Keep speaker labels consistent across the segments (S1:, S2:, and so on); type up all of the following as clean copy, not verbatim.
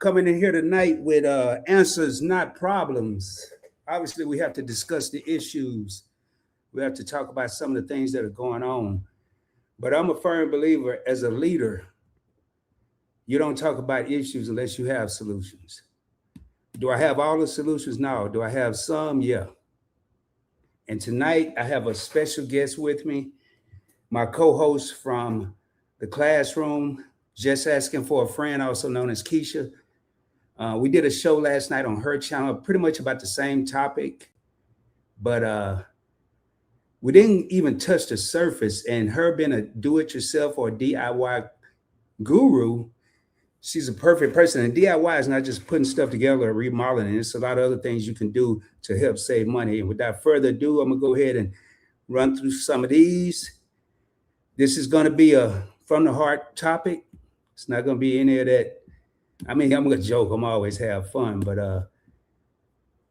S1: coming in here tonight with answers, not problems. Obviously, we have to discuss the issues. We have to talk about some of the things that are going on. But I'm a firm believer as a leader, you don't talk about issues unless you have solutions. Do I have all the solutions? No. Do I have some? Yeah. And tonight, I have a special guest with me, my co host from the classroom, just asking for a friend, also known as Keisha. We did a show last night on her channel, pretty much about the same topic, but we didn't even touch the surface. And her being a do-it-yourself or DIY guru, she's a perfect person. And DIY is not just putting stuff together or remodeling. It's a lot of other things you can do to help save money. And without further ado, I'm gonna go ahead and run through some of these. This is gonna be a from the heart topic. It's not gonna be any of that. I mean, I'm gonna joke. I'm always have fun, but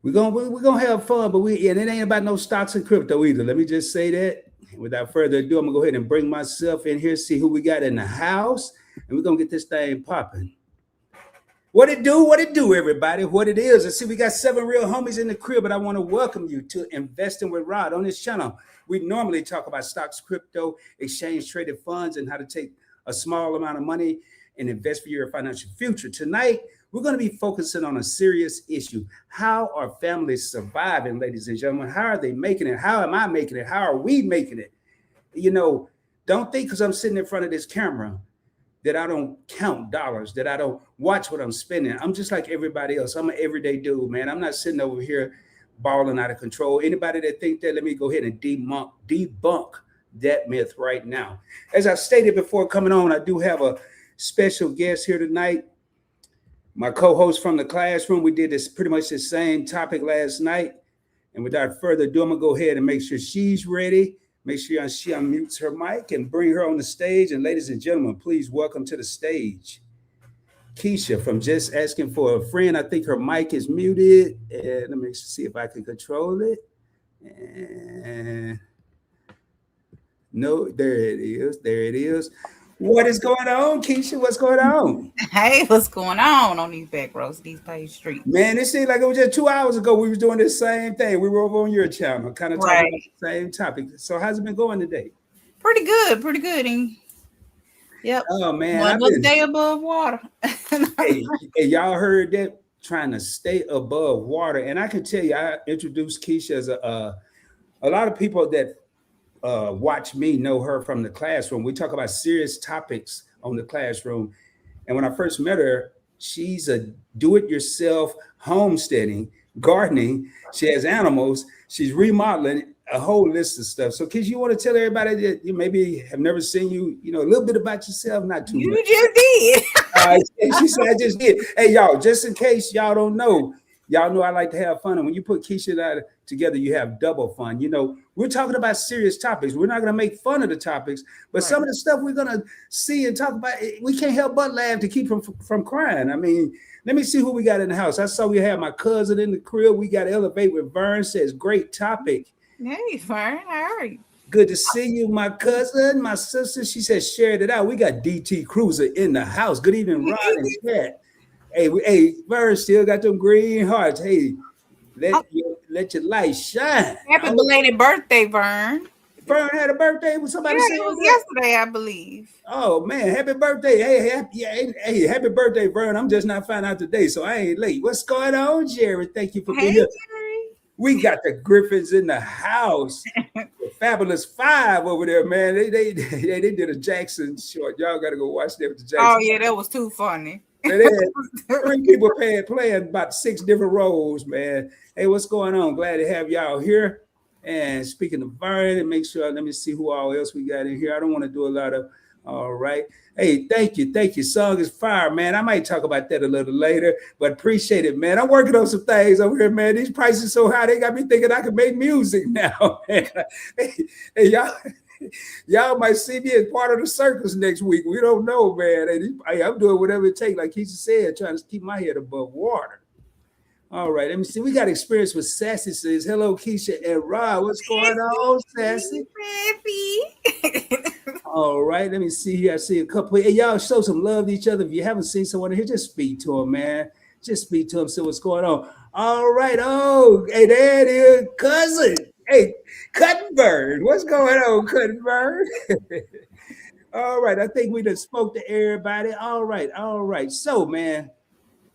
S1: we're gonna have fun. But and it ain't about no stocks and crypto either. Let me just say that. Without further ado, I'm gonna go ahead and bring myself in here, see who we got in the house, and we're gonna get this thing popping. What it do, everybody? What it is? I see we got 7 real homies in the crib, but I want to welcome you to Investing with Rod. On this channel, we normally talk about stocks, crypto, exchange traded funds, and how to take a small amount of money and invest for your financial future. Tonight, we're going to be focusing on a serious issue. How are families surviving, ladies and gentlemen? How are they making it? How am I making it? How are we making it? You know, don't think because I'm sitting in front of this camera that I don't count dollars, that I don't watch what I'm spending. I'm just like everybody else. I'm an everyday dude, man. I'm not sitting over here balling out of control. Anybody that think that, let me go ahead and debunk that myth right now. As I stated before coming on, I do have a special guest here tonight. My co-host from the classroom. We did this pretty much the same topic last night. And without further ado, I'm gonna go ahead and make sure she's ready. Make sure she unmutes her mic and bring her on the stage. And ladies and gentlemen, please welcome to the stage Keisha from Just Asking for a Friend. I think her mic is muted. And let me see if I can control it. And no, there it is. There it is. What is going on, Keisha? What's going on?
S2: Hey, what's going on these back roads, these page streets?
S1: Man, it seemed like it was just 2 hours ago we was doing this same thing. We were over on your channel, kind of talking about the same topic. So how's it been going today?
S2: Pretty good, pretty good. And yep.
S1: Oh man,
S2: another day above water.
S1: hey, y'all heard that? Trying to stay above water. And I can tell you, I introduced Keisha as a lot of people that watch me know her from the classroom. We talk about serious topics on the classroom. And when I first met her, she's a do-it-yourself homesteading, gardening. She has animals. She's remodeling, a whole list of stuff. So, Keisha, you want to tell everybody that you maybe have never seen you, a little bit about yourself? Not too much.
S2: You just did.
S1: She said, I just did. Hey, y'all, just in case y'all don't know, y'all know I like to have fun. And when you put Keisha and I together, you have double fun. We're talking about serious topics. We're not going to make fun of the topics, but some of the stuff we're going to see and talk about, we can't help but laugh to keep from crying. I mean, let me see who we got in the house. I saw we have my cousin in the crib. We got Elevate with Vern. Says, great topic.
S2: Hey, Vern, how are you?
S1: Good to see you, my cousin, my sister. She says, shared it out. We got DT Cruiser in the house. Good evening, Ron and Kat. Hey, Vern still got them green hearts. Hey, let your light shine.
S2: Happy belated birthday, Vern.
S1: Vern had a birthday with somebody.
S2: It was yesterday, I believe.
S1: Oh man, happy birthday! Hey, happy birthday, Vern. I'm just not finding out today, so I ain't late. What's going on, Jerry? Thank you for being here.
S2: Jerry.
S1: We got the Griffins in the house. The Fabulous Five over there, man. They did a Jackson short. Y'all got to go watch that with the Jackson.
S2: Oh yeah, that was too funny.
S1: They had 3 people playing about 6 different roles, man. Hey, what's going on? Glad to have y'all here. And speaking of Vern, and make sure, let me see who all else we got in here. I don't want to do a lot of, all right. Hey, thank you. Song is fire, man. I might talk about that a little later, but appreciate it, man. I'm working on some things over here, man. These prices so high, they got me thinking I can make music now, man. Hey, y'all might see me as part of the circus next week. We don't know, man. Hey, I'm doing whatever it takes, like Keisha said, trying to keep my head above water. All right, let me see. We got experience with Sassy says, hello, Keisha and Rod. What's going on, Sassy? All right, let me see here. I see a couple. Hey, y'all show some love to each other. If you haven't seen someone here, just speak to them, man. Just speak to them, see what's going on. All right. Oh, hey, there it is, cousin. Hey, Cutting Bird. What's going on, Cutting Bird? All right. I think we just spoke to everybody. All right. All right. So, man,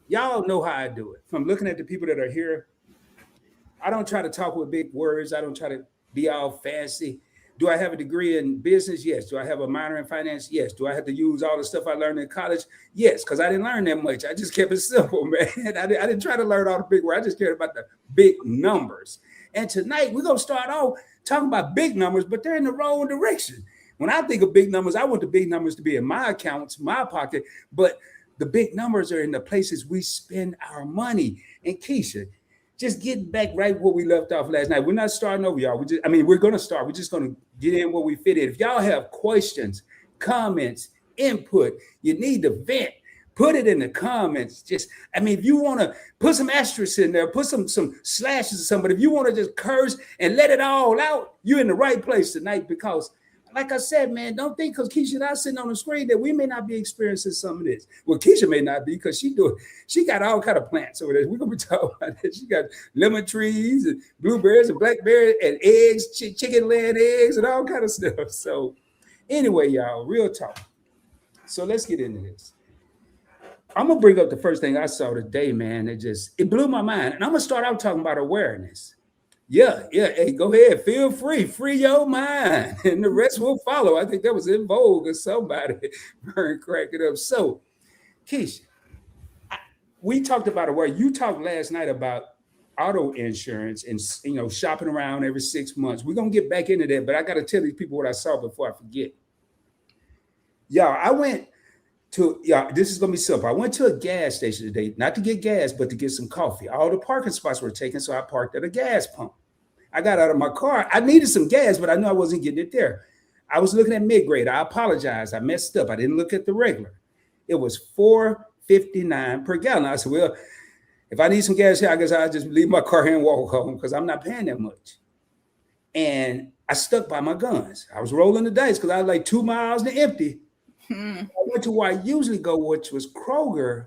S1: y'all know how I do it. From looking at the people that are here, I don't try to talk with big words. I don't try to be all fancy. Do I have a degree in business? Yes. Do I have a minor in finance? Yes. Do I have to use all the stuff I learned in college? Yes, because I didn't learn that much. I just kept it simple, man. I didn't try to learn all the big words. I just cared about the big numbers. And tonight we're going to start off talking about big numbers, but they're in the wrong direction. When I think of big numbers, I want the big numbers to be in my accounts, my pocket, but the big numbers are in the places we spend our money. And Keisha, just getting back right where we left off last night. We're not starting over, y'all. We're going to start. We're just going to get in where we fit in. If y'all have questions, comments, input, you need to vent, put it in the comments. If you want to put some asterisks in there, put some slashes or something. If you want to just curse and let it all out, you're in the right place tonight because like I said, man, don't think because Keisha and I sitting on the screen that we may not be experiencing some of this. Well, Keisha may not be because she got all kind of plants over there. We're gonna be talking about that. She got lemon trees and blueberries and blackberries and eggs, chicken laying eggs and all kind of stuff. So anyway, y'all, real talk. So let's get into this. I'm gonna bring up the first thing I saw today, man. It blew my mind. And I'm gonna start out talking about awareness. Yeah. Hey, go ahead. Feel free your mind, and the rest will follow. I think that was in vogue or somebody crack it up. So, Keisha, we talked about it. Where you talked last night about auto insurance and shopping around every 6 months. We're gonna get back into that, but I got to tell these people what I saw before I forget. This is gonna be simple. I went to a gas station today, not to get gas, but to get some coffee. All the parking spots were taken, so I parked at a gas pump. I got out of my car. I needed some gas, but I knew I wasn't getting it there. I was looking at mid-grade. I apologize. I messed up. I didn't look at the regular. It was $4.59 per gallon. I said, well, if I need some gas here, I guess I'll just leave my car here and walk home because I'm not paying that much. And I stuck by my guns. I was rolling the dice because I was like 2 miles to empty. I went to where I usually go, which was Kroger,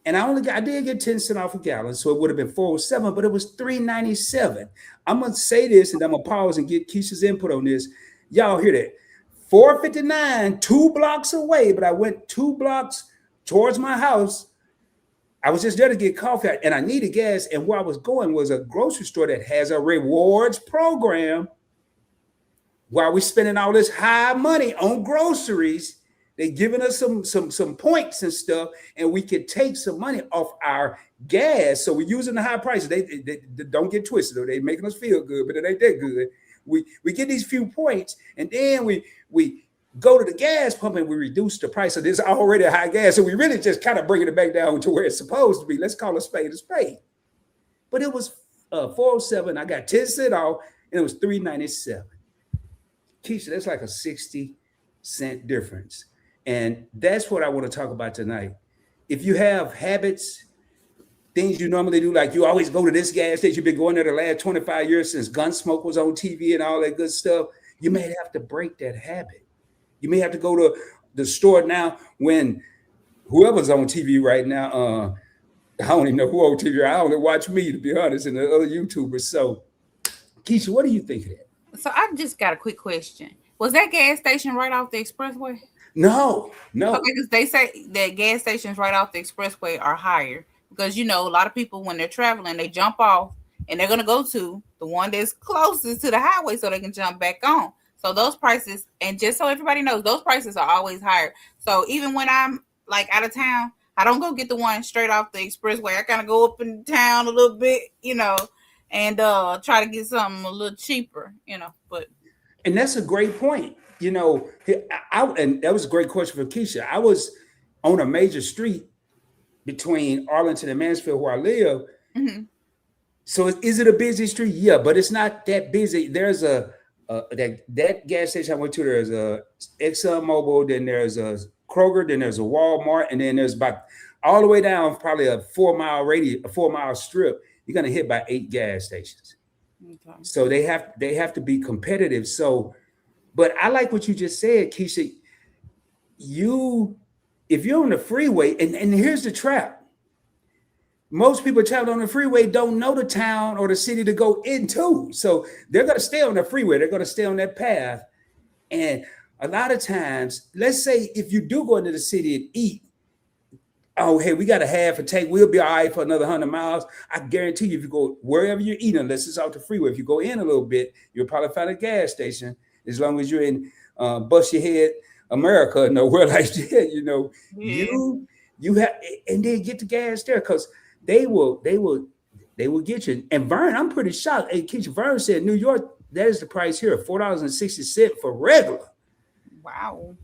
S1: and I did get 10 cents off a gallon, so it would have been 407, but it was $3.97. I'm gonna say this, and I'm gonna pause and get Keisha's input on this. Y'all hear that? $4.59, 2 blocks away, but I went 2 blocks towards my house. I was just there to get coffee, and I needed gas, and where I was going was a grocery store that has a rewards program. While we're spending all this high money on groceries, they're giving us some points and stuff, and we could take some money off our gas. So we're using the high prices. They don't get twisted, though. They're making us feel good, but it ain't that good. We get these few points, and then we go to the gas pump and we reduce the price of this already high gas. So we really just kind of bringing it back down to where it's supposed to be. Let's call a spade a spade. But it was 407. I got 10 cents off, and it was $3.97. Keisha, that's like a 60-cent difference. And that's what I want to talk about tonight. If you have habits, things you normally do, like you always go to this gas station, you've been going there the last 25 years since Gunsmoke was on TV and all that good stuff, you may have to break that habit. You may have to go to the store now when whoever's on TV right now, I don't even know who on TV. I only watch me, to be honest, and the other YouTubers. So, Keisha, what do you think of that?
S2: So I just got a quick question. Was that gas station right off the expressway?
S1: No.
S2: Okay, because they say that gas stations right off the expressway are higher because a lot of people when they're traveling they jump off and they're gonna go to the one that's closest to the highway so they can jump back on. So those prices, and just so everybody knows, those prices are always higher. So even when I'm like out of town, I don't go get the one straight off the expressway. I kind of go up in town a little bit, and try to get something a little cheaper, but.
S1: And that's a great point. And that was a great question for Keisha. I was on a major street between Arlington and Mansfield where I live.
S2: Mm-hmm.
S1: So is it a busy street? Yeah, but it's not that busy. There's that gas station I went to, there's a ExxonMobil, then there's a Kroger, then there's a Walmart, and then there's about all the way down probably a 4 mile radius, a 4 mile strip, you're gonna hit by 8 gas stations.
S2: Okay.
S1: So they have to be competitive. So, but I like what you just said, Keisha. You, if you're on the freeway, and here's the trap. Most people traveling on the freeway don't know the town or the city to go into. So they're gonna stay on the freeway, they're gonna stay on that path. And a lot of times, let's say if you do go into the city and eat, oh, hey, we got a half a tank. We'll be all right for another 100 miles. I guarantee you, if you go wherever you're eating, unless it's out the freeway, if you go in a little bit, you'll probably find a gas station. As long as you're in bust your head America, nowhere like that,
S2: Yeah.
S1: you have, and then get the gas there because they will get you. And Vern, I'm pretty shocked. Hey, Keisha, Vern said New York, that is the price here, $4.60 for regular.
S2: Wow.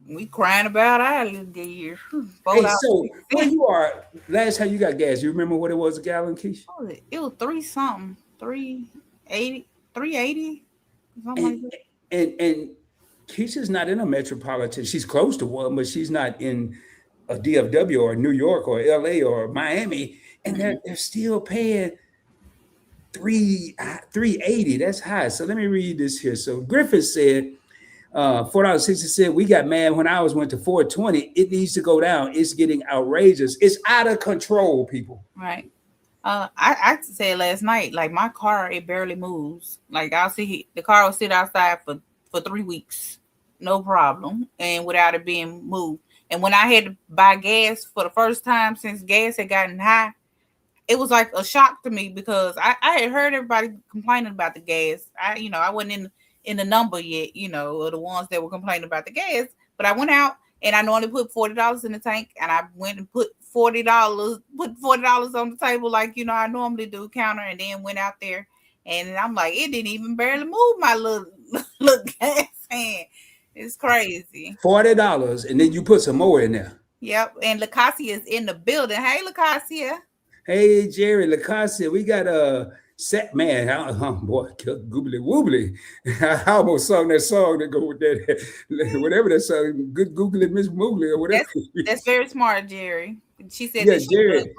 S2: We crying about our little year.
S1: Hey, so where you are, last time you got gas, you remember what it was a gallon, Keisha?
S2: Oh, it was 3 something, 380, something like that.
S1: And Keisha's not in a metropolitan. She's close to one, but she's not in a DFW or New York or LA or Miami. And they're still paying 380. That's high. So let me read this here. So Griffith said, $4.60. We got mad when ours went to $4.20. It needs to go down. It's getting outrageous. It's out of control, people.
S2: Right. I said last night, like my car, it barely moves. Like I'll see the car will sit outside for 3 weeks, no problem, and without it being moved. And when I had to buy gas for the first time since gas had gotten high, it was like a shock to me because I had heard everybody complaining about the gas. I wasn't in the number yet, of the ones that were complaining about the gas. But I went out and I normally put $40 in the tank, and I went and put $40 on the table like I normally do, counter, and then went out there and I'm like, it didn't even barely move my little gas hand. It's crazy.
S1: $40, and then you put some more in there.
S2: Yep, and Lacasia is in the building. Hey, Lacasia.
S1: Hey, Jerry, Lacasia, we got a set man. Boy, goobly woobly. I almost sung that song to go with that, whatever that song, good googly Miss Moogly or whatever.
S2: That's very smart, Jerry. She said,
S1: "Yeah, Jerry."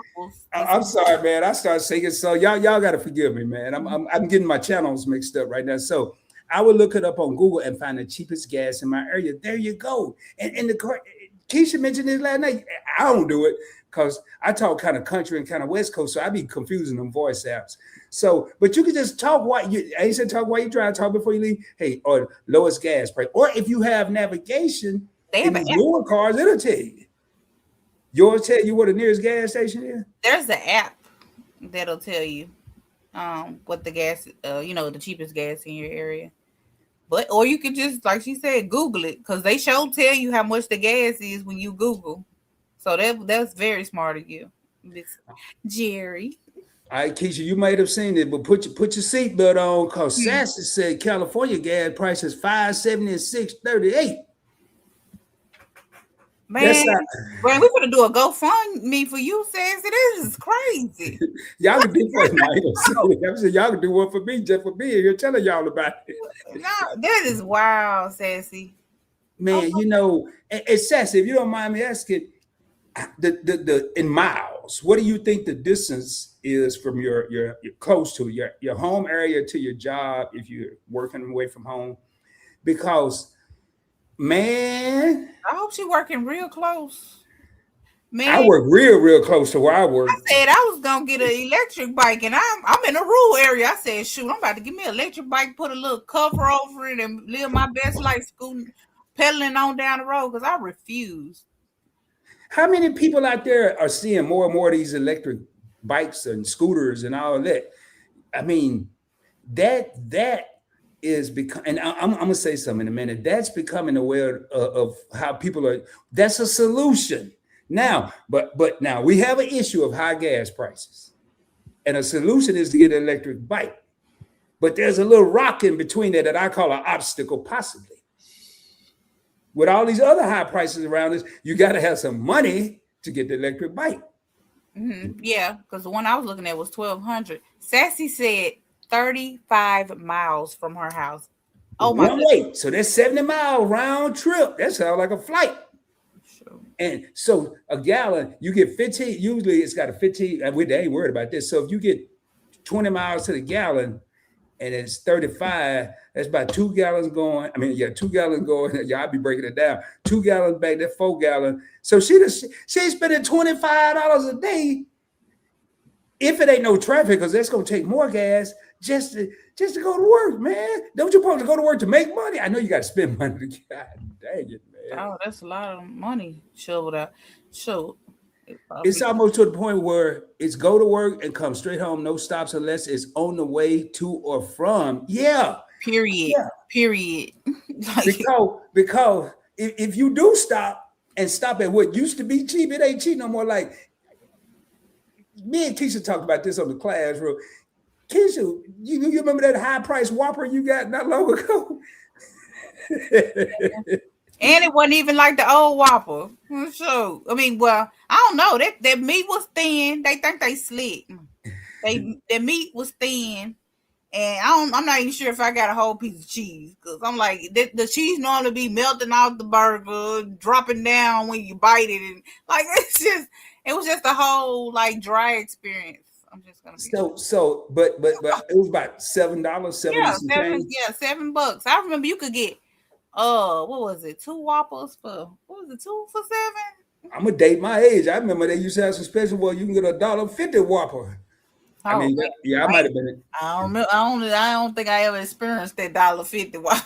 S1: I'm sorry, man. I started singing, so y'all got to forgive me, man. I'm getting my channels mixed up right now. So I would look it up on Google and find the cheapest gas in my area. There you go. And the car, Keisha mentioned this last night. I don't do it because I talk kind of country and kind of West Coast, so I be confusing them voice apps. So, but you can just talk while you drive, talk before you leave. Hey, or lowest gas price, or if you have navigation in these newer cars, it'll tell you. Yours tell you where the nearest gas station is.
S2: There's an app that'll tell you what the gas, the cheapest gas in your area. But or you could just, like she said, Google it, because they sure tell you how much the gas is when you Google. So that's very smart of you, Miss Jerry.
S1: All right, Keisha, you might have seen it, but put your seatbelt on, because Sassy said California gas prices $5.70 and $6.38.
S2: Man, we're gonna do a GoFundMe for you, Sassy. This is crazy.
S1: Y'all can do one. I'm saying y'all can do one for me, just for being here telling y'all about it.
S2: No, that is wild, Sassy.
S1: Man, it's Sassy. If you don't mind me asking, the in miles, what do you think the distance is from your close to your home area to your job if you're working away from home? Because, man,
S2: I hope she's working real close. Man,
S1: I work real close to where I work.
S2: I said I was gonna get an electric bike, and I'm in a rural area. I said, shoot, I'm about to get me an electric bike, put a little cover over it, and live my best life, scooting, pedaling on down the road, because I refuse.
S1: How many people out there are seeing more and more of these electric bikes and scooters and all that? I mean, that is becoming, and I'm gonna say something in a minute. That's becoming aware of how people are. That's a solution now, but now we have an issue of high gas prices, and a solution is to get an electric bike. But there's a little rock in between there that I call an obstacle, possibly. With all these other high prices around us, you got to have some money to get the electric bike.
S2: Mm-hmm. Yeah, because the one I was looking at was $1,200. Sassy said 35 miles from her house. Oh my God.
S1: Way. So that's 70-mile round trip. That sounds like a flight.
S2: Sure.
S1: And so a gallon, you get 15. Usually it's got a 15. They ain't worried about this. So if you get 20 miles to the gallon and it's 35, that's about 2 gallons going. I mean, yeah, 2 gallons going. Yeah, I'll be breaking it down. 2 gallons back, that's 4 gallons. So she's spending $25 a day if it ain't no traffic, because that's gonna take more gas just to go to work, man. Don't you supposed to go to work to make money? I know you got to spend money. God dang it, man.
S2: Oh, that's a lot of money shoveled out. So
S1: It's almost to the point where it's go to work and come straight home, no stops unless it's on the way to or from. Yeah.
S2: Period.
S1: Yeah.
S2: Period.
S1: Because if you do stop and stop at what used to be cheap, it ain't cheap no more. Like me and Keisha talked about this on the classroom. Keisha, you remember that high price Whopper you got not long ago?
S2: And it wasn't even like the old Whopper. So I mean, well, I don't know. That meat was thin. They think they slick. The meat was thin, and I'm not even sure if I got a whole piece of cheese, because I'm like the cheese normally be melting off the burger, dropping down when you bite it, and like it was just a whole like dry experience. I'm just gonna be
S1: but it was about $7,
S2: $7. I remember you could get what was it? 2 Whoppers for what was it? 2 for $7?
S1: I'm gonna date my age. I remember they used to have some special where you can get $1.50 Whopper.
S2: Oh,
S1: I mean, yeah, I might have been.
S2: I don't remember. I don't think I ever experienced that $1.50 Whopper.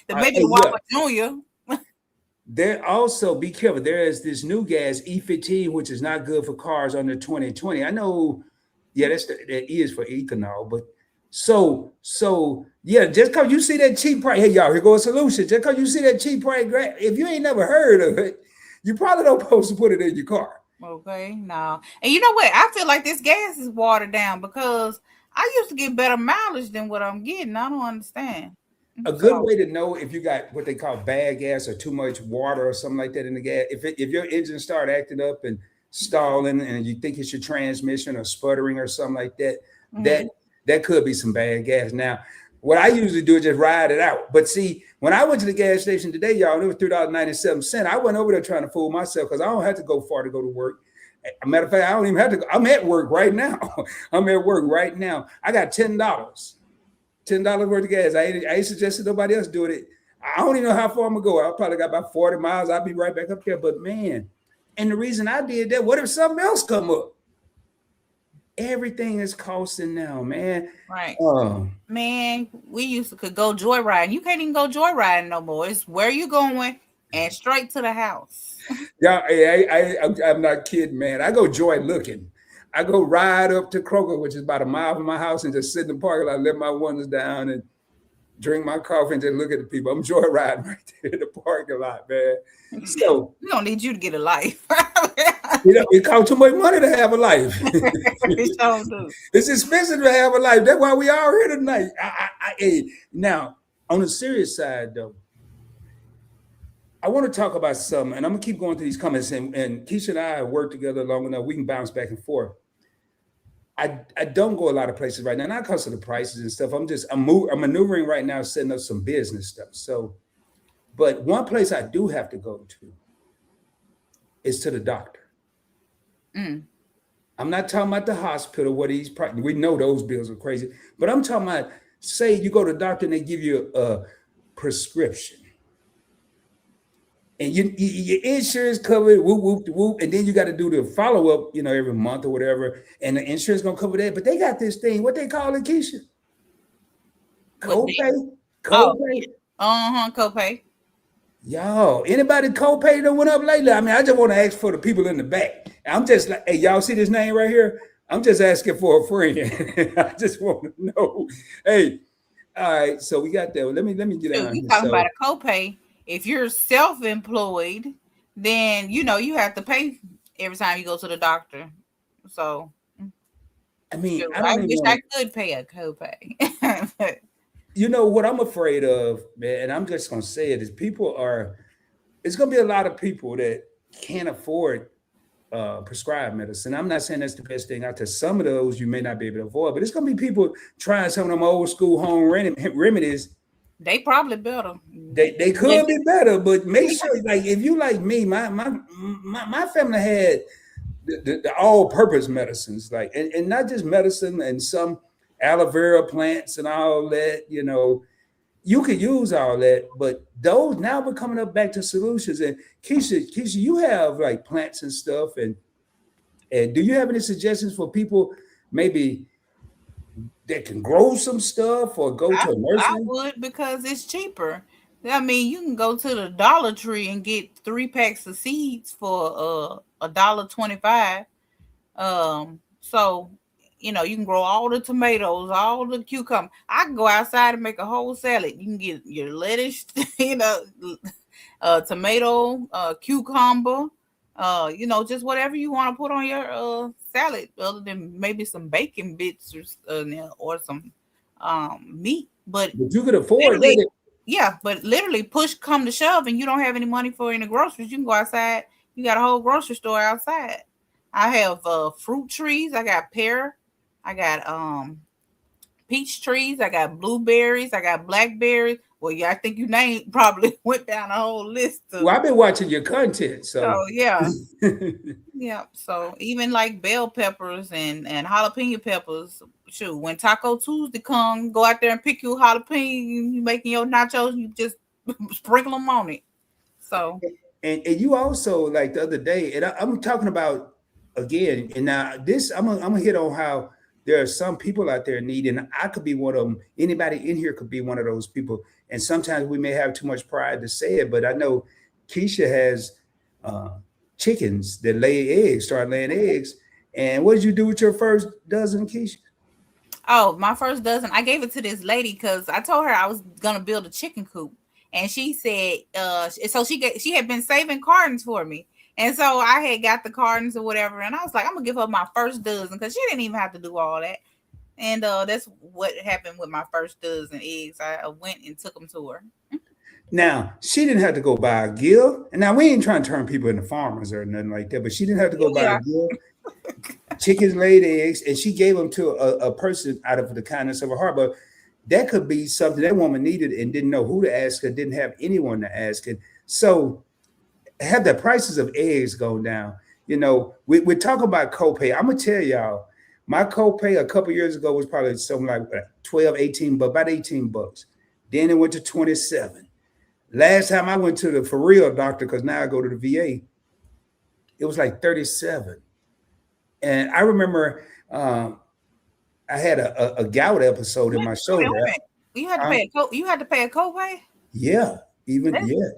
S2: Maybe the Whopper Junior.
S1: There also, be careful. There is this new gas E15, which is not good for cars under 2020. I know, yeah, that is for ethanol, but so yeah, just because you see that cheap price, hey y'all, here goes a solution. Just because you see that cheap price, if you ain't never heard of it, you probably don't supposed to put it in your car.
S2: Okay, no. And you know what? I feel like this gas is watered down, because I used to get better mileage than what I'm getting. I don't understand.
S1: A good way to know if you got what they call bad gas or too much water or something like that in the gas, if your engine start acting up and stalling and you think it's your transmission or sputtering or something like that, that could be some bad gas. Now, what I usually do is just ride it out. But see, when I went to the gas station today, y'all, it was $3.97. I went over there trying to fool myself because I don't have to go far to go to work. As a matter of fact, I don't even have to go. I'm at work right now. I got $10. $10 worth of gas. I ain't suggested nobody else doing it. I don't even know how far I'm gonna go. I probably got about 40 miles. I'll be right back up there. But man, and the reason I did that, what if something else come up? Everything is costing now, man.
S2: Right. Man, we could go joyriding. You can't even go joyriding no more. It's where you going and straight to the house.
S1: Yeah, I'm not kidding, man. I go joy looking. I go ride up to Kroger, which is about a mile from my house, and just sit in the parking lot, let my windows down and drink my coffee and just look at the people. I'm joyriding right there in the parking lot, man. So
S2: we don't need you to get a life.
S1: It costs too much money to have a life. It's expensive to have a life. That's why we are here tonight. Now, on the serious side, though, I want to talk about something, and I'm gonna keep going through these comments. And Keisha and I have worked together long enough; we can bounce back and forth. I don't go a lot of places right now, not because of the prices and stuff. I'm maneuvering right now, setting up some business stuff. So, but one place I do have to go to is to the doctor. I'm not talking about the hospital where we know those bills are crazy, but I'm talking about, say you go to the doctor and they give you a prescription. And your insurance covered, whoop, whoop, whoop. And then you got to do the follow-up, every month or whatever. And the insurance going to cover that. But they got this thing, what they call it, Keisha? Copay? Copay?
S2: Copay.
S1: Y'all, anybody copay that went up lately? I mean, I just want to ask for the people in the back. I'm just like, hey, y'all see this name right here? I'm just asking for a friend. I just want to know. Hey, all right. So we got that. Let me get out.
S2: You talking about a copay? If you're self-employed, then you have to pay every time you go to the doctor. So,
S1: I mean,
S2: I wish I could pay a copay.
S1: What I'm afraid of, man, and I'm just gonna say it, is it's gonna be a lot of people that can't afford prescribed medicine. I'm not saying that's the best thing out there. Some of those you may not be able to avoid, but it's gonna be people trying some of them old school home remedies
S2: They probably better.
S1: They could be better, but make sure, like, if you like me, my family had the all-purpose medicines, like, and not just medicine, and some aloe vera plants and all that. You could use all that, but those now we're coming up back to solutions. And Keisha, you have like plants and stuff, and do you have any suggestions for people maybe that can grow some stuff or go to a
S2: I
S1: nursery?
S2: would because it's cheaper. I mean, you can go to the Dollar Tree and get 3 packs of seeds for $1.25. So you can grow all the tomatoes, all the cucumber. I can go outside and make a whole salad. You can get your lettuce, tomato, cucumber, just whatever you want to put on your salad, other than maybe some bacon bits or some meat. But
S1: you could afford
S2: literally,
S1: it.
S2: yeah, but literally push come to shove and you don't have any money for any groceries, you can go outside. You got a whole grocery store outside. I have fruit trees. I got pear. I got peach trees. I got blueberries. I got blackberries. Well, yeah, I think you named probably went down a whole list of.
S1: Well, I've been watching your content, so
S2: yeah. Yeah. So even like bell peppers and jalapeno peppers. Shoot, when Taco Tuesday come, go out there and pick you jalapeno. You making your nachos, you just sprinkle them on it. So
S1: and you also, like the other day, and I'm talking about again, and now this I'm gonna hit on how there are some people out there needing. I could be one of them. Anybody in here could be one of those people. And sometimes we may have too much pride to say it, but I know Keisha has chickens that lay eggs, start laying eggs. And what did you do with your first dozen, Keisha?
S2: Oh, my first dozen, I gave it to this lady because I told her I was gonna build a chicken coop, and she said, so she had been saving cartons for me, and so I had got the cartons or whatever, and I was like, I'm gonna give her my first dozen because she didn't even have to do all that, and that's what happened with my first dozen eggs. I went and took them to her.
S1: Now, she didn't have to go buy a gill, and now we ain't trying to turn people into farmers or nothing like that, but she didn't have to go buy a gill. Chickens laid eggs, and she gave them to a person out of the kindness of her heart. But that could be something that woman needed and didn't know who to ask her, didn't have anyone to ask. And so have the prices of eggs go down. We're talking about copay. I'm going to tell y'all, my copay a couple years ago was probably something like 12, 18, but about 18 bucks. Then it went to 27. Last time I went to the for real doctor, because now I go to the VA, it was like 37. And I remember I had a gout episode in my shoulder.
S2: You had to pay a copay?
S1: Yeah,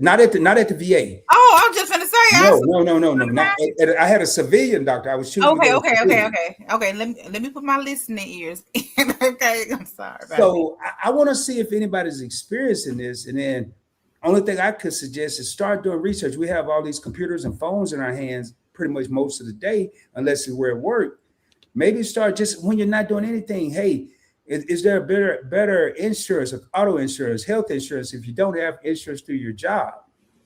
S1: not at the VA.
S2: Oh, I was just gonna say.
S1: No. I had a civilian doctor. I was choosing.
S2: Okay. Let me put my listening ears in. Okay, I'm sorry.
S1: So I want to see if anybody's experiencing this, and then only thing I could suggest is start doing research. We have all these computers and phones in our hands pretty much most of the day, unless we're at work. Maybe start just when you're not doing anything. Hey, is there a better insurance, auto insurance, health insurance if you don't have insurance through your job?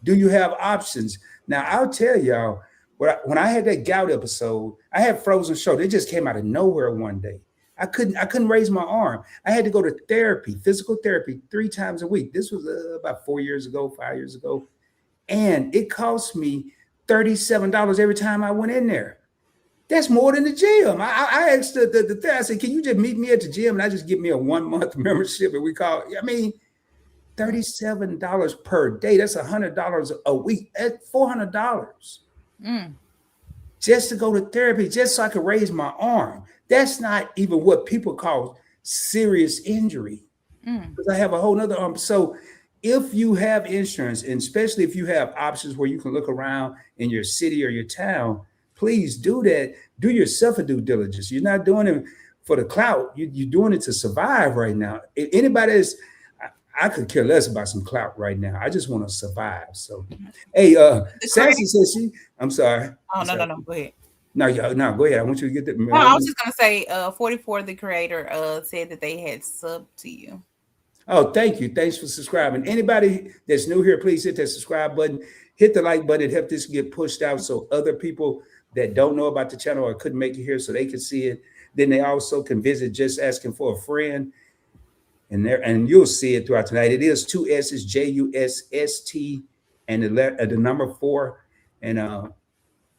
S1: Do you have options? Now, I'll tell y'all, when I had that gout episode, I had frozen shoulder. It just came out of nowhere one day. I couldn't raise my arm. I had to go to therapy, physical therapy, 3 times a week. This was about 5 years ago. And it cost me $37 every time I went in there. That's more than the gym. I asked the therapist, I said, can you just meet me at the gym and I just give me a 1-month membership? And we call it, $37 per day. That's $100 a week. That's $400 just to go to therapy, just so I could raise my arm. That's not even what people call serious injury, because I have a whole nother arm. So if you have insurance, and especially if you have options where you can look around in your city or your town, please do that. Do yourself a due diligence. You're not doing it for the clout. You're doing it to survive right now. If anybody is, I could care less about some clout right now. I just want to survive. So, hey, Sassy says I'm sorry.
S2: Oh, no. Go ahead.
S1: No, go ahead. I want you to get that.
S2: No, I was just going to say 44, the creator, said that they had subbed to you.
S1: Oh, thank you. Thanks for subscribing. Anybody that's new here, please hit that subscribe button. Hit the like button. It helps this get pushed out so other people that don't know about the channel or couldn't make it here so they can see it. Then they also can visit Just Asking for a Friend. and you'll see it throughout tonight. It is two S's, JUSST, and the number 4, and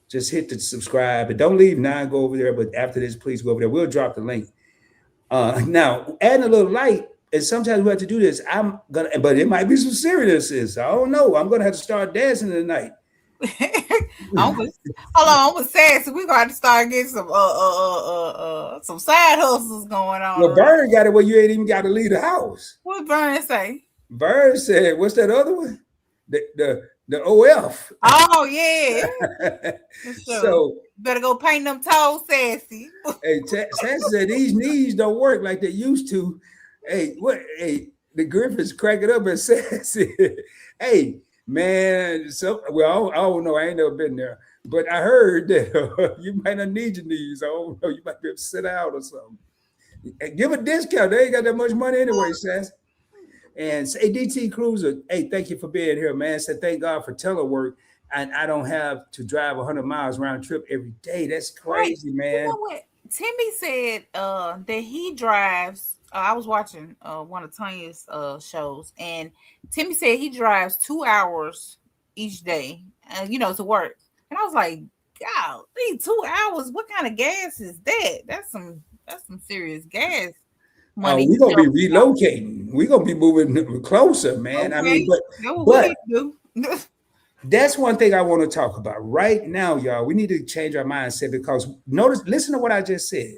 S1: just hit the subscribe. And don't leave now. Go over there. But after this, please go over there. We'll drop the link. Now, adding a little light, and sometimes we have to do this. But it might be some seriousness. I don't know. I'm gonna have to start dancing tonight.
S2: Hold on, I'm with Sassy. We're gonna have to start getting some side hustles going on.
S1: Well, Vern got it where you ain't even got to leave the house.
S2: What Vern say?
S1: Vern said, "What's that other one? The OF."
S2: Oh yeah.
S1: So
S2: better go paint them toes, Sassy.
S1: Hey, Sassy said these knees don't work like they used to. Hey, what? Hey, the Griffins cracking up and Sassy. Hey, man. So well, I don't know. I ain't never been there, but I heard that you might not need your knees. I don't know. You might be able to sit out or something. Hey, give a discount. They ain't got that much money anyway, Sassy. And say DT Cruiser, hey, thank you for being here, man. Said thank God for telework, and I don't have to drive 100 miles round trip every day. That's crazy, man.
S2: You know what? Timmy said that he drives. I was watching one of Tanya's shows, and Timmy said he drives 2 hours each day, to work. And I was like, God, 2 hours. What kind of gas is that? That's some serious gas.
S1: We're gonna be relocating. We're gonna be moving closer, man. Okay. I mean, but that's one thing I want to talk about right now, y'all. We need to change our mindset because listen to what I just said.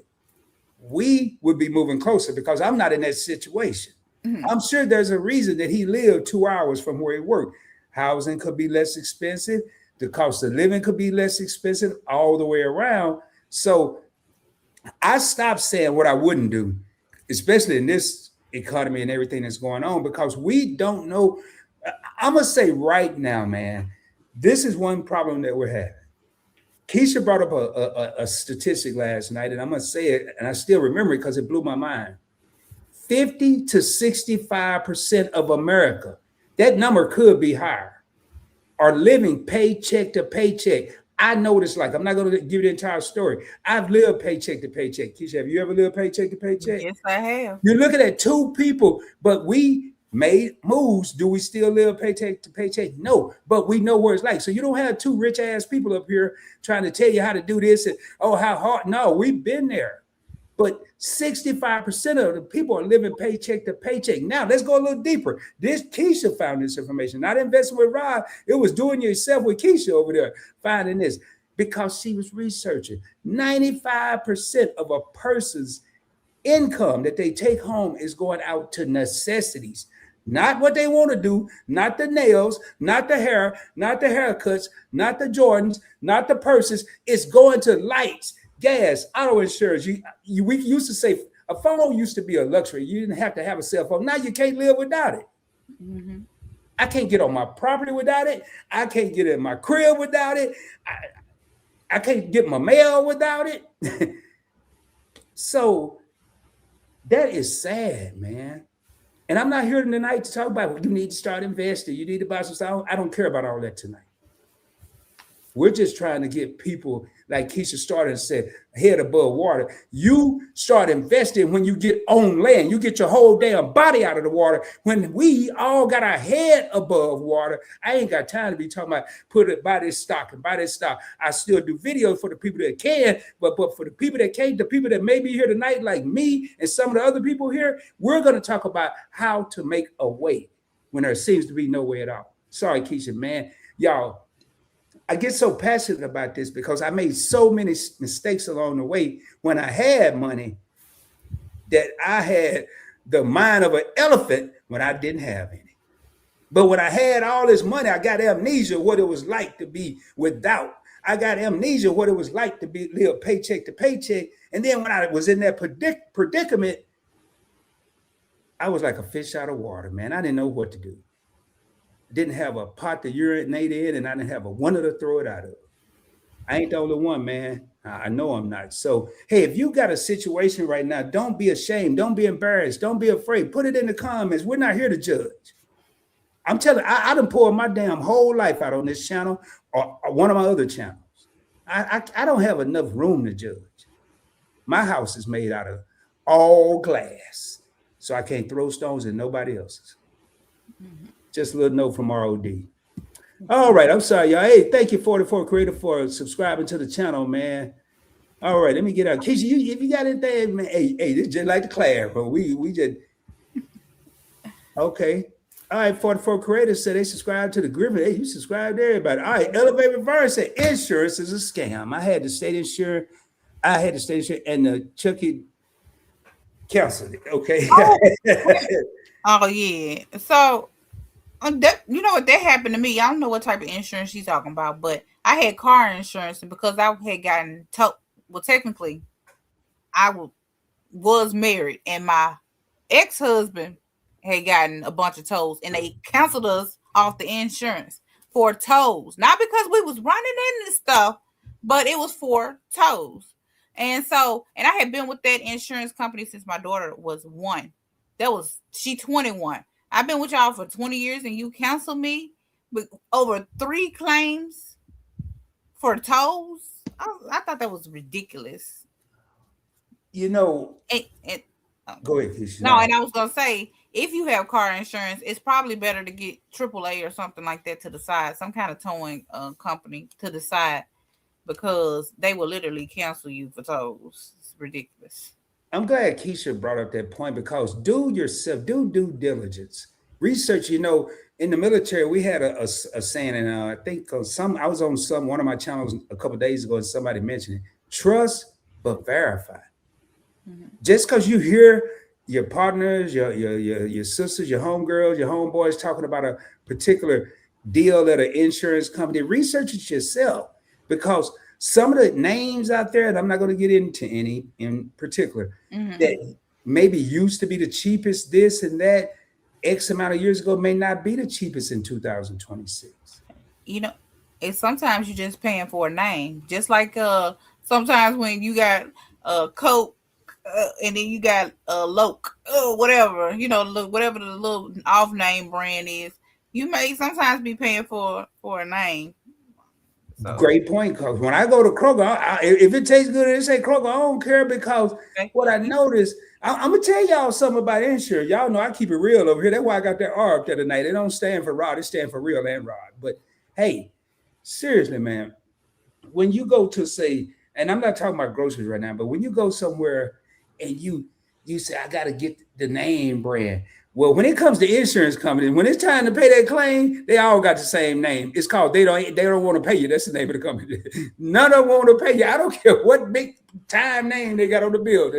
S1: We would be moving closer because I'm not in that situation. Mm-hmm. I'm sure there's a reason that he lived 2 hours from where he worked. Housing could be less expensive. The cost of living could be less expensive all the way around. So I stopped saying what I wouldn't do, especially in this economy and everything that's going on, because we don't know. I'm going to say right now, man, this is one problem that we're having. Keisha brought up a statistic last night, and I'm going to say it, and I still remember it because it blew my mind. 50 to 65% of America, that number could be higher, are living paycheck to paycheck. I know what it's like. I'm not going to give you the entire story. I've lived paycheck to paycheck. Keisha, have you ever lived paycheck to paycheck?
S2: Yes, I have.
S1: You're looking at two people, but we made moves. Do we still live paycheck to paycheck? No, but we know where it's like. So you don't have two rich ass people up here trying to tell you how to do this and how hard. No, we've been there. But 65% of the people are living paycheck to paycheck. Now, let's go a little deeper. This Keisha found this information, not investing with Rob. It was doing yourself with Keisha over there, finding this because she was researching. 95% of a person's income that they take home is going out to necessities. Not what they want to do, not the nails, not the hair, not the haircuts, not the Jordans, not the purses. It's going to lights, gas, auto insurance. We used to say a phone used to be a luxury. You didn't have to have a cell phone. Now you can't live without it. Mm-hmm. I can't get on my property without it. I can't get in my crib without it. I can't get my mail without it. So that is sad, man. And I'm not here tonight to talk about, well, you need to start investing. You need to buy some stuff. I don't care about all that tonight. We're just trying to get people, like Keisha started and said, head above water. You start investing when you get on land. You get your whole damn body out of the water. When we all got our head above water, I ain't got time to be talking about buy this stock and buy this stock. I still do videos for the people that can, but for the people that can't, the people that may be here tonight, like me and some of the other people here, we're going to talk about how to make a way when there seems to be no way at all. Sorry, Keisha, man. Y'all, I get so passionate about this because I made so many mistakes along the way when I had money that I had the mind of an elephant when I didn't have any. But when I had all this money, I got amnesia what it was like to be without. I got amnesia what it was like to live paycheck to paycheck. And then when I was in that predicament, I was like a fish out of water, man. I didn't know what to do. Didn't have a pot to urinate in, and I didn't have a window to throw it out of. I ain't the only one, man. I know I'm not. So, hey, if you got a situation right now, don't be ashamed. Don't be embarrassed. Don't be afraid. Put it in the comments. We're not here to judge. I'm telling you, I done poured my damn whole life out on this channel or one of my other channels. I don't have enough room to judge. My house is made out of all glass. so I can't throw stones at nobody else's.
S2: Mhm.
S1: Just a little note from ROD. All right, I'm sorry, y'all. Hey, thank you, 44 Creator, for subscribing to the channel, man. All right, let me get out. Keisha, if you got anything, man, hey, this is just like the class, bro. We just okay. All right, 44 Creators said they subscribe to the Griffin. Hey, you subscribe to everybody. All right, Elevate Reverse said insurance is a scam. I had the state insured, and the Chucky canceled it. Okay.
S2: Oh, oh yeah. So that, you know what, that happened to me. I don't know what type of insurance she's talking about, but I had car insurance, and because I had gotten told, well, technically, I was married, and my ex-husband had gotten a bunch of tolls, and they canceled us off the insurance for tolls, not because we was running into stuff, but it was for tolls. And so, and I had been with that insurance company since my daughter was 1. That was she 21. I've been with y'all for 20 years, and you canceled me with over 3 claims for tolls. I thought that was ridiculous.
S1: You know,
S2: And
S1: go ahead, Keisha.
S2: no, and I was gonna say, if you have car insurance, it's probably better to get AAA or something like that to the side, some kind of towing company to the side, because they will literally cancel you for tolls. It's ridiculous.
S1: I'm glad Keisha brought up that point because do due diligence. Research, in the military, we had a saying, and I think I was on one of my channels a couple of days ago, and somebody mentioned it: trust but verify.
S2: Mm-hmm.
S1: Just because you hear your partners, your sisters, your homegirls, your homeboys talking about a particular deal at an insurance company, research it yourself, because some of the names out there, and I'm not going to get into any in particular,
S2: Mm-hmm.
S1: that maybe used to be the cheapest this and that X amount of years ago may not be the cheapest in 2026.
S2: You know, it's sometimes you're just paying for a name, just like sometimes when you got Coke, and then you got Loke, whatever, whatever the little off name brand is, you may sometimes be paying for a name. So,
S1: great point, because when I go to Kroger, if it tastes good and it say Kroger, I don't care, because
S2: okay.
S1: what I noticed, I'm gonna tell y'all something about insurance. Y'all know I keep it real over here. That's why I got that R up there tonight. It don't stand for Rod, it stand for real and Rod. But hey, seriously, man, when you go to say, and I'm not talking about groceries right now, but when you go somewhere and you say, I gotta get the name brand. Well, when it comes to insurance companies, when it's time to pay that claim, they all got the same name. It's called they don't want to pay you. That's the name of the company. None of them want to pay you. I don't care what big time name they got on the bill.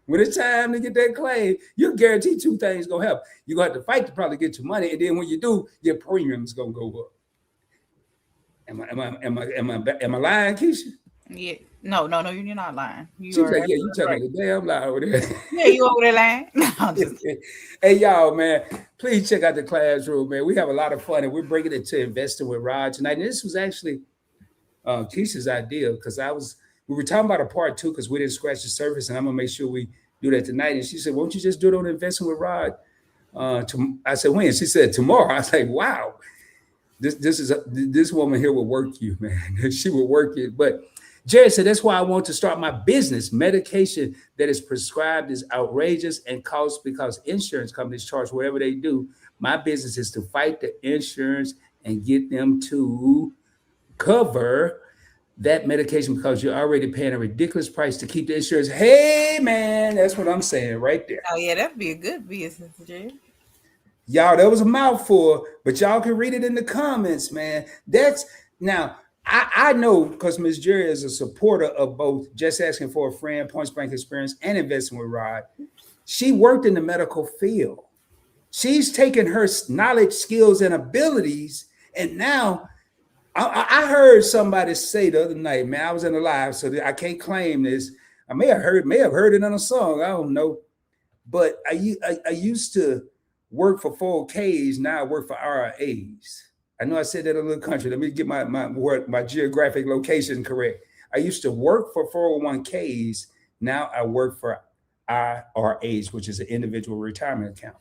S1: When it's time to get that claim, you're guaranteed 2 things gonna happen. You're gonna have to fight to probably get your money, and then when you do, your premium's gonna go up. Am I lying, Keisha?
S2: Yeah. No, you're not lying.
S1: She's like, yeah, you talking like a damn lie over there.
S2: Yeah, you over there lying? No,
S1: hey, y'all, man, please check out the classroom, man. We have a lot of fun, and we're bringing it to Investing with Rod tonight. And this was actually Keisha's idea, because we were talking about a part 2 because we didn't scratch the surface, and I'm gonna make sure we do that tonight. And she said, won't you just do it on Investing with Rod? I said, when? She said, tomorrow. I was like, wow, this woman here will work you, man. She will work it. But Jared said, that's why I want to start my business. Medication that is prescribed is outrageous and costs, because insurance companies charge whatever they do. My business is to fight the insurance and get them to cover that medication, because you're already paying a ridiculous price to keep the insurance. Hey, man, that's what I'm saying right there.
S2: Oh, yeah, that'd be a good business, Jared.
S1: Y'all, that was a mouthful, but y'all can read it in the comments, man. Now, I know, because Ms. Jerry is a supporter of both Just Asking for a Friend, Points Blank Experience, and Investing with Rod. She worked in the medical field. She's taken her knowledge, skills, and abilities, and now I heard somebody say the other night, man, I was in the live, so I can't claim this. I may have heard it in a song, I don't know. But I used to work for 401ks, now I work for RIAs. I know I said that in a little country. Let me get my geographic location correct. I used to work for 401ks. Now I work for IRAs, which is an individual retirement account.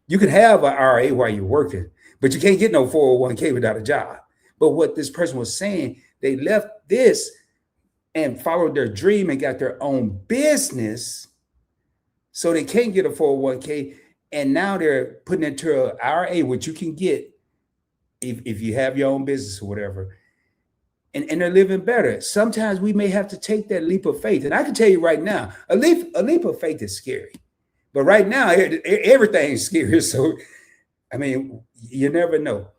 S1: You can have an IRA while you're working, but you can't get no 401k without a job. But what this person was saying, they left this and followed their dream and got their own business So they can't get a 401k. And now they're putting it into an IRA, which you can get if you have your own business or whatever. And they're living better. Sometimes we may have to take that leap of faith. And I can tell you right now, a leap of faith is scary. But right now, everything's scary. So, I mean, you never know.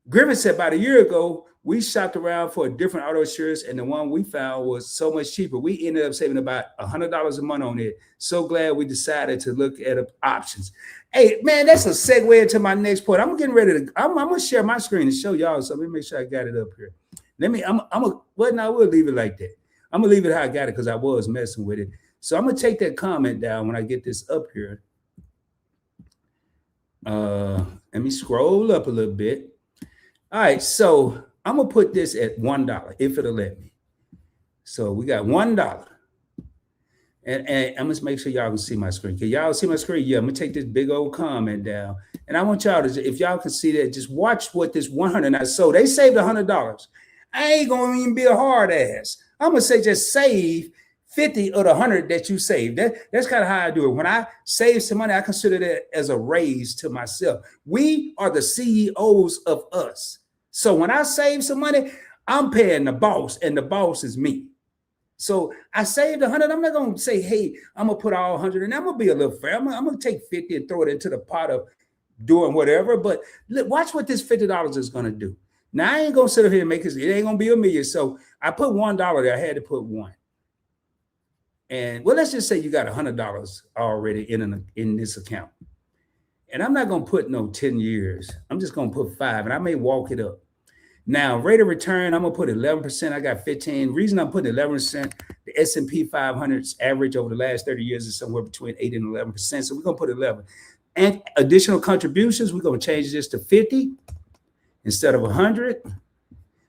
S1: Griffin said about a year ago, we shopped around for a different auto insurance, and the one we found was so much cheaper. We ended up saving about $100 a month on it. So glad we decided to look at options. Hey, man, that's a segue into my next point. I'm getting ready to. I'm gonna share my screen and show y'all. So let me make sure I got it up here. We'll leave it like that. I'm gonna leave it how I got it because I was messing with it. So I'm gonna take that comment down when I get this up here. Let me scroll up a little bit. All right, so I'm gonna put this at $1 if it'll let me. So we got $1. And I'm gonna make sure y'all can see my screen. Can y'all see my screen? Yeah, I'm gonna take this big old comment down. And I want y'all to, if y'all can see that, just watch what this 100. So they saved $100. I ain't gonna even be a hard ass. I'm gonna say just save 50 of the 100 that you saved. That's kind of how I do it. When I save some money, I consider that as a raise to myself. We are the CEOs of us. So when I save some money, I'm paying the boss, and the boss is me. So I saved 100. I'm not gonna say, hey, I'm gonna put all 100, and I'm gonna be a little fair. I'm gonna take 50 and throw it into the pot of doing whatever. But watch what this $50 is gonna do. Now I ain't gonna sit up here and make it. It ain't gonna be a million. So I put $1 there. I had to put one. And well, let's just say you got $100 already in this account. And I'm not gonna put no 10 years. I'm just gonna put 5, and I may walk it up. Now, rate of return, I'm gonna put 11%. I got 15. Reason I'm putting 11%, the S&P 500's average over the last 30 years is somewhere between 8 and 11%. So we're gonna put 11. And additional contributions, we're gonna change this to 50 instead of 100.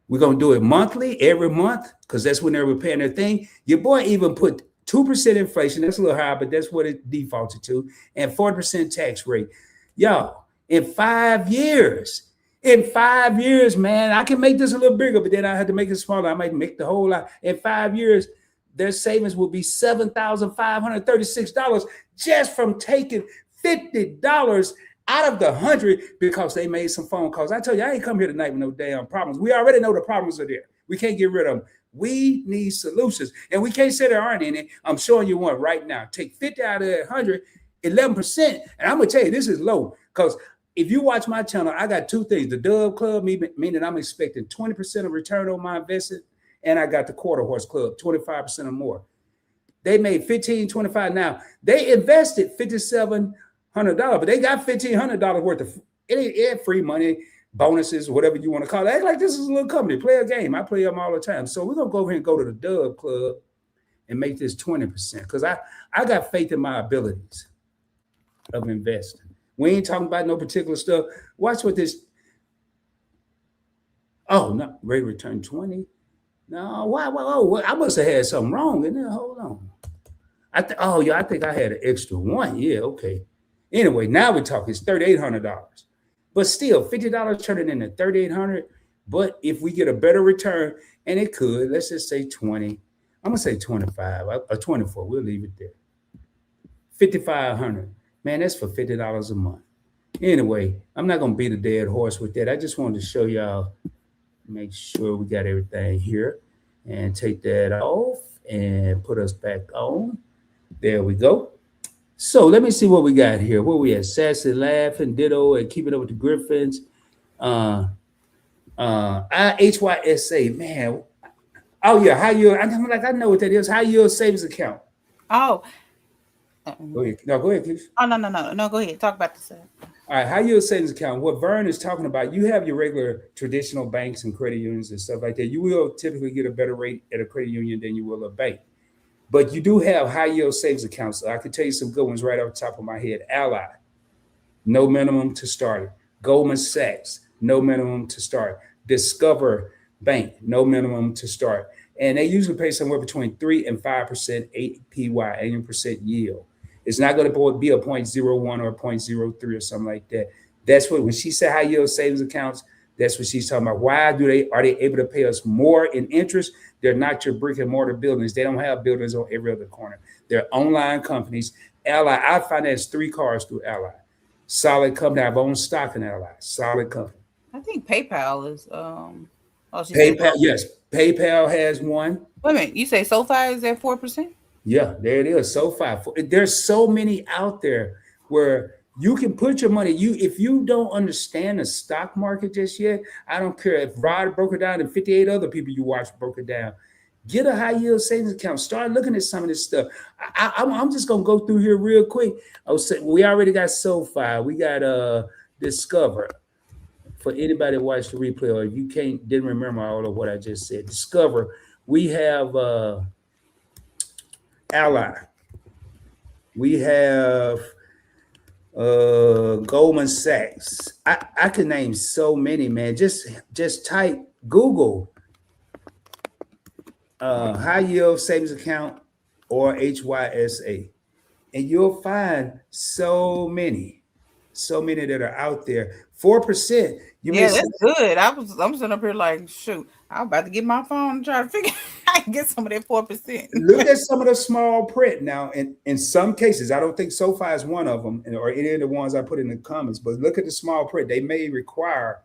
S1: We're gonna do it monthly, every month, because that's when they're repaying their thing. Your boy even put 2% inflation. That's a little high, but that's what it defaulted to, and 40% tax rate. Y'all, in 5 years. In 5 years, man, I can make this a little bigger, but then I had to make it smaller. I might make the whole lot. In 5 years, their savings will be $7,536 just from taking $50 out of the 100 because they made some phone calls. I tell you, I ain't come here tonight with no damn problems. We already know the problems are there. We can't get rid of them. We need solutions, and we can't say there aren't any. I'm showing you one right now. Take 50 out of that 100, 11%, and I'm gonna tell you this is low because if you watch my channel, I got two things: the Dove Club, meaning I'm expecting 20% of return on my investment, and I got the Quarter Horse Club, 25% or more. They made $1,525. 25 now. They invested $5,700, but they got $1,500 worth of it free money, bonuses, whatever you want to call it. Act like this is a little company. Play a game. I play them all the time. So we're gonna go over here and go to the Dove Club and make this 20% because I got faith in my abilities of investing. We ain't talking about no particular stuff. Watch what this. Oh, no, rate of return 20. No, why? Oh, I must have had something wrong in there. Hold on. I think I had an extra one. Yeah, okay. Anyway, now we're talking. It's $3,800, but still $50 turning into $3,800. But if we get a better return, and it could, let's just say 20. I'm gonna say 25 or 24. We'll leave it there. 5,500. Man, that's for $50 a month. Anyway, I'm not gonna beat a dead horse with that. I just wanted to show y'all, make sure we got everything here, and take that off and put us back on. There we go. So let me see what we got here. Where we at? Sassy, laughing, ditto, and keep it up with the Griffins. HYSA, man. Oh yeah, high yield. I know what that is. High yield savings account.
S2: Oh.
S1: Go ahead. No, go ahead, please.
S2: Oh, no. Go ahead. Talk about this.
S1: All right, high yield savings account. What Vern is talking about, you have your regular traditional banks and credit unions and stuff like that. You will typically get a better rate at a credit union than you will a bank. But you do have high yield savings accounts. So I can tell you some good ones right off the top of my head. Ally, no minimum to start. Goldman Sachs, no minimum to start. Discover Bank, no minimum to start. And they usually pay somewhere between 3 and 5% APY, annual percent yield. It's not going to be a 0.01 or a 0.03 or something like that. That's what, when she said high yield savings accounts, that's what she's talking about. Why are they able to pay us more in interest? They're not your brick and mortar buildings. They don't have buildings on every other corner. They're online companies. Ally, I finance 3 cars through Ally. Solid company. I've owned stock in Ally. Solid company.
S2: I think PayPal is oh, she said
S1: PayPal, yes. PayPal has one.
S2: wait a minute, you say SoFi is at 4%?
S1: Yeah, there it is. So far, there's so many out there where you can put your money. If you don't understand the stock market just yet, I don't care if Rod broke it down and 58 other people you watch broke it down. Get a high yield savings account. Start looking at some of this stuff. I'm just gonna go through here real quick. We already got SoFi. We got Discover. For anybody that watched the replay or you didn't remember all of what I just said, Discover. We have Ally. We have Goldman Sachs. I can name so many, man. Just type Google high yield savings account or HYSA, and you'll find so many that are out there. 4%.
S2: Yeah, that's good. I'm sitting up here like, shoot, I'm about to get my phone and try to figure I can get some of that 4%.
S1: Look at some of the small print now. In some cases, I don't think SoFi is one of them, or any of the ones I put in the comments. But look at the small print. They may require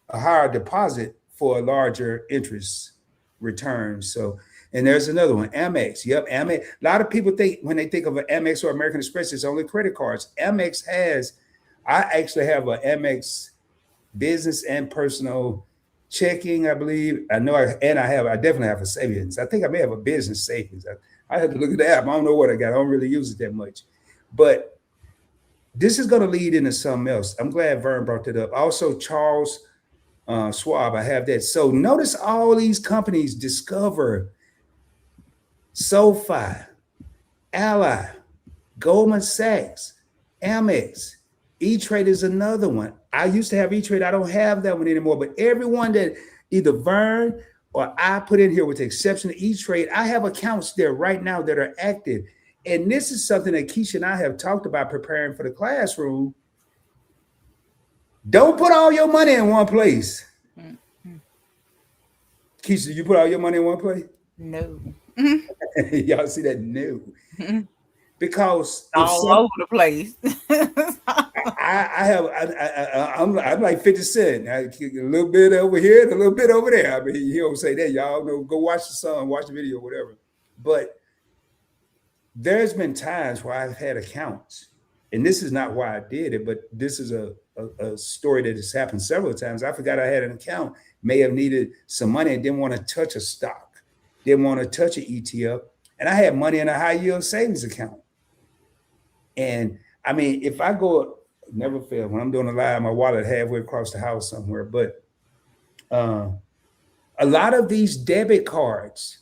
S1: a higher deposit for a larger interest return. So, and there's another one, Amex. Yep, Amex. A lot of people think when they think of an Amex or American Express, it's only credit cards. Amex has. I actually have an Amex business and personal checking, I believe. I know, I definitely have a savings. I think I may have a business savings. I have to look at the app. I don't know what I got. I don't really use it that much. But this is going to lead into something else. I'm glad Vern brought that up. Also, Charles Schwab, I have that. So notice all these companies: Discover, SoFi, Ally, Goldman Sachs, Amex. E-Trade is another one. I used to have E-Trade. I don't have that one anymore. But everyone that either Vern or I put in here, with the exception of E-Trade, I have accounts there right now that are active. And this is something that Keisha and I have talked about preparing for the classroom. Don't put all your money in one place. Mm-hmm. Keisha, you put all your money in one place?
S2: No.
S1: Y'all see that? No. Mm-hmm. Because
S2: all over the place.
S1: I'm like 50 Cent. A little bit over here and a little bit over there. I mean, you don't say that. Y'all know, go watch the song, watch the video, whatever. But there's been times where I've had accounts, and this is not why I did it, but this is a story that has happened several times. I forgot I had an account, may have needed some money and didn't want to touch a stock, didn't want to touch an ETF, and I had money in a high yield savings account. And I mean, if I go, never fail, when I'm doing a live, my wallet halfway across the house somewhere. But a lot of these debit cards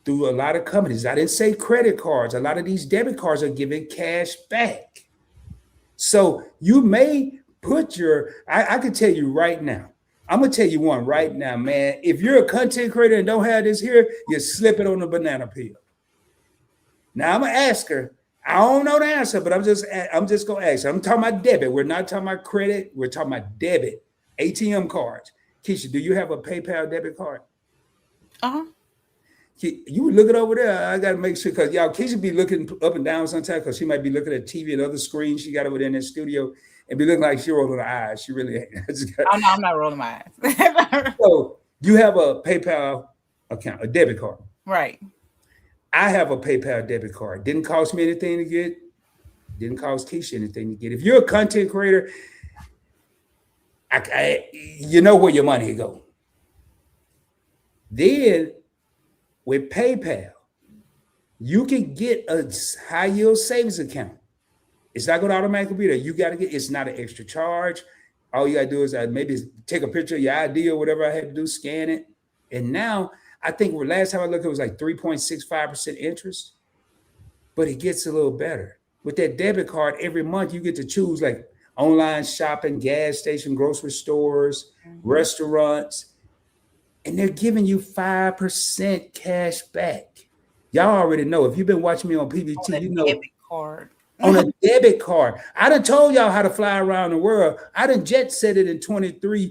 S1: through a lot of companies, I didn't say credit cards, a lot of these debit cards are giving cash back. So you may put I can tell you right now, I'm going to tell you one right now, man. If you're a content creator and don't have this here, you're slipping on the banana peel. Now I'm going to ask her. I don't know the answer, but I'm just going to ask her. I'm talking about debit. We're not talking about credit. We're talking about debit, ATM cards. Keisha, do you have a PayPal debit card?
S2: Uh-huh.
S1: You look it over there. I got to make sure, because y'all, Keisha be looking up and down sometimes because she might be looking at TV and other screens she got over there in the studio and be looking like she rolling her eyes. She really ain't.
S2: Oh, no, I'm not rolling my eyes.
S1: So you have a PayPal account, a debit card.
S2: Right.
S1: I have a PayPal debit card. Didn't cost me anything to get. Didn't cost Keisha anything to get. If you're a content creator, you know where your money go. Then with PayPal, you can get a high yield savings account. It's not going to automatically be there. You got to get. It's not an extra charge. All you got to do is maybe take a picture of your ID or whatever I had to do, scan it, and now. I think last time I looked, it was like 3.65% interest, but it gets a little better. With that debit card, every month you get to choose like online shopping, gas station, grocery stores, restaurants, and they're giving you 5% cash back. Y'all already know. If you've been watching me on PBT, you know.
S2: Debit card.
S1: On a debit card. I done told y'all how to fly around the world. I done jet set it in 23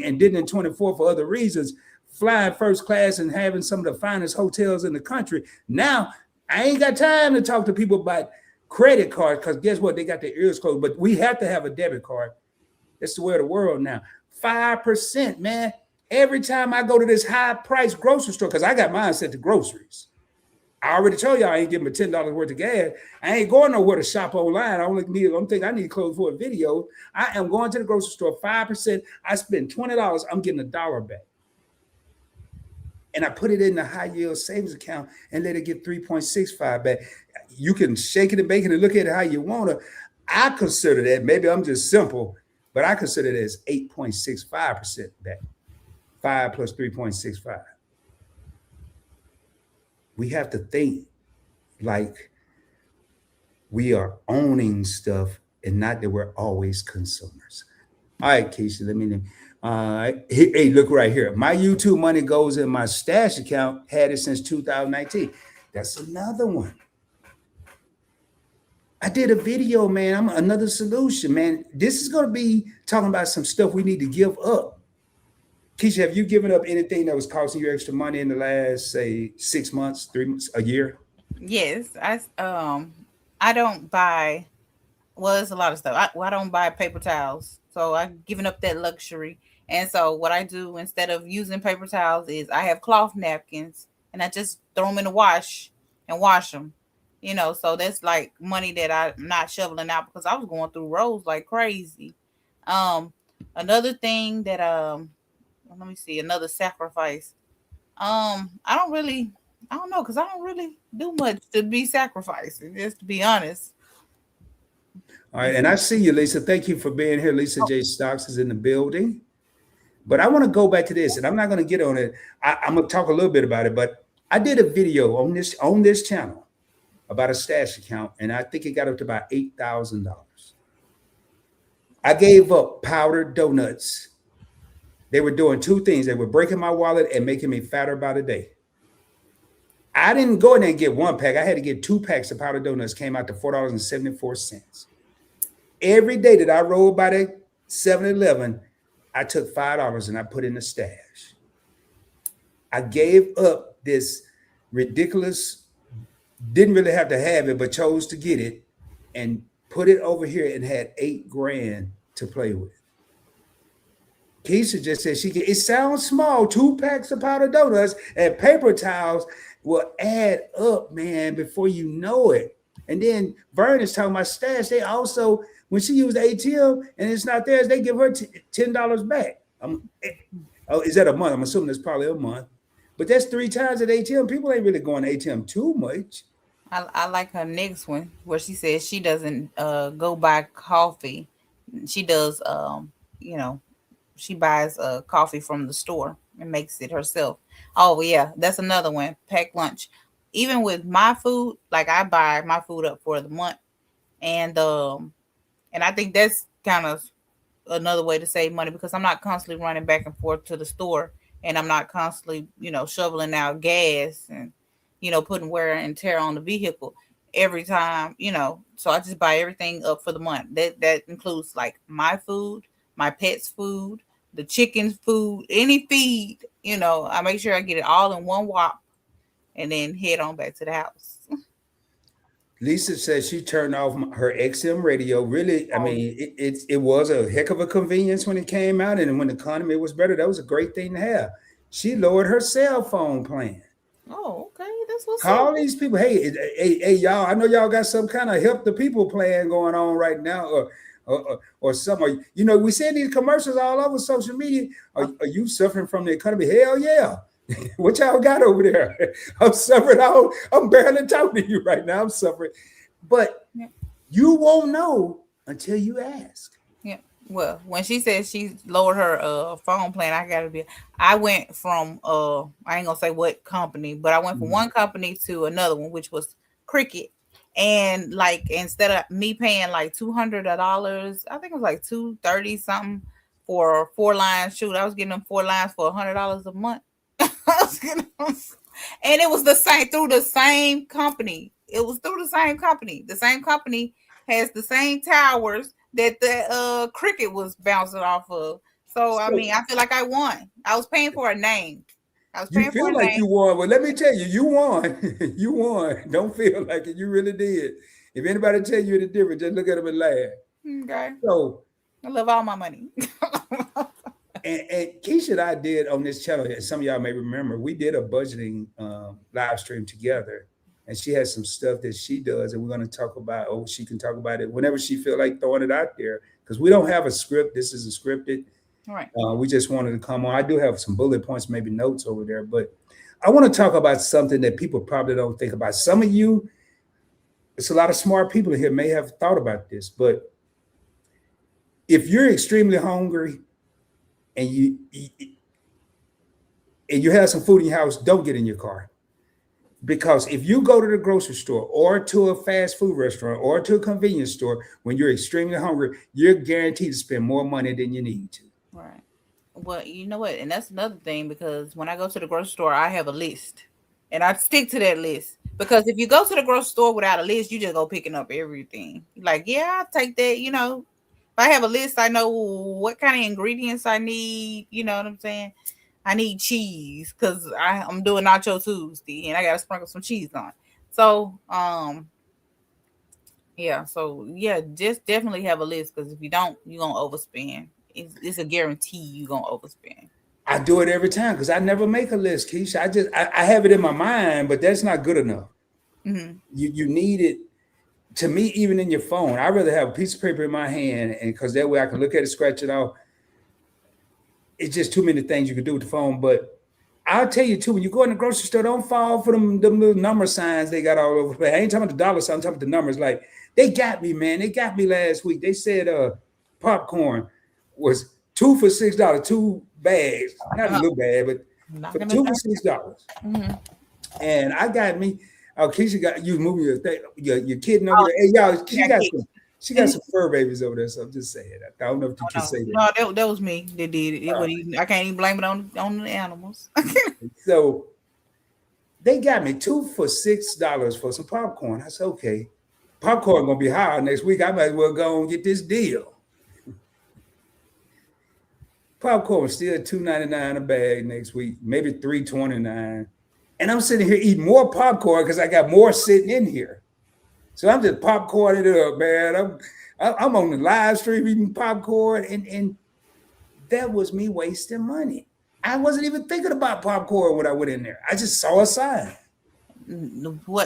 S1: and didn't in 24 for other reasons. Flying first class and having some of the finest hotels in the country. Now, I ain't got time to talk to people about credit cards because guess what? They got their ears closed. But we have to have a debit card. That's the way of the world now. 5%, man. Every time I go to this high price grocery store, because I got mine set to groceries. I already told y'all I ain't giving me $10 worth of gas. I ain't going nowhere to shop online. I only think I need clothes for a video. I am going to the grocery store, 5%. I spend $20, I'm getting $1 back. And I put it in the high yield savings account and let it get 3.65 back. You can shake it and bake it and look at it how you want to. I consider that, maybe I'm just simple, but I consider it as 8.65% back. 5 plus 3.65. We have to think like we are owning stuff and not that we're always consumers. All right, Keisha, let me. Hey, look right here. My YouTube money goes in my stash account. Had it since 2019. That's another one. I did a video, man. I'm another solution, man. This is going to be talking about some stuff we need to give up. Keisha, have you given up anything that was costing you extra money in the last, say, 6 months, 3 months, a year?
S2: Yes, I don't buy. Well, it's a lot of stuff. I don't buy paper towels, so I've given up that luxury. And so what I do instead of using paper towels is I have cloth napkins and I just throw them in the wash and wash them. So that's like money that I'm not shoveling out because I was going through rolls like crazy. Um, Another thing that let me see, another sacrifice. I don't know, because I don't really do much to be sacrificing, just to be honest.
S1: All right, and I see you, Lisa. Thank you for being here. Lisa J. Stocks is in the building. But I want to go back to this, and I'm not going to get on it. I'm going to talk a little bit about it, but I did a video on this channel about a stash account, and I think it got up to about $8,000. I gave up powdered donuts. They were doing two things. They were breaking my wallet and making me fatter by the day. I didn't go in there and get one pack. I had to get 2 packs of powdered donuts. Came out to $4.74. Every day that I rolled by that 7-Eleven, I took $5 and I put in the stash. I gave up this ridiculous, didn't really have to have it, but chose to get it and put it over here and had $8,000 to play with. Keisha just said it sounds small, 2 packs of powdered donuts and paper towels will add up, man, before you know it. And then Vern is talking about stash. They also, when she used the ATM and it's not theirs, they give her $10 back. Is that a month? I'm assuming that's probably a month. But that's 3 times at ATM. People ain't really going to ATM too much.
S2: I like her next one where she says she doesn't go buy coffee. She does, she buys coffee from the store and makes it herself. Oh yeah, that's another one. Pack lunch. Even with my food, like I buy my food up for the month, and I think that's kind of another way to save money because I'm not constantly running back and forth to the store, and I'm not constantly shoveling out gas and putting wear and tear on the vehicle every time. So I just buy everything up for the month. That includes like my food, my pet's food, the chicken's food, any feed. I make sure I get it all in one whop and then head on back to the house.
S1: Lisa says she turned off her XM radio. Really, I mean, it was a heck of a convenience when it came out, and when the economy was better, that was a great thing to have. She lowered her cell phone plan.
S2: Oh, okay, that's what's
S1: Call
S2: up.
S1: these people. Hey, y'all! I know y'all got some kind of help the people plan going on right now, or some. We see these commercials all over social media. Are you suffering from the economy? Hell yeah! What y'all got over there? I'm suffering. I'm barely talking to you right now. I'm suffering, but you won't know until you ask.
S2: Yeah. Well, when she said she lowered her phone plan, I went from I ain't gonna say what company, but I went from one company to another one, which was Cricket. And like instead of me paying like $200, I think it was like $230 something for 4 lines. Shoot, I was getting them 4 lines for $100 a month. And it was the same through the same company. It was through the same company. The same company has the same towers that the Cricket was bouncing off of. So I mean, I feel like I won. I was paying for a name. I was
S1: You
S2: paying for
S1: feel
S2: a
S1: like you
S2: name.
S1: won. Well, let me tell you, you won. You won. Don't feel like it. You really did. If anybody tell you the difference, just look at them and laugh.
S2: Okay.
S1: So,
S2: I love all my money.
S1: and Keisha and I did on this channel, as some of y'all may remember, we did a budgeting live stream together. And she has some stuff that she does, and we're going to talk about, oh, she can talk about it whenever she feel like throwing it out there. Because we don't have a script. This isn't scripted.
S2: All right.
S1: We just wanted to come on. I do have some bullet points, maybe notes over there, but I want to talk about something that people probably don't think about. Some of you, it's a lot of smart people in here may have thought about this, but if you're extremely hungry and you have some food in your house, don't get in your car. Because if you go to the grocery store or to a fast food restaurant or to a convenience store when you're extremely hungry, you're guaranteed to spend more money than you need to.
S2: Right. Well, you know what? And that's another thing, because when I go to the grocery store, I have a list and I stick to that list. Because if you go to the grocery store without a list, you just go picking up everything. Like, yeah, I'll take that. If I have a list, I know what kind of ingredients I need. You know what I'm saying? I need cheese because I'm doing Nacho Tuesday and I got to sprinkle some cheese on. So, yeah, just definitely have a list, because if you don't, you're going to overspend. It's a guarantee you're going to overspend.
S1: I do it every time because I never make a list, Keisha. I have it in my mind, but that's not good enough.
S2: Mm-hmm.
S1: You need it. To me, even in your phone, I'd rather have a piece of paper in my hand, and because that way I can look at it, scratch it off. It's just too many things you can do with the phone. But I'll tell you too, when you go in the grocery store, don't fall for them little number signs they got all over the place. I ain't talking about the dollar sign, I'm talking about the numbers. Like, they got me, man. They got me last week. They said popcorn was 2 for $6, 2 bags, not a little bag, but for 2 for $6.
S2: Mm-hmm.
S1: And I got me. Oh, Keisha got you moving your kid over there. Hey, y'all, she got some fur babies over there. So I'm just saying. I don't know if you can say that.
S2: No, that was me that did it. I can't even blame it on the animals.
S1: So they got me 2 for $6 for some popcorn. I said, okay, popcorn gonna be higher next week. I might as well go and get this deal. Popcorn still $2.99 a bag next week, maybe $3.29. And I'm sitting here eating more popcorn because I got more sitting in here. So I'm just popcorning it up, man. I'm on the live stream eating popcorn, and that was me wasting money. I wasn't even thinking about popcorn when I went in there. I just saw a sign.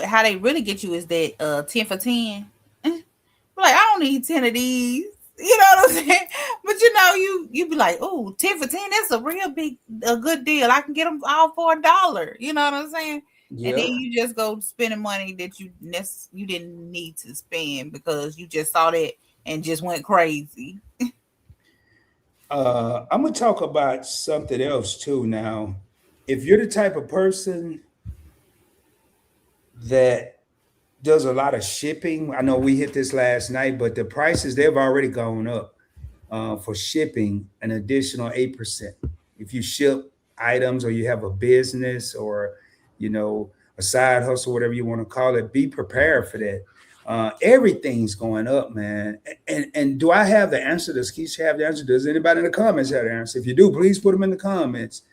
S2: How they really get you is that 10 for 10. Like, I don't need 10 of these. You know what I'm saying? But you be like, oh, 10 for 10, that's a good deal. I can get them all for $1. You know what I'm saying? Yep. And then you just go spending money that you didn't need to spend because you just saw that and just went crazy.
S1: I'm gonna talk about something else too now. If you're the type of person that does a lot of shipping, I know we hit this last night, but the prices, they've already gone up for shipping an additional 8%. If you ship items or you have a business or a side hustle, whatever you want to call it, be prepared for that. Everything's going up, man. And do I have the answer? Does Keisha have the answer? Does anybody in the comments have the answer? If you do, please put them in the comments.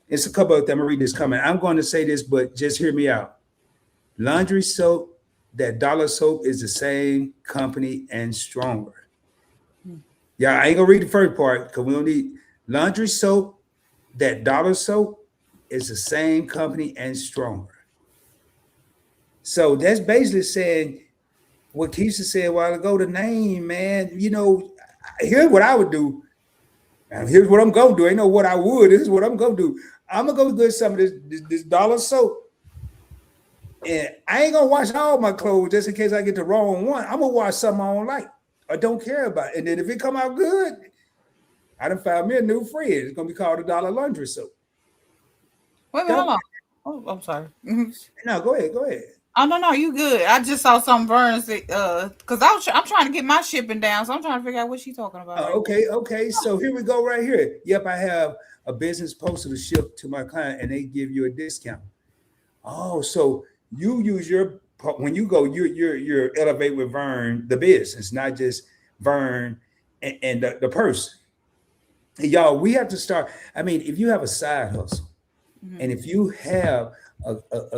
S1: It's a couple of them. I'm gonna read this comment. I'm going to say this, but just hear me out. Laundry soap, that dollar soap, is the same company and stronger. Yeah, I ain't gonna read the first part because we don't need laundry soap. That dollar soap is the same company and stronger. So that's basically saying what Keisha said a while ago. The name, man. Here's what I would do. And here's what I'm gonna do. Ain't know what I would. This is what I'm gonna do. I'm gonna go get some of this dollar soap. And I ain't gonna wash all my clothes just in case I get the wrong one. I'm gonna wash something I don't like or don't care about. And then if it come out good, I done found me a new friend. It's gonna be called a dollar laundry soap.
S2: Wait a minute, hold on. Oh, I'm sorry.
S1: No, go ahead.
S2: Oh no, you good. I just saw something Vern said, because I'm trying to get my shipping down, so I'm trying to figure out what she's talking about.
S1: Okay. So here we go right here. Yep, I have a business postal to ship to my client, and they give you a discount. Oh, so you use when you go, you're elevate with Vern, the business, not just Vern and the person. Y'all, we have to start. I mean, if you have a side hustle, And if you have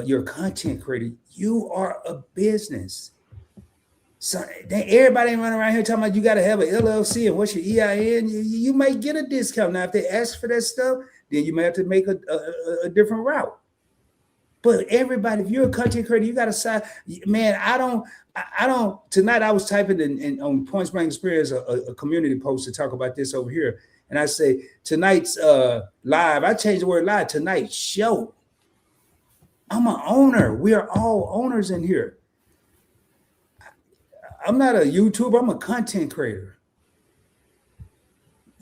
S1: your content creator, you are a business. So everybody ain't running around here talking about you got to have an LLC and what's your EIN. You might get a discount. Now, if they ask for that stuff, then you may have to make a different route. But everybody, if you're a content creator, you got to sign. Man, I don't. Tonight I was typing in on Point Blank Experience a community post to talk about this over here, and I say tonight's live. I changed the word live. Tonight's show. I'm an owner. We are all owners in here. I'm not a YouTuber. I'm a content creator.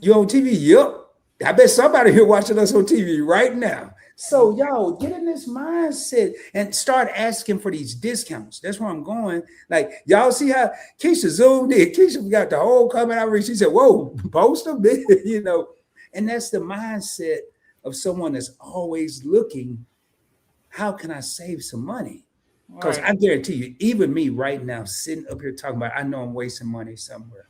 S1: You on TV? Yep. I bet somebody here watching us on TV right now. So y'all get in this mindset and start asking for these discounts. That's where I'm going. Like y'all see how Keisha zoomed in. Keisha got the whole comment I read. She said, "Whoa, post them," you know. And that's the mindset of someone that's always looking. How can I save some money? Because I guarantee you, even me right now, sitting up here talking about, I know I'm wasting money somewhere.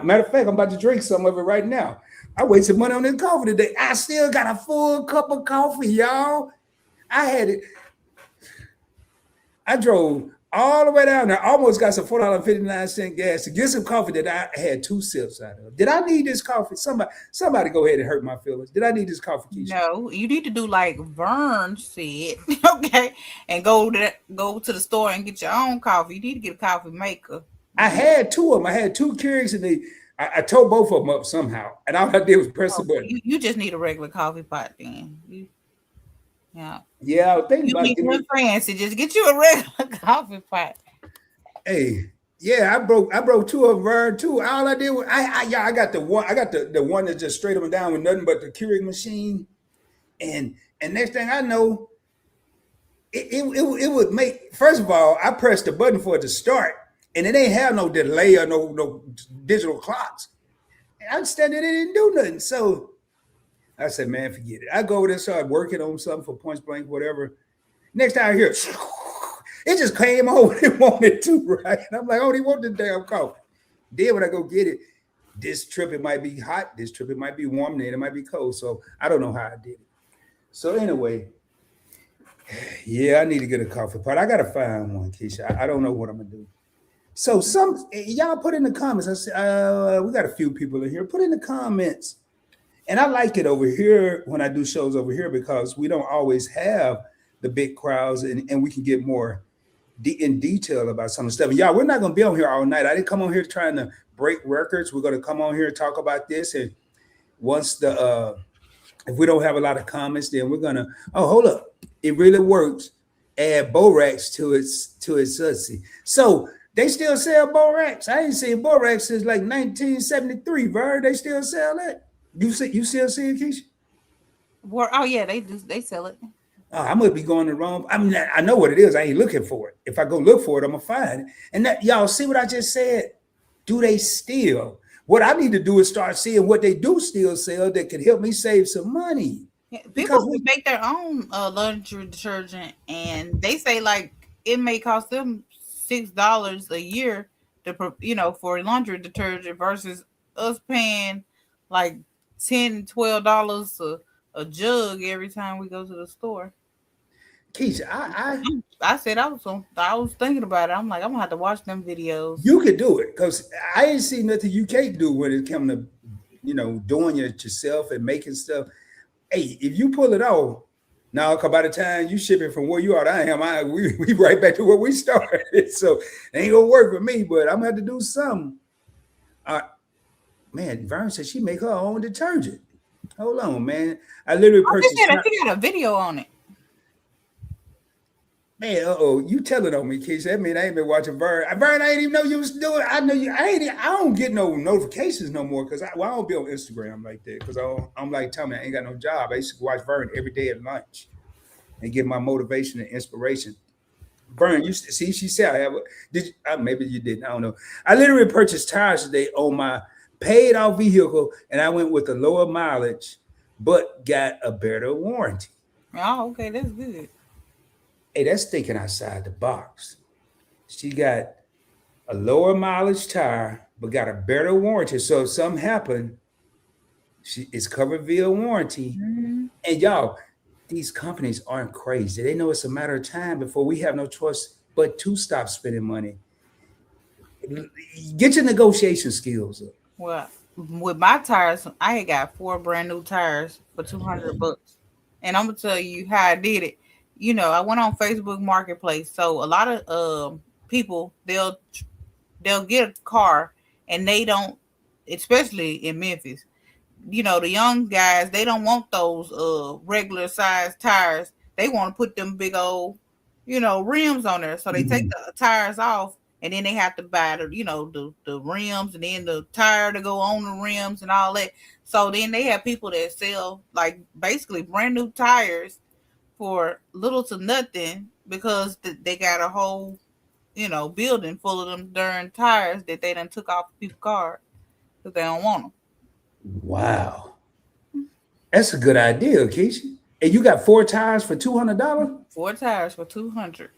S1: Matter of fact, I'm about to drink some of it right now. I wasted money on this coffee today. I still got a full cup of coffee, y'all. I had it. I drove all the way down there, almost got some $4.59 gas to get some coffee that I had 2 sips out of. Did I need this coffee? Somebody go ahead and hurt my feelings. Did I need this coffee, Keisha?
S2: No, you need to do like Vern said, okay, and go to the store and get your own coffee. You need to get a coffee maker.
S1: I had 2 of them. I had 2 Keurigs, and I tore both of them up somehow, and all I did was press the button.
S2: You just need a regular coffee pot then.
S1: Yeah, I was thinking about
S2: it. Fancy, just get you a regular coffee pot.
S1: Hey, yeah, I broke 2 of Vern too. All I did was I got the one that's just straight up and down with nothing but the Keurig machine, and next thing I know, it would make. First of all, I pressed the button for it to start, and it ain't have no delay or no digital clocks. And I stand there, it didn't do nothing. So I said, man, forget it. I go over there, start working on something for Point Blank, whatever. Next time I hear it just came on when it wanted to, right? And I'm like, oh, they want the damn coffee. Then when I go get it, this trip it might be hot, this trip it might be warm, then it might be cold. So I don't know how I did it. So anyway, yeah, I need to get a coffee pot. I gotta find one, Keisha. I don't know what I'm gonna do. So y'all put in the comments. I said, we got a few people in here. Put in the comments. And I like it over here when I do shows over here because we don't always have the big crowds and we can get more in detail about some of the stuff. And y'all, we're not going to be on here all night. I didn't come on here trying to break records. We're going to come on here and talk about this. And once if we don't have a lot of comments, then we're going to, hold up. It really works. Add Borax to its sudsy. So they still sell Borax. I ain't seen Borax since like 1973, Vern. They still sell that. You still see it, Keisha?
S2: Oh yeah, they sell it.
S1: I must be going the wrong. I mean, I know what it is. I ain't looking for it. If I go look for it, I'm gonna find it. And that y'all see what I just said? Do they steal? What I need to do is start seeing what they do still sell that can help me save some money.
S2: Yeah, people make their own laundry detergent, and they say like it may cost them $6 a year to for laundry detergent versus us paying like $10-12 a jug every time we go to the store.
S1: Keisha,
S2: I said I was thinking about it. I'm like, I'm gonna have to watch them videos.
S1: You could do it because I ain't seen nothing you can't do when it comes to doing it yourself and making stuff. Hey, if you pull it off, now by the time you ship it from where you are to I am, we right back to where we started. So it ain't gonna work with me, but I'm gonna have to do something. Man, Vern said she make her own detergent. Hold on, man. I literally purchased.
S2: She got a video on it.
S1: Man, you telling on me, Keisha. That mean I ain't been watching Vern. Vern, I ain't even know you was doing. I know you. I don't get no notifications no more because I don't be on Instagram like that because I'm like telling me I ain't got no job. I used to watch Vern every day at lunch and get my motivation and inspiration. Vern, you see, she said I have. Maybe you didn't. I don't know. I literally purchased tires today on my paid off vehicle, and I went with a lower mileage, but got a better warranty.
S2: Oh, okay, that's good.
S1: Hey, that's thinking outside the box. She got a lower mileage tire, but got a better warranty. So if something happened, it's covered via warranty. Mm-hmm. And y'all, these companies aren't crazy. They know it's a matter of time before we have no choice but to stop spending money. Get your negotiation skills up.
S2: Well, with my tires, I had got 4 brand new tires for $200, and I'm gonna tell you how I did it. I went on Facebook Marketplace, so a lot of people they'll get a car and they don't, especially in Memphis. The young guys, they don't want those regular size tires. They want to put them big old, rims on there. So they take the tires off and then they have to buy the rims and then the tire to go on the rims and all that. So then they have people that sell like basically brand new tires for little to nothing because they got a whole, building full of them darn tires that they done took off people's car because they don't want them.
S1: Wow. That's a good idea, Keisha. And you got 4 tires for $200?
S2: 4 tires for 200.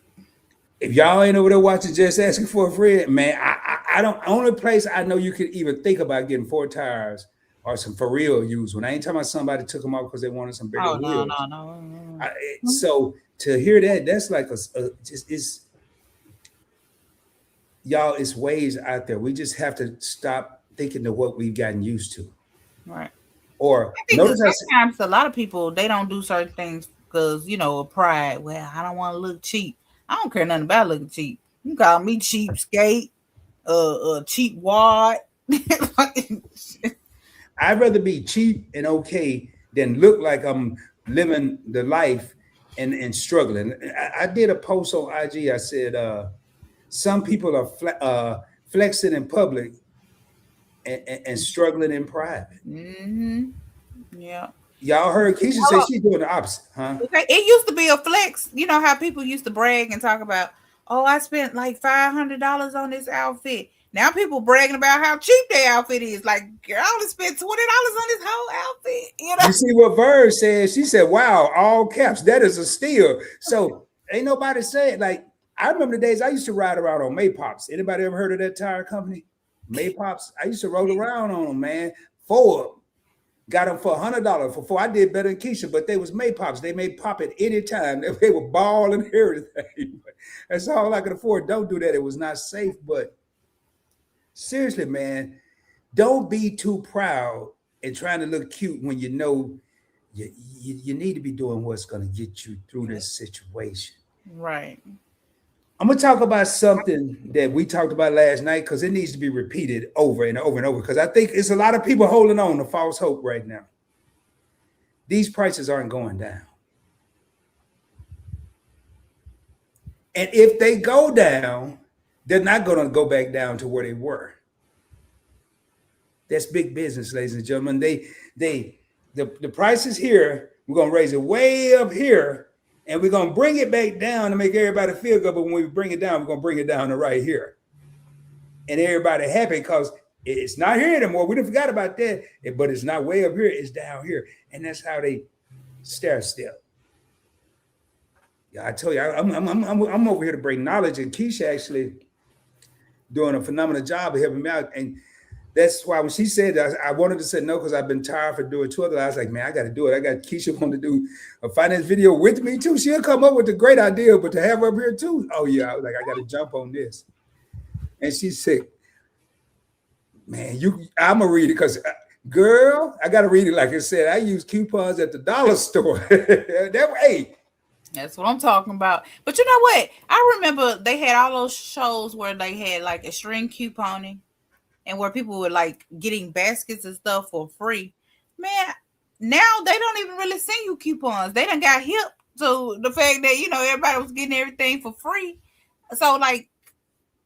S1: If y'all ain't over there watching Just Asking for a Friend, man, I don't, only place I know you could even think about getting 4 tires are some for real use. When I ain't talking about somebody took them off because they wanted some bigger wheels.
S2: No.
S1: So to hear that, that's like it's y'all, it's ways out there. We just have to stop thinking of what we've gotten used to.
S2: Right.
S1: Or
S2: I think
S1: notice
S2: sometimes a lot of people, they don't do certain things because, of pride. Well, I don't want to look cheap. I don't care nothing about looking cheap. You call me cheapskate, cheap wad.
S1: I'd rather be cheap and okay than look like I'm living the life and struggling. I did a post on IG. I said, some people are flexing in public and struggling in private.
S2: Mm-hmm. Yeah.
S1: Y'all heard Keisha say she's doing the opposite, huh?
S2: Okay. It used to be a flex. You know how people used to brag and talk about, oh, I spent like $500 on this outfit. Now people bragging about how cheap their outfit is. Like, girl, I only spent $20 on this whole outfit.
S1: You see what Verge said? She said, wow, all caps. That is a steal. So ain't nobody saying, like, I remember the days I used to ride around on Maypops. Anybody ever heard of that tire company? Maypops? I used to roll around on them, man. 4 of them. Got them for $100 for 4. I did better than Keisha, but they was Maypops. They made pop at any time. They were ball and everything. That's all I could afford. Don't do that. It was not safe. But seriously, man, don't be too proud and trying to look cute when you know you need to be doing what's going to get you through this situation.
S2: Right.
S1: I'm going to talk about something that we talked about last night because it needs to be repeated over and over and over because I think it's a lot of people holding on to false hope right now. These prices aren't going down. And if they go down, they're not going to go back down to where they were. That's big business, ladies and gentlemen. The price is here. We're going to raise it way up here. And we're going to bring it back down to make everybody feel good. But when we bring it down, we're going to bring it down to right here. And everybody happy because it's not here anymore. We didn't forgot about that. But it's not way up here. It's down here. And that's how they stair step. Yeah, I tell you, I'm over here to bring knowledge. And Keisha actually doing a phenomenal job of helping me out. And that's why when she said that, I wanted to say no because I've been tired for doing 2 other. I was like, man, I got to do it. I got Keisha want to do a finance video with me too. She'll come up with a great idea, but to have her up here too. Oh yeah, I was like, I got to jump on this. And she said, man, I'm gonna read it because, girl, I got to read it like I said. I use coupons at the dollar store. That way.
S2: That's what I'm talking about. But you know what? I remember they had all those shows where they had like extreme couponing. And where people were like getting baskets and stuff for free. Man, now they don't even really send you coupons. They done got hip to the fact that, everybody was getting everything for free. So like,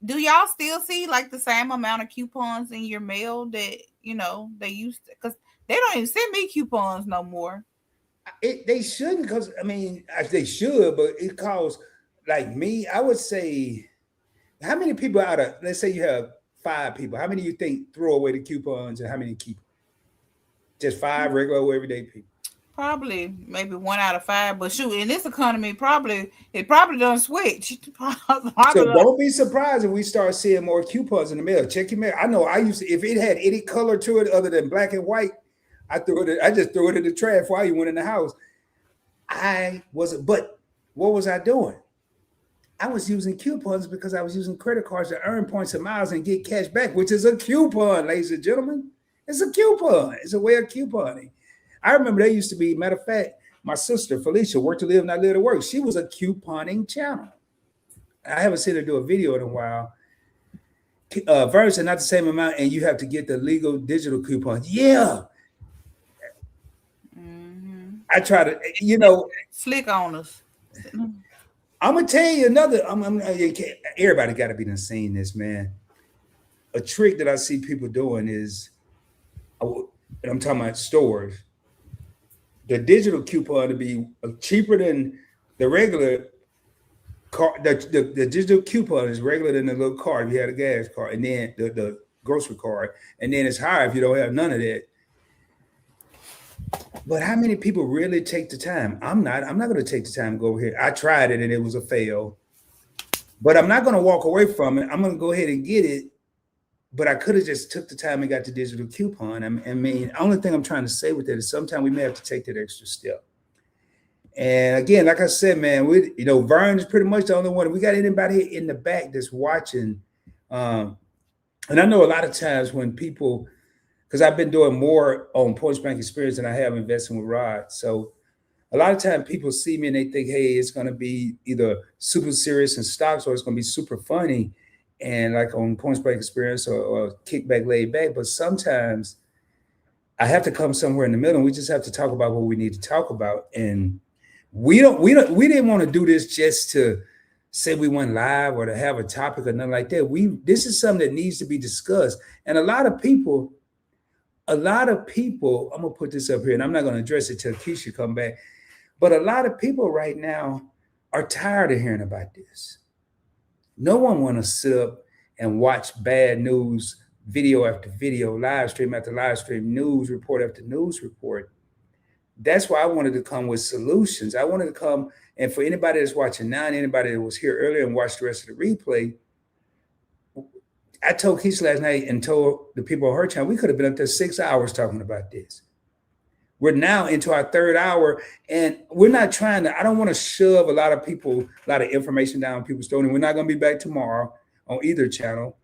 S2: do y'all still see like the same amount of coupons in your mail that, they used to? Because they don't even send me coupons no more.
S1: They shouldn't because, they should, but it costs, like me, I would say, how many people out of, let's say you have 5 people. How many you think throw away the coupons and how many keep? Just 5 regular everyday people.
S2: Probably maybe 1 out of 5. But shoot, in this economy, it probably don't switch.
S1: So don't be surprised if we start seeing more coupons in the mail. Check your mail. I know I used to, if it had any color to it other than black and white, I just threw it in the trash while you went in the house. I wasn't, but what was I doing? I was using coupons because I was using credit cards to earn points and miles and get cash back, which is a coupon, ladies and gentlemen. It's a coupon. It's a way of couponing. I remember there used to be, matter of fact, my sister Felicia, worked to live, not live to work. She was a couponing channel. I haven't seen her do a video in a while. Verse and not the same amount, and you have to get the legal digital coupons. Yeah. I try to,
S2: slick on us.
S1: I'm gonna tell you another. Everybody got to be seeing this, man. A trick that I see people doing is, and I'm talking about stores. The digital coupon to be cheaper than the regular card. The digital coupon is regular than the little card if you had a gas card, and then the grocery card, and then it's higher if you don't have none of that. But how many people really take the time? I'm not going to take the time to go over here. I tried it and it was a fail. But I'm not going to walk away from it. I'm going to go ahead and get it. But I could have just took the time and got the digital coupon. I mean, the only thing I'm trying to say with that is sometimes we may have to take that extra step. And again, like I said, man, Vern is pretty much the only one. We got anybody in the back that's watching. And I know a lot of times when people, because I've been doing more on Points Bank Experience than I have investing with Rod. So a lot of times people see me and they think, hey, it's going to be either super serious in stocks or it's going to be super funny and like on Points Bank Experience or kickback, laid back. But sometimes I have to come somewhere in the middle and we just have to talk about what we need to talk about. And we didn't want to do this just to say we went live or to have a topic or nothing like that. This is something that needs to be discussed. And a lot of people, I'm gonna put this up here, and I'm not gonna address it till Keisha come back. But a lot of people right now are tired of hearing about this. No one want to sit up and watch bad news, video after video, live stream after live stream, news report after news report. That's why I wanted to come with solutions. I wanted to come, and for anybody that's watching now, and anybody that was here earlier and watched the rest of the replay, I told Keisha last night and told the people on her channel, we could have been up there 6 hours talking about this. We're now into our third hour, and we're not trying to, I don't want to shove a lot of information down people's throat, and we're not going to be back tomorrow on either channel.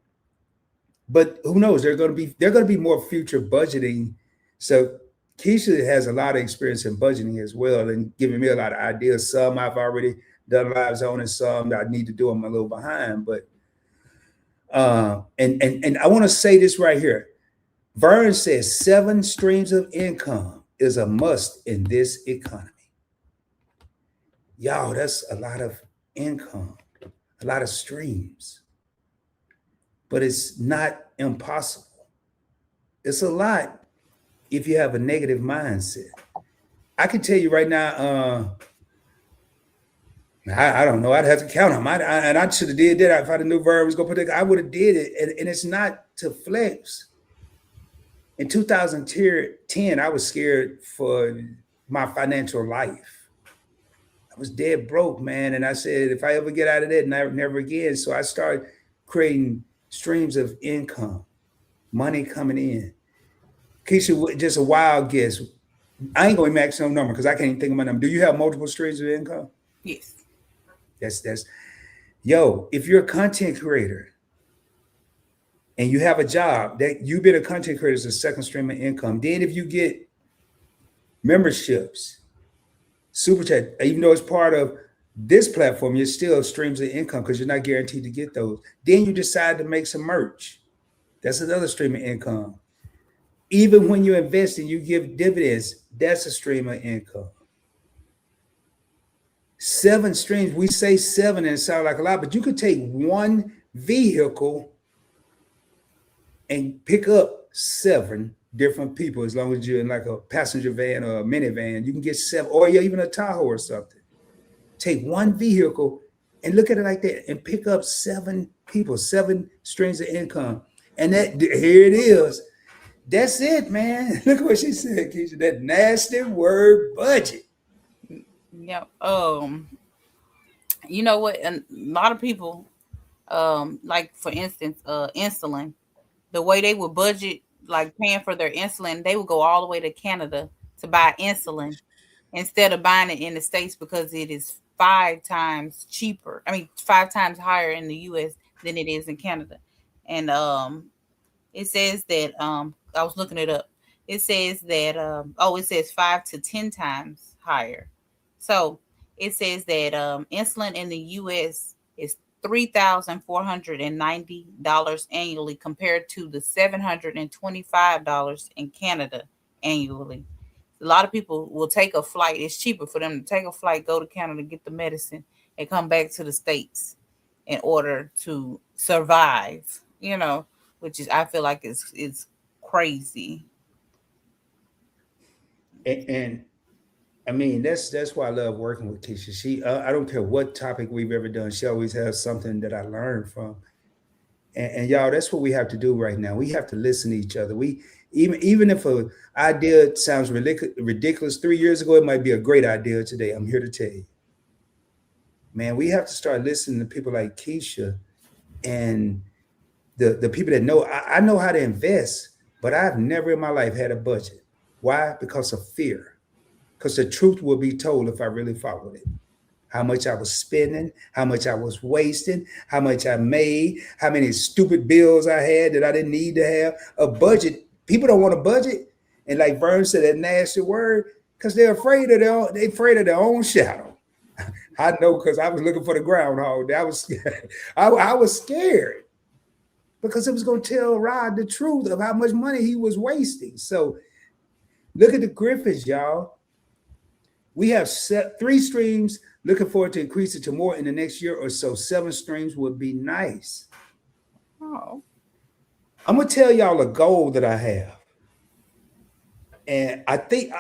S1: But who knows? They're going to be more future budgeting. So Keisha has a lot of experience in budgeting as well and giving me a lot of ideas. Some I've already done lives on, and some that I need to do. I'm a little behind, but and I want to say this right here. Vern says 7 streams of income is a must in this economy. Y'all, that's a lot of income, a lot of streams, but it's not impossible. It's a lot if you have a negative mindset. I can tell you right now, I don't know. I'd have to count them. And I should have did that. If I knew Vern was going to put it, I would have did it. And it's not to flex. In 2010, I was scared for my financial life. I was dead broke, man. And I said, if I ever get out of that, never again. So I started creating streams of income, money coming in. Keisha, just a wild guess. I ain't going to max no number because I can't even think of my number. Do you have multiple streams of income?
S2: Yes.
S1: If you're a content creator and you have a job, that you've been a content creator is a second stream of income. Then if you get memberships, super chat, even though it's part of this platform, you're still streams of income because you're not guaranteed to get those. Then you decide to make some merch. That's another stream of income. Even when you invest and you give dividends, that's a stream of income. 7 streams, we say 7 and it sounds like a lot, but you could take one vehicle and pick up 7 different people as long as you're in like a passenger van or a minivan. You can get 7, or even a Tahoe or something. Take one vehicle and look at it like that and pick up 7 people, 7 streams of income. And here it is. That's it, man. Look at what she said, Keisha. That nasty word budget.
S2: Yeah. You know what? A lot of people, like for instance, insulin, the way they would budget, like paying for their insulin, they would go all the way to Canada to buy insulin. instead of buying it in the States because it is 5 times cheaper. I mean, 5 times higher in the US than it is in Canada. And it says that I was looking it up. It says that it says 5 to 10 times higher. So it says that insulin in the US is $3,490 annually compared to the $725 in Canada annually. A lot of people will take a flight. It's cheaper for them to take a flight, go to Canada, get the medicine, and come back to the States in order to survive, which is, I feel like it's crazy.
S1: And I mean, that's why I love working with Keisha. I don't care what topic we've ever done. She always has something that I learned from. And y'all, that's what we have to do right now. We have to listen to each other. We even if an idea sounds ridiculous 3 years ago, it might be a great idea today. I'm here to tell you, man, we have to start listening to people like Keisha and the people that know. I know how to invest, but I've never in my life had a budget. Why? Because of fear. Because the truth will be told if I really followed it. How much I was spending, how much I was wasting, how much I made, how many stupid bills I had that I didn't need to have. A budget. People don't want a budget. And like Vern said, that nasty word, because they're afraid of their own shadow. I know, because I was looking for the groundhog. I was scared. I was scared because it was going to tell Rod the truth of how much money he was wasting. So look at the Griffins, y'all. We have 3 streams. Looking forward to increase it to more in the next year or so. 7 streams would be nice.
S2: Oh.
S1: I'm going to tell y'all a goal that I have. And I think,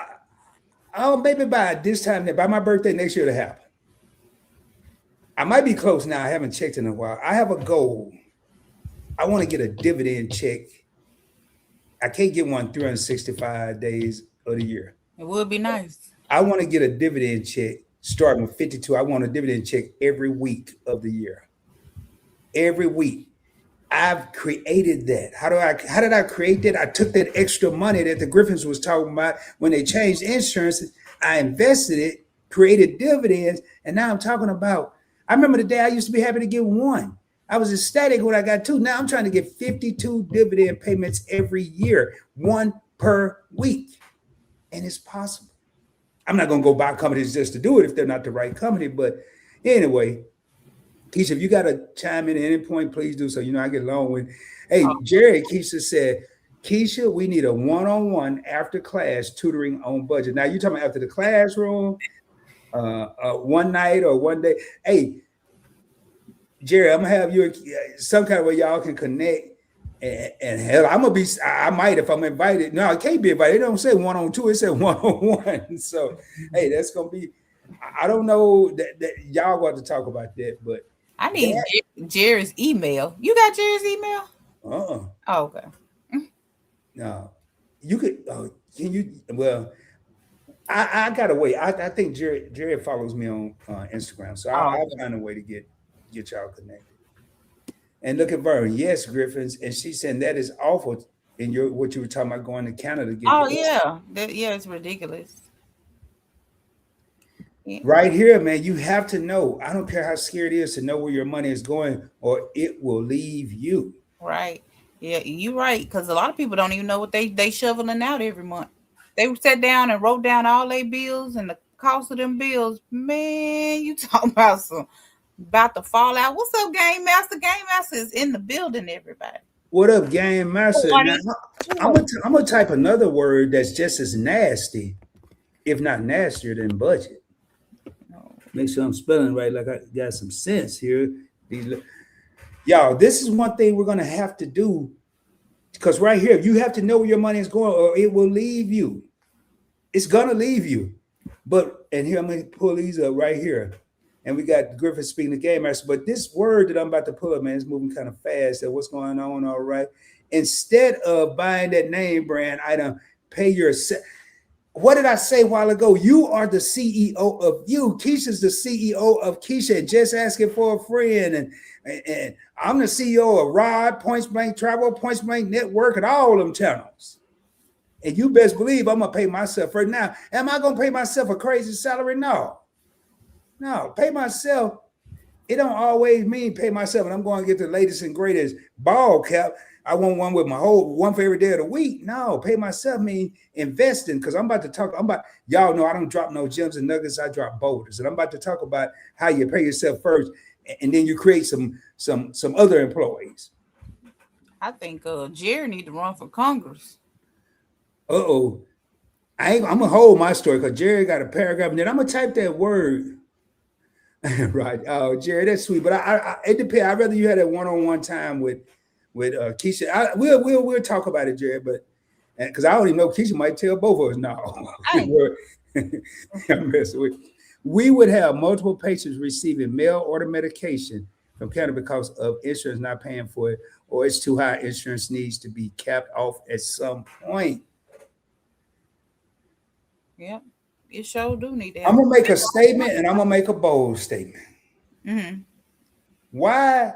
S1: maybe by this time, by my birthday next year, to happen. I might be close now. I haven't checked in a while. I have a goal. I want to get a dividend check. I can't get one 365 days of the year.
S2: It would be nice.
S1: I want to get a dividend check starting with 52. I want a dividend check every week of the year. Every week. I've created that. How did I create that? I took that extra money that the Griffins was talking about when they changed insurance. I invested it, created dividends, and now I'm talking about, I remember the day I used to be happy to get 1. I was ecstatic when I got 2. Now I'm trying to get 52 dividend payments every year, 1 per week. And it's possible. I'm not going to go buy companies just to do it if they're not the right company. But anyway, Keisha, if you got to chime in at any point, please do so. I get along with. Hey, Jerry, Keisha said, Keisha, we need a one-on-one after class tutoring on budget. Now, you're talking about after the classroom, one night or one day. Hey, Jerry, I'm going to have you some kind of way y'all can connect. And hell, I might if I'm invited. No, I can't be invited. It don't say 1-on-2, it said 1-on-1. So, hey, that's going to be, I don't know that y'all got to talk about that, but.
S2: I need Jerry's email. You got Jerry's email?
S1: Oh,
S2: okay.
S1: No, you could, can you, well, I got to wait. I think Jerry follows me on Instagram. So I'll find a way to get y'all connected. And look at Vern. Yes, Griffins. And she's saying that is awful in what you were talking about going to Canada.
S2: Yeah. It's ridiculous.
S1: Yeah. Right here, man, you have to know. I don't care how scared it is to know where your money is going or it will leave you.
S2: Right. Yeah, you're right. Because a lot of people don't even know what they shoveling out every month. They sat down and wrote down all their bills and the cost of them bills. Man, you talking about to fall out. What's up, Game Master? Game Master is in the building, everybody.
S1: What up, Game Master? Now, I'm gonna type another word that's just as nasty, if not nastier than budget. Make sure I'm spelling right, like I got some sense here. Y'all, this is one thing we're gonna have to do, because right here, you have to know where your money is going, or it will leave you. It's gonna leave you. And here I'm gonna pull these up right here. And we got Griffith speaking the Game Master. But this word that I'm about to pull up, man, is moving kind of fast. So what's going on? All right. Instead of buying that name brand item, pay your. What did I say a while ago? You are the CEO of you. Keisha's the CEO of Keisha, and just asking for a friend. And I'm the CEO of Rod, Points Blank Travel, Points Blank Network, and all them channels. And you best believe I'm gonna pay myself first. Now, am I gonna pay myself a crazy salary? No. Pay myself. It don't always mean pay myself, and I'm going to get the latest and greatest ball cap. I want one with my whole one for every day of the week. No, pay myself mean investing, because I'm about to talk. I'm about, y'all know I don't drop no gems and nuggets. I drop boulders, and I'm about to talk about how you pay yourself first, and then you create some other employees.
S2: I think Jerry need to run for Congress.
S1: Uh-oh. I'm gonna hold my story because Jerry got a paragraph, and then I'm gonna type that word. Right. Oh, Jerry, that's sweet. But it depends. I'd rather you had a one-on-one time with Keisha. We'll talk about it, Jerry. But because I already know Keisha might tell both of us now. I'm messing with. We would have multiple patients receiving mail order medication from Canada because of insurance not paying for it, or it's too high. Insurance needs to be capped off at some point.
S2: Yep. You sure do need to
S1: I'm gonna make a statement, and I'm gonna make a bold statement.
S2: Mm-hmm.
S1: Why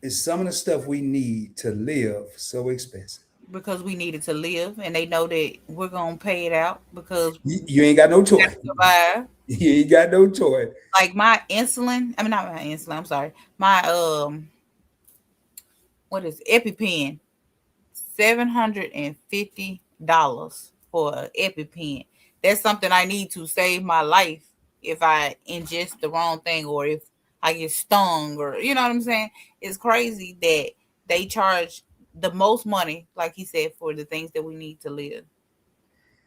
S1: is some of the stuff we need to live so expensive?
S2: Because we needed to live, and they know that we're gonna pay it out because
S1: you ain't got no choice. You ain't got no choice.
S2: Like my insulin, I mean not my insulin, I'm sorry. My what is it? EpiPen? $750 for an EpiPen. That's something I need to save my life if I ingest the wrong thing, or if I get stung, or you know what I'm saying? It's crazy that they charge the most money, like he said, for the things that we need to live.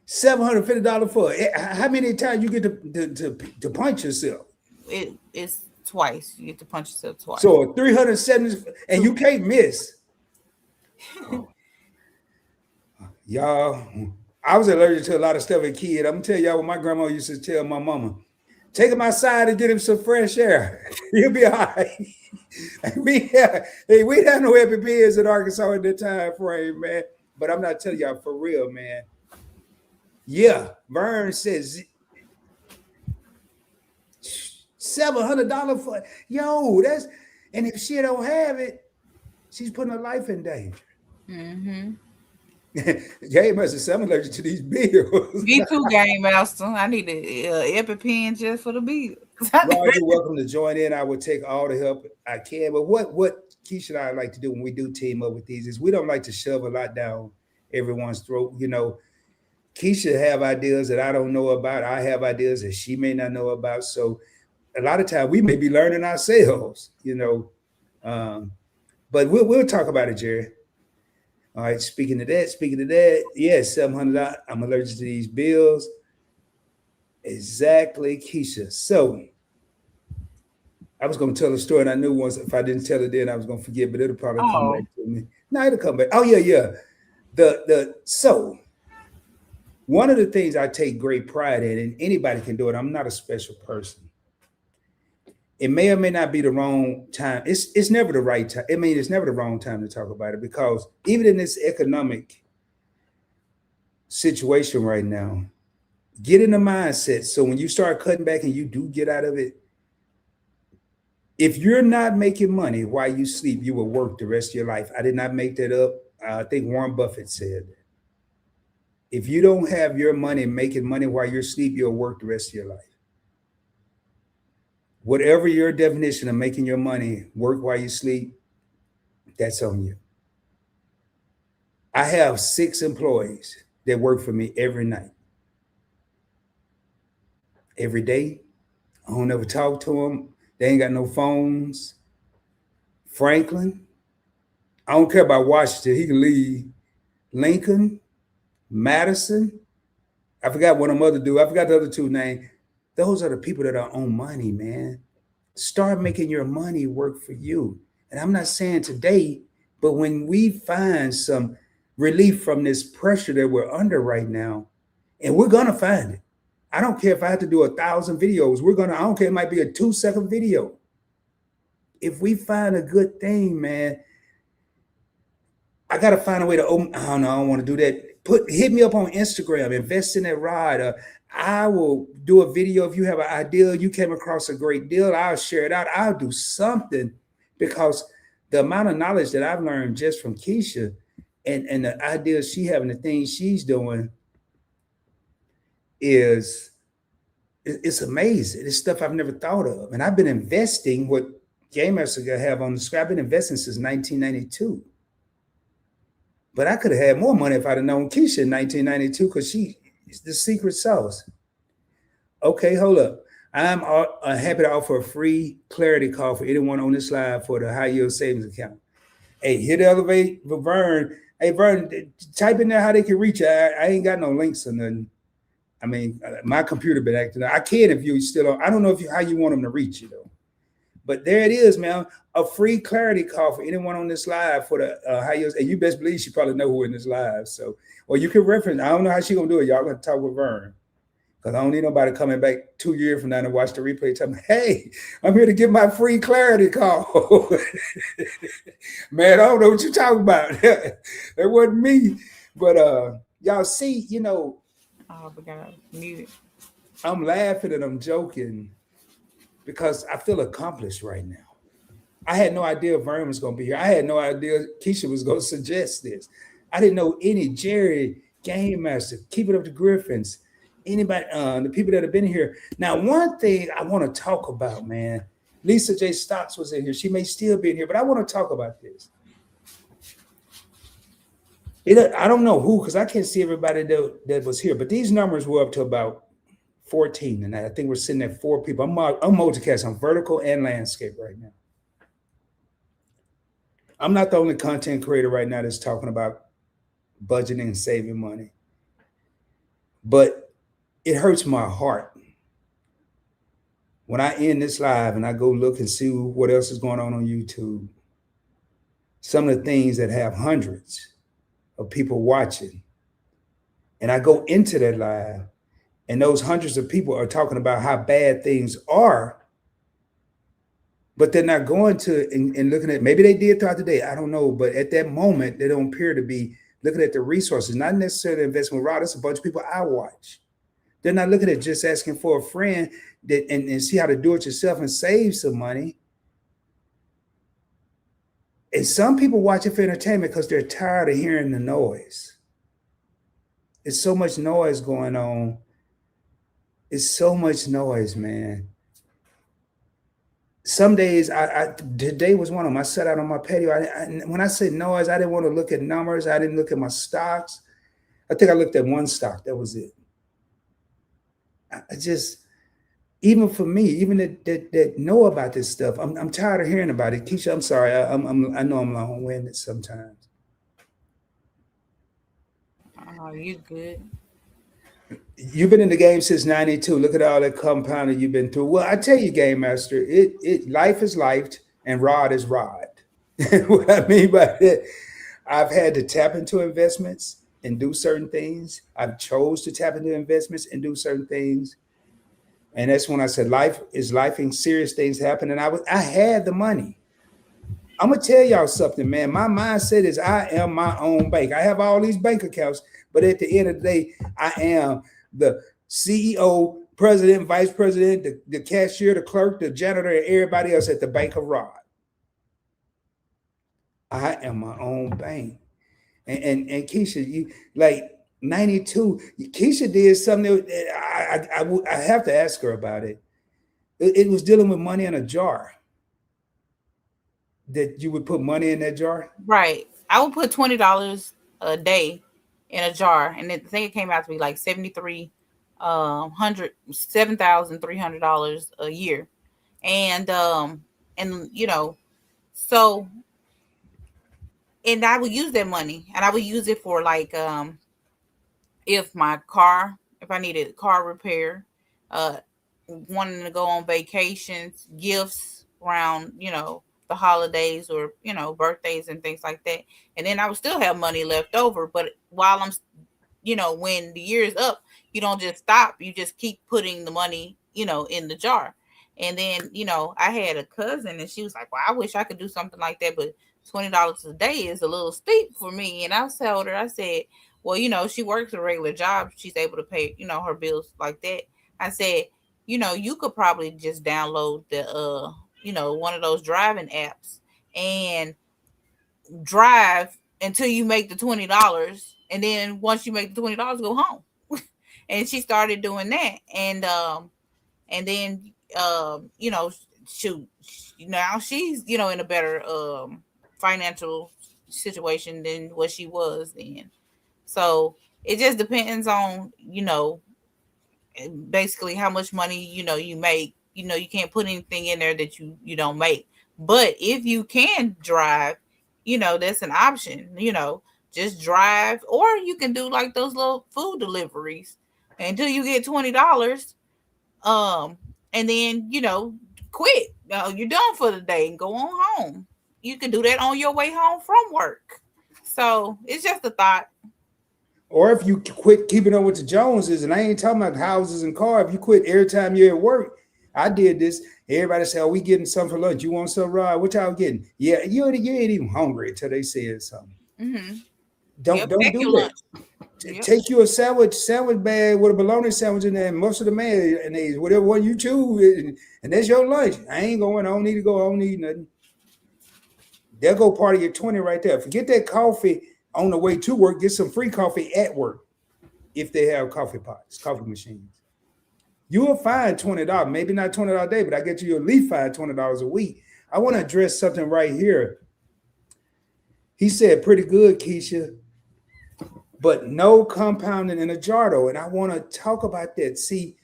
S1: $750 for it. How many times you get to punch yourself?
S2: It's twice. You get to punch yourself twice.
S1: So 370, and you can't miss. Y'all, I was allergic to a lot of stuff as a kid. I'm gonna tell y'all what my grandma used to tell my mama. Take him outside and get him some fresh air. He'll be all right. we had no EpiPens in Arkansas at that time frame, man. But I'm not telling y'all for real, man. Yeah, Vern says $700 for that's, and if she don't have it, she's putting her life in danger.
S2: Mm-hmm.
S1: Game Master, I'm allergic to these bills.
S2: Me too, Game Master. I need an EpiPen just for the bills.
S1: Roger, you're welcome to join in. I will take all the help I can. But what Keisha and I like to do when we do team up with these is we don't like to shove a lot down everyone's throat. You know, Keisha have ideas that I don't know about. I have ideas that she may not know about. So a lot of times we may be learning ourselves, you know. But we'll talk about it, Jerry. All right, speaking of that, yes, $700. I'm allergic to these bills. Exactly, Keisha. So I was going to tell a story, and I knew once if I didn't tell it then I was going to forget, but it'll probably come back to me. No, it'll come back. Oh, yeah. So one of the things I take great pride in, and anybody can do it, I'm not a special person. It may or may not be the wrong time. It's never the right time. I mean, it's never the wrong time to talk about it, because even in this economic situation right now, get in the mindset. So when you start cutting back and you do get out of it, if you're not making money while you sleep, you will work the rest of your life. I did not make that up. I think Warren Buffett said that. If you don't have your money making money while you're asleep, you'll work the rest of your life. Whatever your definition of making your money work while you sleep, that's on you. I have 6 employees that work for me every night. Every day. I don't ever talk to them. They ain't got no phones. Franklin, I don't care about Washington. He can leave. Lincoln, Madison, I forgot what them other do. I forgot the other 2 names. Those are the people that are on money, man. Start making your money work for you. And I'm not saying today, but when we find some relief from this pressure that we're under right now, and we're going to find it. I don't care if I have to do 1,000 videos. I don't care, it might be a 2-second video. If we find a good thing, man, I got to find a way to open. I don't want to do that. Hit me up on Instagram, invest in that ride. I will do a video. If you have an idea, you came across a great deal, I'll share it out. I'll do something, because the amount of knowledge that I've learned just from Keisha, And the idea she having, the things she's doing is, it's amazing. It's stuff I've never thought of. And I've been investing what Game Master have on the screen. I've been investing since 1992. But I could have had more money if I'd have known Keisha in 1992, because she is the secret sauce. Okay, hold up. I'm happy to offer a free clarity call for anyone on this live for the high yield savings account. Hey, hit elevate for Vern. Hey, Vern, type in there how they can reach you. I ain't got no links or nothing. I mean, my computer been acting. I can if you still on. I don't know if you, how you want them to reach you though. But there it is, man. A free clarity call for anyone on this live for the high yields. And you best believe she probably know who in this live. So, or you can reference. I don't know how she gonna do it. Y'all gonna talk with Vern. Because I don't need nobody coming back 2 years from now to watch the replay. Tell me, hey, I'm here to get my free clarity call. Man, I don't know what you're talking about. That wasn't me. But y'all see, you know.
S2: Oh, we gotta mute it.
S1: I'm laughing and I'm joking because I feel accomplished right now. I had no idea Vern was going to be here. I had no idea Keisha was going to suggest this. I didn't know any Jerry, Game Master, Keep It Up to Griffins, anybody, the people that have been here. Now, one thing I want to talk about, man, Lisa J. Stocks was in here. She may still be in here, but I want to talk about this. I don't know who, because I can't see everybody that was here, but these numbers were up to about 14 tonight. I think we're sitting at 4 people. I'm multicast. I'm vertical and landscape right now. I'm not the only content creator right now that's talking about budgeting and saving money. But it hurts my heart when I end this live and I go look and see what else is going on YouTube. Some of the things that have hundreds of people watching. And I go into that live and those hundreds of people are talking about how bad things are, but they're not going to and looking at, maybe they did throughout the day, I don't know, but at that moment, they don't appear to be looking at the resources, not necessarily investing with Rod. That's a bunch of people I watch. They're not looking at just asking for a friend that and see how to do it yourself and save some money. And some people watch it for entertainment because they're tired of hearing the noise. It's so much noise going on. It's so much noise, man. Some days, today was one of them. I sat out on my patio. When I say noise, I didn't want to look at numbers. I didn't look at my stocks. I think I looked at one stock. That was it. I just, even for me, even that know about this stuff, I'm tired of hearing about it. Keisha, I'm sorry. I know I'm long-winded sometimes.
S2: Oh, you good.
S1: You've been in the game since 92. Look at all that compounding you've been through. Well, I tell you, Game Master, life is lifed and Rod is Rod. What I mean by that, I've had to tap into investments and do certain things. I've chose to tap into investments and do certain things. And that's when I said life is life and serious things happen. And I had the money. I'm gonna tell y'all something, man. My mindset is I am my own bank. I have all these bank accounts, but at the end of the day, I am the CEO, president, vice president, the cashier, the clerk, the janitor, and everybody else at the Bank of Rod. I am my own bank. And Keisha, you like 92. Keisha did something that I have to ask her about it. It was dealing with money in a jar. That you would put money in that jar?
S2: Right. I would put $20 a day in a jar, and I think it came out to be like $7,300 a year, and you know, so, and I would use that money, and I would use it for like if I needed car repair, wanting to go on vacations, gifts around, the holidays or, birthdays and things like that. And then I would still have money left over. But while I'm, when the year is up, you don't just stop. You just keep putting the money, in the jar. And then, I had a cousin and she was like, well, I wish I could do something like that, but $20 a day is a little steep for me. And I told her, I said, well, she works a regular job. She's able to pay, her bills like that. I said, you could probably just download the, one of those driving apps and drive until you make the $20, and then once you make the $20, go home. And she started doing that, and then shoot, now she's in a better financial situation than what she was then. So it just depends on basically how much money you make. You can't put anything in there that you don't make. But if you can drive, that's an option. Just drive, or you can do like those little food deliveries until you get $20, and then quit. You're done for the day and go on home. You can do that on your way home from work. So it's just a thought.
S1: Or if you quit keeping up with the Joneses, and I ain't talking about houses and cars, if you quit every time you're at work. I did this. Everybody say, "Oh, we getting something for lunch. You want some, Rod? What y'all getting?" Yeah, you ain't even hungry until they said something.
S2: Mm-hmm.
S1: Don't do that. Yep. Take you a sandwich bag with a bologna sandwich in there, and most of the mayonnaise, whatever one you choose, and that's your lunch. I ain't going. I don't need to go. I don't need nothing. They'll go part of your 20 right there. Forget that coffee on the way to work. Get some free coffee at work if they have coffee pots, coffee machines. You will find $20, maybe not $20 a day, but I get you at least find $20 a week. I want to address something right here. He said, pretty good, Keisha, but no compounding in a jar, though. And I want to talk about that. See,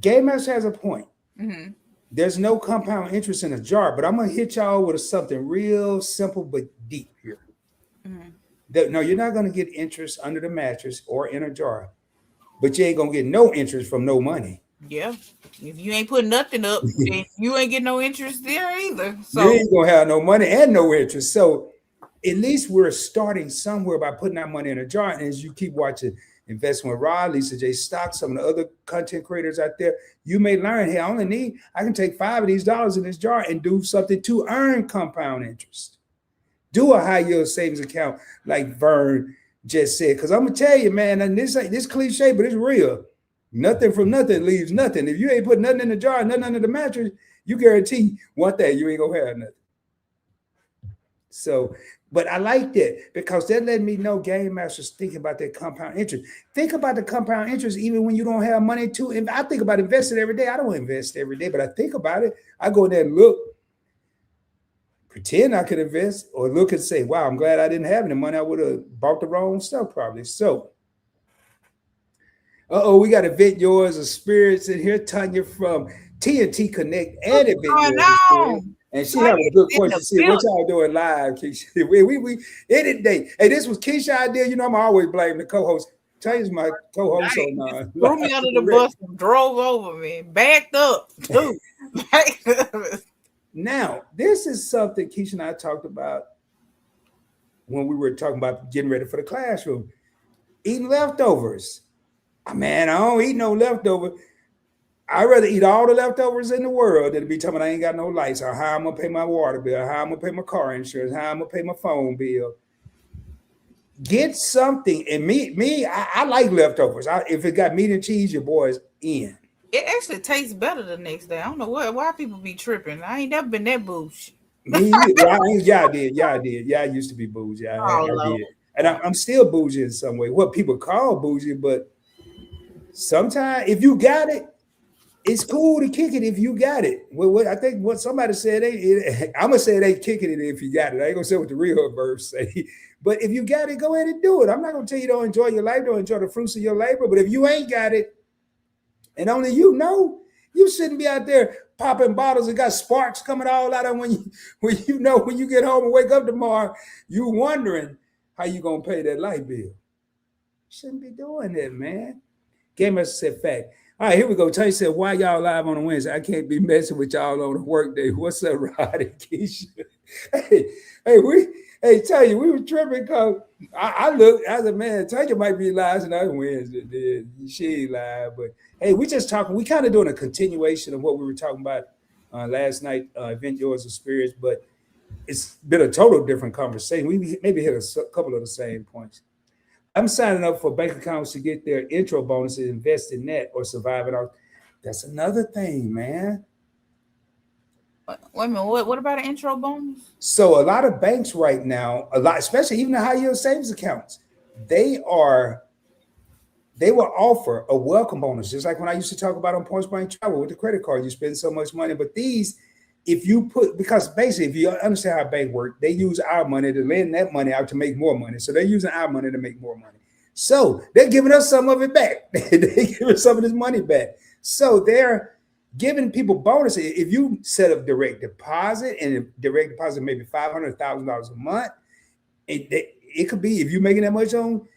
S1: Game Master has a point.
S2: Mm-hmm.
S1: There's no compound interest in a jar, but I'm going to hit y'all with something real simple but deep here. Mm-hmm. No, you're not going to get interest under the mattress or in a jar, but you ain't going to get no interest from no money.
S2: Yeah. If you ain't putting nothing up, then you ain't getting no interest there either. So
S1: you ain't going to have no money and no interest. So at least we're starting somewhere by putting our money in a jar. And as you keep watching Investing with Rod, Lisa J. Stock, some of the other content creators out there, you may learn, hey, I can take $5 of these dollars in this jar and do something to earn compound interest. Do a high yield savings account like Vern just said. Because I'm going to tell you, man, and this cliche, but it's real. Nothing from nothing leaves nothing. If you ain't put nothing in the jar, nothing under the mattress, you guarantee one thing, you ain't going to have nothing. So, but I like that because that let me know Game Master's thinking about that compound interest. Think about the compound interest even when you don't have money to. And I think about investing every day. I don't invest every day, but I think about it. I go in there and look, pretend I could invest, or look and say, wow, I'm glad I didn't have any money. I would have bought the wrong stuff probably. So, we got Event Yours of Spirits in here. Tanya from TNT Connect and Event Yours. And she having a good question. See what y'all doing live, Keisha. We any day. Hey, this was Keisha's idea. I'm always blaming the co-host. Tanya's my co-host on
S2: threw me under the bus and drove over me. Backed up too.
S1: Now, this is something Keisha and I talked about when we were talking about getting ready for the classroom. Eating leftovers. Man, I don't eat no leftover. I'd rather eat all the leftovers in the world than to be talking about I ain't got no lights, or how I'm going to pay my water bill, how I'm going to pay my car insurance, how I'm going to pay my phone bill. Get something. And I like leftovers. If it got meat and cheese, your boy's in.
S2: It actually tastes better the next day. I don't know why people be tripping. I ain't never been that bougie.
S1: Yeah, I did. Yeah, I used to be bougie. I did. And I'm still bougie in some way. What people call bougie, but sometimes if you got it, it's cool to kick it if you got it. Well, I think what somebody said, I'm going to say they kicking it if you got it. I ain't going to say what the real verse say. But if you got it, go ahead and do it. I'm not going to tell you don't enjoy your life, don't enjoy the fruits of your labor. But if you ain't got it, and only you shouldn't be out there popping bottles and got sparks coming all out of when you get home and wake up tomorrow, you wondering how you going to pay that light bill. Shouldn't be doing that, man. Game Master said fact. All right, here we go. Tanya said, why y'all live on a Wednesday? I can't be messing with y'all on a work day. What's up, Rod and Keisha? Tanya, we were tripping because I looked, I said, man, Tanya might be live tonight Wednesday. She ain't live, but hey, we just talking. We kind of doing a continuation of what we were talking about last night, Event Yours of Spirits, but it's been a total different conversation. We maybe hit a couple of the same points. I'm signing up for bank accounts to get their intro bonuses, invest in that, or survive it. That's another thing, man.
S2: Wait a minute. What about an intro bonus?
S1: So a lot of banks right now, especially even the high yield savings accounts, they are they will offer a welcome bonus, just like when I used to talk about on Points Bank Travel with the credit card. You spend so much money, but these, if you put, because basically, if you understand how bank work, they use our money to lend that money out to make more money. So they're using our money to make more money. So they're giving us some of it back. They give us some of this money back. So they're giving people bonuses. If you set up direct deposit, and direct deposit maybe $500,000 a month, it could be, if you're making that much on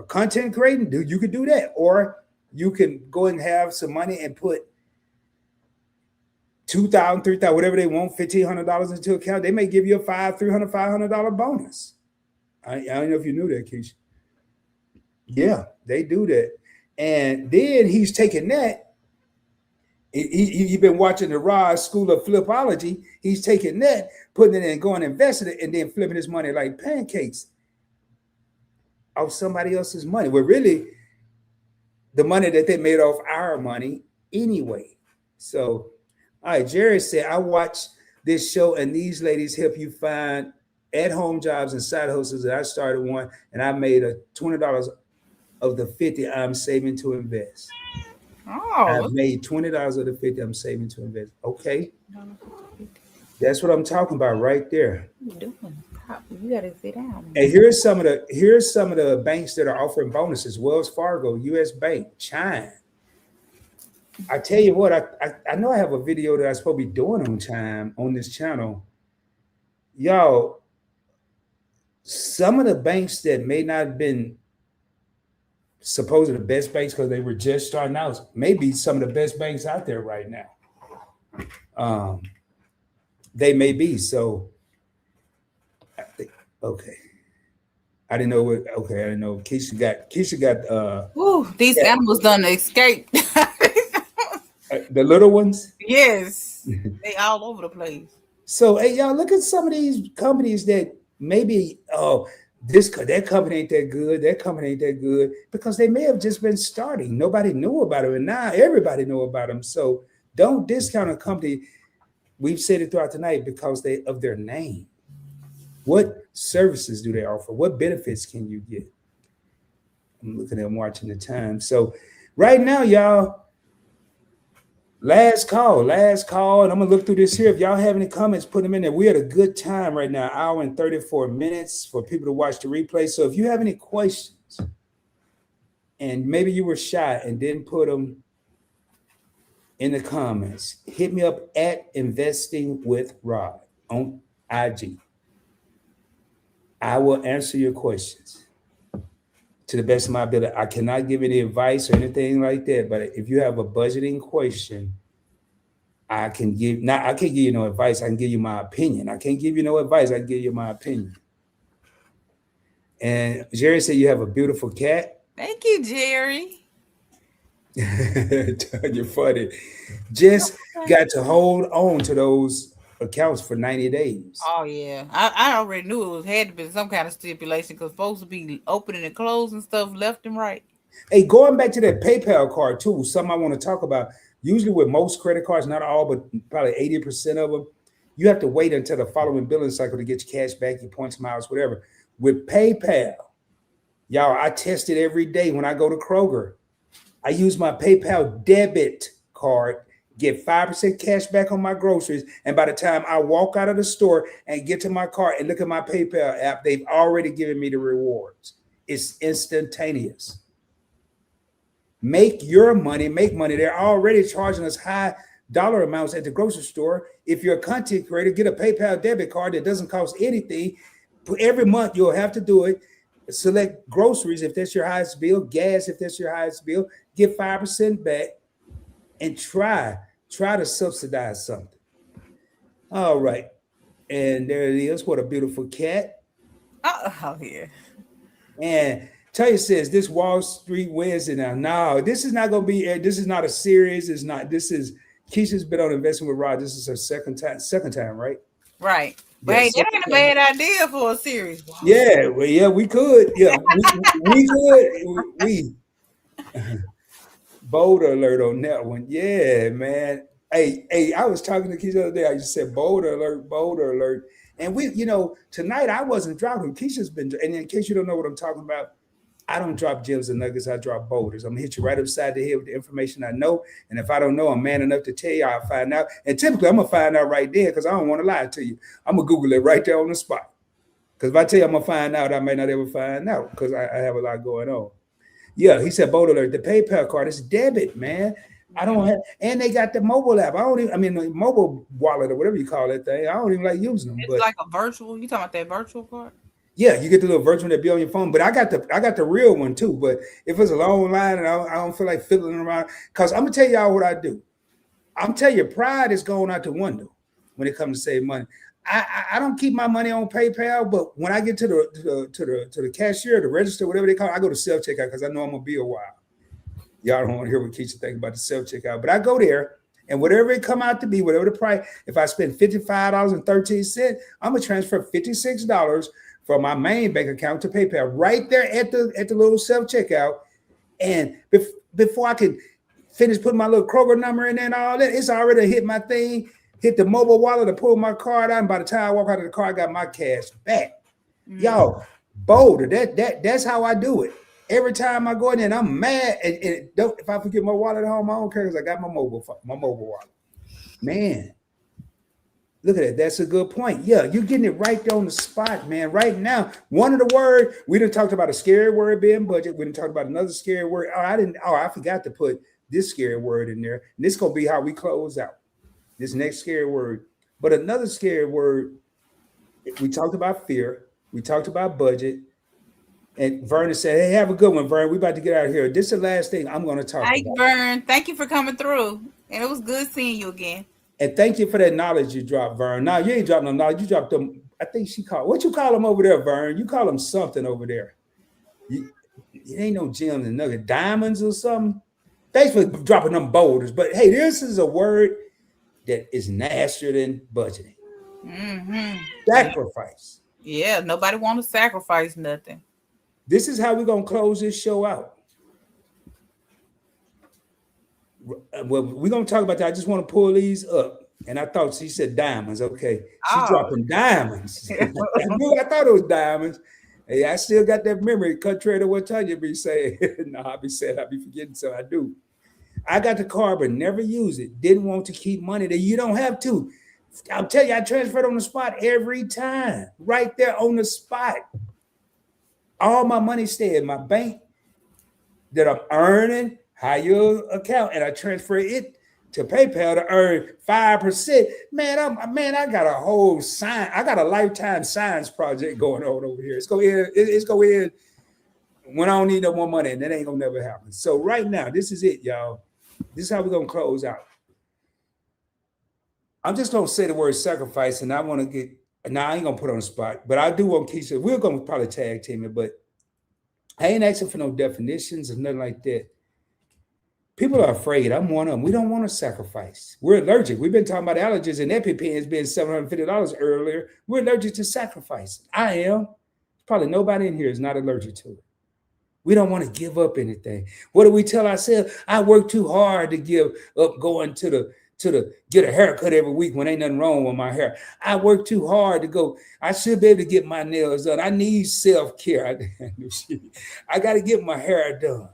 S1: content creating, dude, you could do that. Or you can go and have some money and put $2,000, $3,000, whatever they want, $1,500 into account. They may give you a $500 bonus. I don't know if you knew that, Keisha. Yeah, they do that. And then he's taking that. He's been watching the Ross School of Flipology. He's taking that, putting it in, going and investing it, and then flipping his money like pancakes off somebody else's money. Well, really, the money that they made off our money anyway. So, all right, Jerry said, I watch this show and these ladies help you find at-home jobs and side hustles. And I started one, and I made a $20 of the 50 I'm saving to invest.
S2: Oh,
S1: I made $20 of the 50 I'm saving to invest. Okay. That's what I'm talking about right there.
S2: what you doing? You gotta sit down.
S1: And here's some of the banks that are offering bonuses: Wells Fargo, US Bank, Chime. I tell you what, I know I have a video that I'm supposed to be doing on Chime on this channel. Y'all, some of the banks that may not have been supposedly the best banks because they were just starting out, may be some of the best banks out there right now. They may be. So I think, okay. I didn't know what, okay, I didn't know. Keisha got
S2: Ooh, these animals done escape.
S1: the little ones.
S2: Yes, they all over the place.
S1: So hey, y'all, look at some of these companies that maybe that company ain't that good, that company ain't that good, because they may have just been starting. Nobody knew about them, and now everybody know about them. So don't discount a company. We've said it throughout the night because of their name. What services do they offer? What benefits can you get? I'm looking at them, watching the time. So right now, y'all, last call. And I'm gonna look through this here. If y'all have any comments, put them in there. We're at a good time right now, hour and 34 minutes for people to watch the replay. So if you have any questions, and maybe you were shy and didn't put them in the comments, hit me up at Investing with Rod on IG. I will answer your questions to the best of my ability. I cannot give any advice or anything like that, but if you have a budgeting question, I can't give you no advice. I can give you my opinion. I can't give you no advice. I can give you my opinion. And Jerry said you have a beautiful cat.
S2: Thank you, Jerry.
S1: You're funny. Just got to hold on to those accounts for 90 days.
S2: Oh yeah, I already knew it had to be some kind of stipulation because folks would be opening and closing stuff left and right.
S1: Hey, going back to that PayPal card too, something I want to talk about. Usually with most credit cards, not all, but probably 80% of them, you have to wait until the following billing cycle to get your cash back, your points, miles, whatever. With PayPal, y'all, I test it every day when I go to Kroger. I use my PayPal debit card, get 5% cash back on my groceries. And by the time I walk out of the store and get to my car and look at my PayPal app, they've already given me the rewards. It's instantaneous. Make money. They're already charging us high dollar amounts at the grocery store. If you're a content creator, get a PayPal debit card that doesn't cost anything. Every month you'll have to do it. Select groceries if that's your highest bill, gas if that's your highest bill, get 5% back. And try to subsidize something. All right. And there it is. What a beautiful cat.
S2: Oh, yeah.
S1: And Taya says, this Wall Street Wednesday now. No, this is not going to be, this is not a series. It's not, Keisha's been on Investing with Rod. This is her second time, right?
S2: Right. But hey, that ain't a bad idea for a series. Wow.
S1: Yeah, well, yeah, we could. Yeah, we could. We. Boulder alert on that one. Yeah, man. Hey, I was talking to Keisha the other day. I just said boulder alert, boulder alert. And we, tonight I wasn't dropping. Keisha's been, and in case you don't know what I'm talking about, I don't drop gems and nuggets. I drop boulders. I'm gonna hit you right upside the head with the information I know. And if I don't know, I'm man enough to tell you. I'll find out. And typically, I'm gonna find out right there because I don't want to lie to you. I'm gonna Google it right there on the spot. Because if I tell you I'm gonna find out, I may not ever find out because I have a lot going on. Yeah, he said boulder alert. The PayPal card is debit, man. I don't have, and they got the mobile app. The mobile wallet or whatever you call that thing. I don't even like using them.
S2: It's
S1: but
S2: like a virtual. You talking about that virtual card?
S1: yeah, you get the little virtual that be on your phone. But I got the real one too. But if it's a long line and I don't feel like fiddling around, because I'm gonna tell y'all what I do. I'm telling you, pride is going out the window when it comes to save money. I don't keep my money on PayPal, but when I get to the cashier, the register, whatever they call it, I go to self checkout because I know I'm gonna be a while. Y'all don't want to hear what Keisha think about the self checkout, but I go there and whatever it come out to be, whatever the price, if I spend $55.13, I'm gonna transfer $56 from my main bank account to PayPal right there at the little self checkout. And before I can finish putting my little Kroger number in there and all that, it's already hit my thing, hit the mobile wallet to pull my card out. And by the time I walk out of the car, I got my cash back. Y'all, boulder. That's how I do it. Every time I go in there, and I'm mad. And if I forget my wallet at home, I don't care because I got my mobile wallet. Man, look at that. That's a good point. Yeah, you're getting it right there on the spot, man. Right now, one of the words we done talked about a scary word being budget. We done talked about another scary word. I forgot to put this scary word in there. And this gonna be how we close out this next scary word. But another scary word. We talked about fear. We talked about budget. And Vernon said, "Hey, have a good one, Vern. We about to get out of here. This is the last thing I'm going to talk about."
S2: Hey, Vern, thank you for coming through. And it was good seeing you again.
S1: And thank you for that knowledge you dropped, Vern. Now, you ain't dropped no knowledge. You dropped them. I think what you call them over there, Vern? You call them something over there. It ain't no gems and nuggets, diamonds or something. Thanks for dropping them boulders. But, hey, this is a word that is nastier than budgeting. Sacrifice.
S2: Yeah, nobody want to sacrifice nothing.
S1: This is how we're going to close this show out. Well, we're going to talk about that. I just want to pull these up. And I thought she said diamonds. Okay. She's dropping diamonds. I thought it was diamonds. Hey, I still got that memory, contrary to what Tanya be saying. No, I be forgetting, so I do. I got the card, but never use it. Didn't want to keep money there. You don't have to. I'll tell you, I transferred on the spot every time. Right there on the spot. All my money stay in my bank that I'm earning, higher account, and I transfer it to PayPal to earn 5%. Man, I got a whole I got a lifetime science project going on over here. It's go in when I don't need no more money, and that ain't gonna never happen. So right now, this is it, y'all. This is how we're gonna close out. I'm just gonna say the word sacrifice, and I want to get. Now I ain't gonna put on the spot, but I do want Keisha. We're gonna probably tag team it, but I ain't asking for no definitions or nothing like that. People are afraid. I'm one of them. We don't want to sacrifice. We're allergic. We've been talking about allergies and EpiPens being $750 earlier. We're allergic to sacrifice. I am. Probably nobody in here is not allergic to it. We don't want to give up anything. What do we tell ourselves? I work too hard to give up going to get a haircut every week when ain't nothing wrong with my hair. I work too hard to go. I should be able to get my nails done. I need self-care. I got to get my hair done.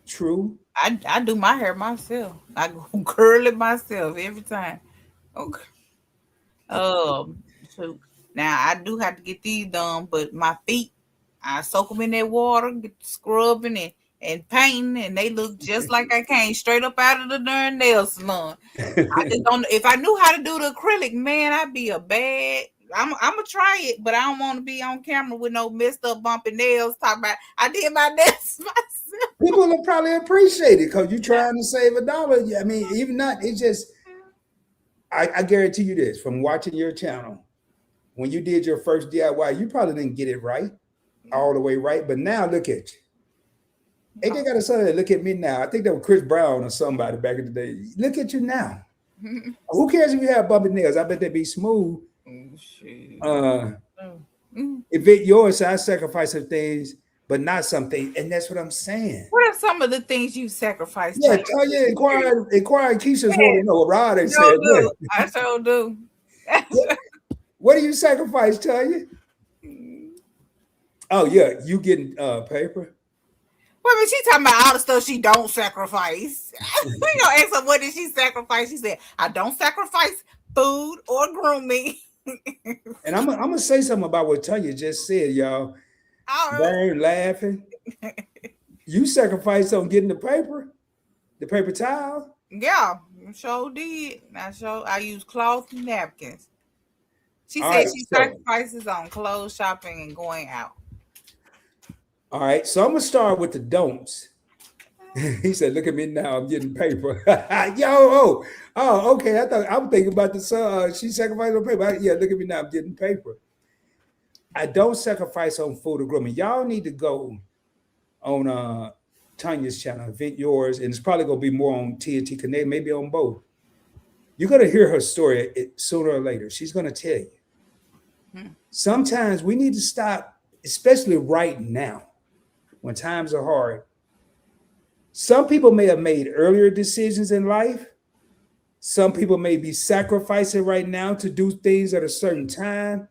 S1: True.
S2: I do my hair myself. I go curl it myself every time. Okay. So now I do have to get these done, but my feet, I soak them in that water, get scrubbing and painting, and they look just like I came straight up out of the darn nail salon. I just don't. If I knew how to do the acrylic, man, I'd be a bad. I'm gonna try it, but I don't want to be on camera with no messed up, bumpy nails. Talking about I did my nails myself.
S1: People will probably appreciate it because you're trying to save $1. I mean, even not. It's just. I guarantee you this from watching your channel. When you did your first DIY, you probably didn't get it right, all the way right. But now look at you. Hey, they got a son that look at me now. I think that was Chris Brown or somebody back in the day. Look at you now. Who cares if you have bumpy nails? I bet they'd be smooth. If it yours, I sacrifice some things but not something. And that's what I'm saying.
S2: What are some of the things you sacrificed?
S1: Yeah,
S2: Tanya?
S1: Tanya inquiring Keisha's
S2: Yeah,
S1: want to know. Rod ain't
S2: sure
S1: said
S2: do.
S1: nothing.
S2: I sure do.
S1: What do you sacrifice, Tanya? Oh yeah, you getting paper?
S2: Well, I mean, she talking about all the stuff she don't sacrifice. We gonna ask her what did she sacrifice? She said, "I don't sacrifice food or grooming."
S1: And I'm gonna say something about what Tanya just said, y'all.
S2: All right.
S1: Burn laughing. You sacrificed on getting the paper towel.
S2: Yeah, sure did. I use cloth and napkins. She
S1: All
S2: said
S1: right,
S2: she
S1: so
S2: sacrifices on clothes shopping and going out.
S1: all right, so I'm gonna start with the don'ts. He said, "Look at me now. I'm getting paper." Okay. I thought I was thinking about the son. She sacrificed on paper. Yeah, look at me now. I'm getting paper. I don't sacrifice on food or grooming. Y'all need to go on Tanya's channel, Invent Yours, and it's probably gonna be more on TNT Connect, maybe on both. You're gonna hear her story sooner or later. She's gonna tell you. Sometimes we need to stop, especially right now when times are hard. Some people may have made earlier decisions in life. Some people may be sacrificing right now to do things at a certain time.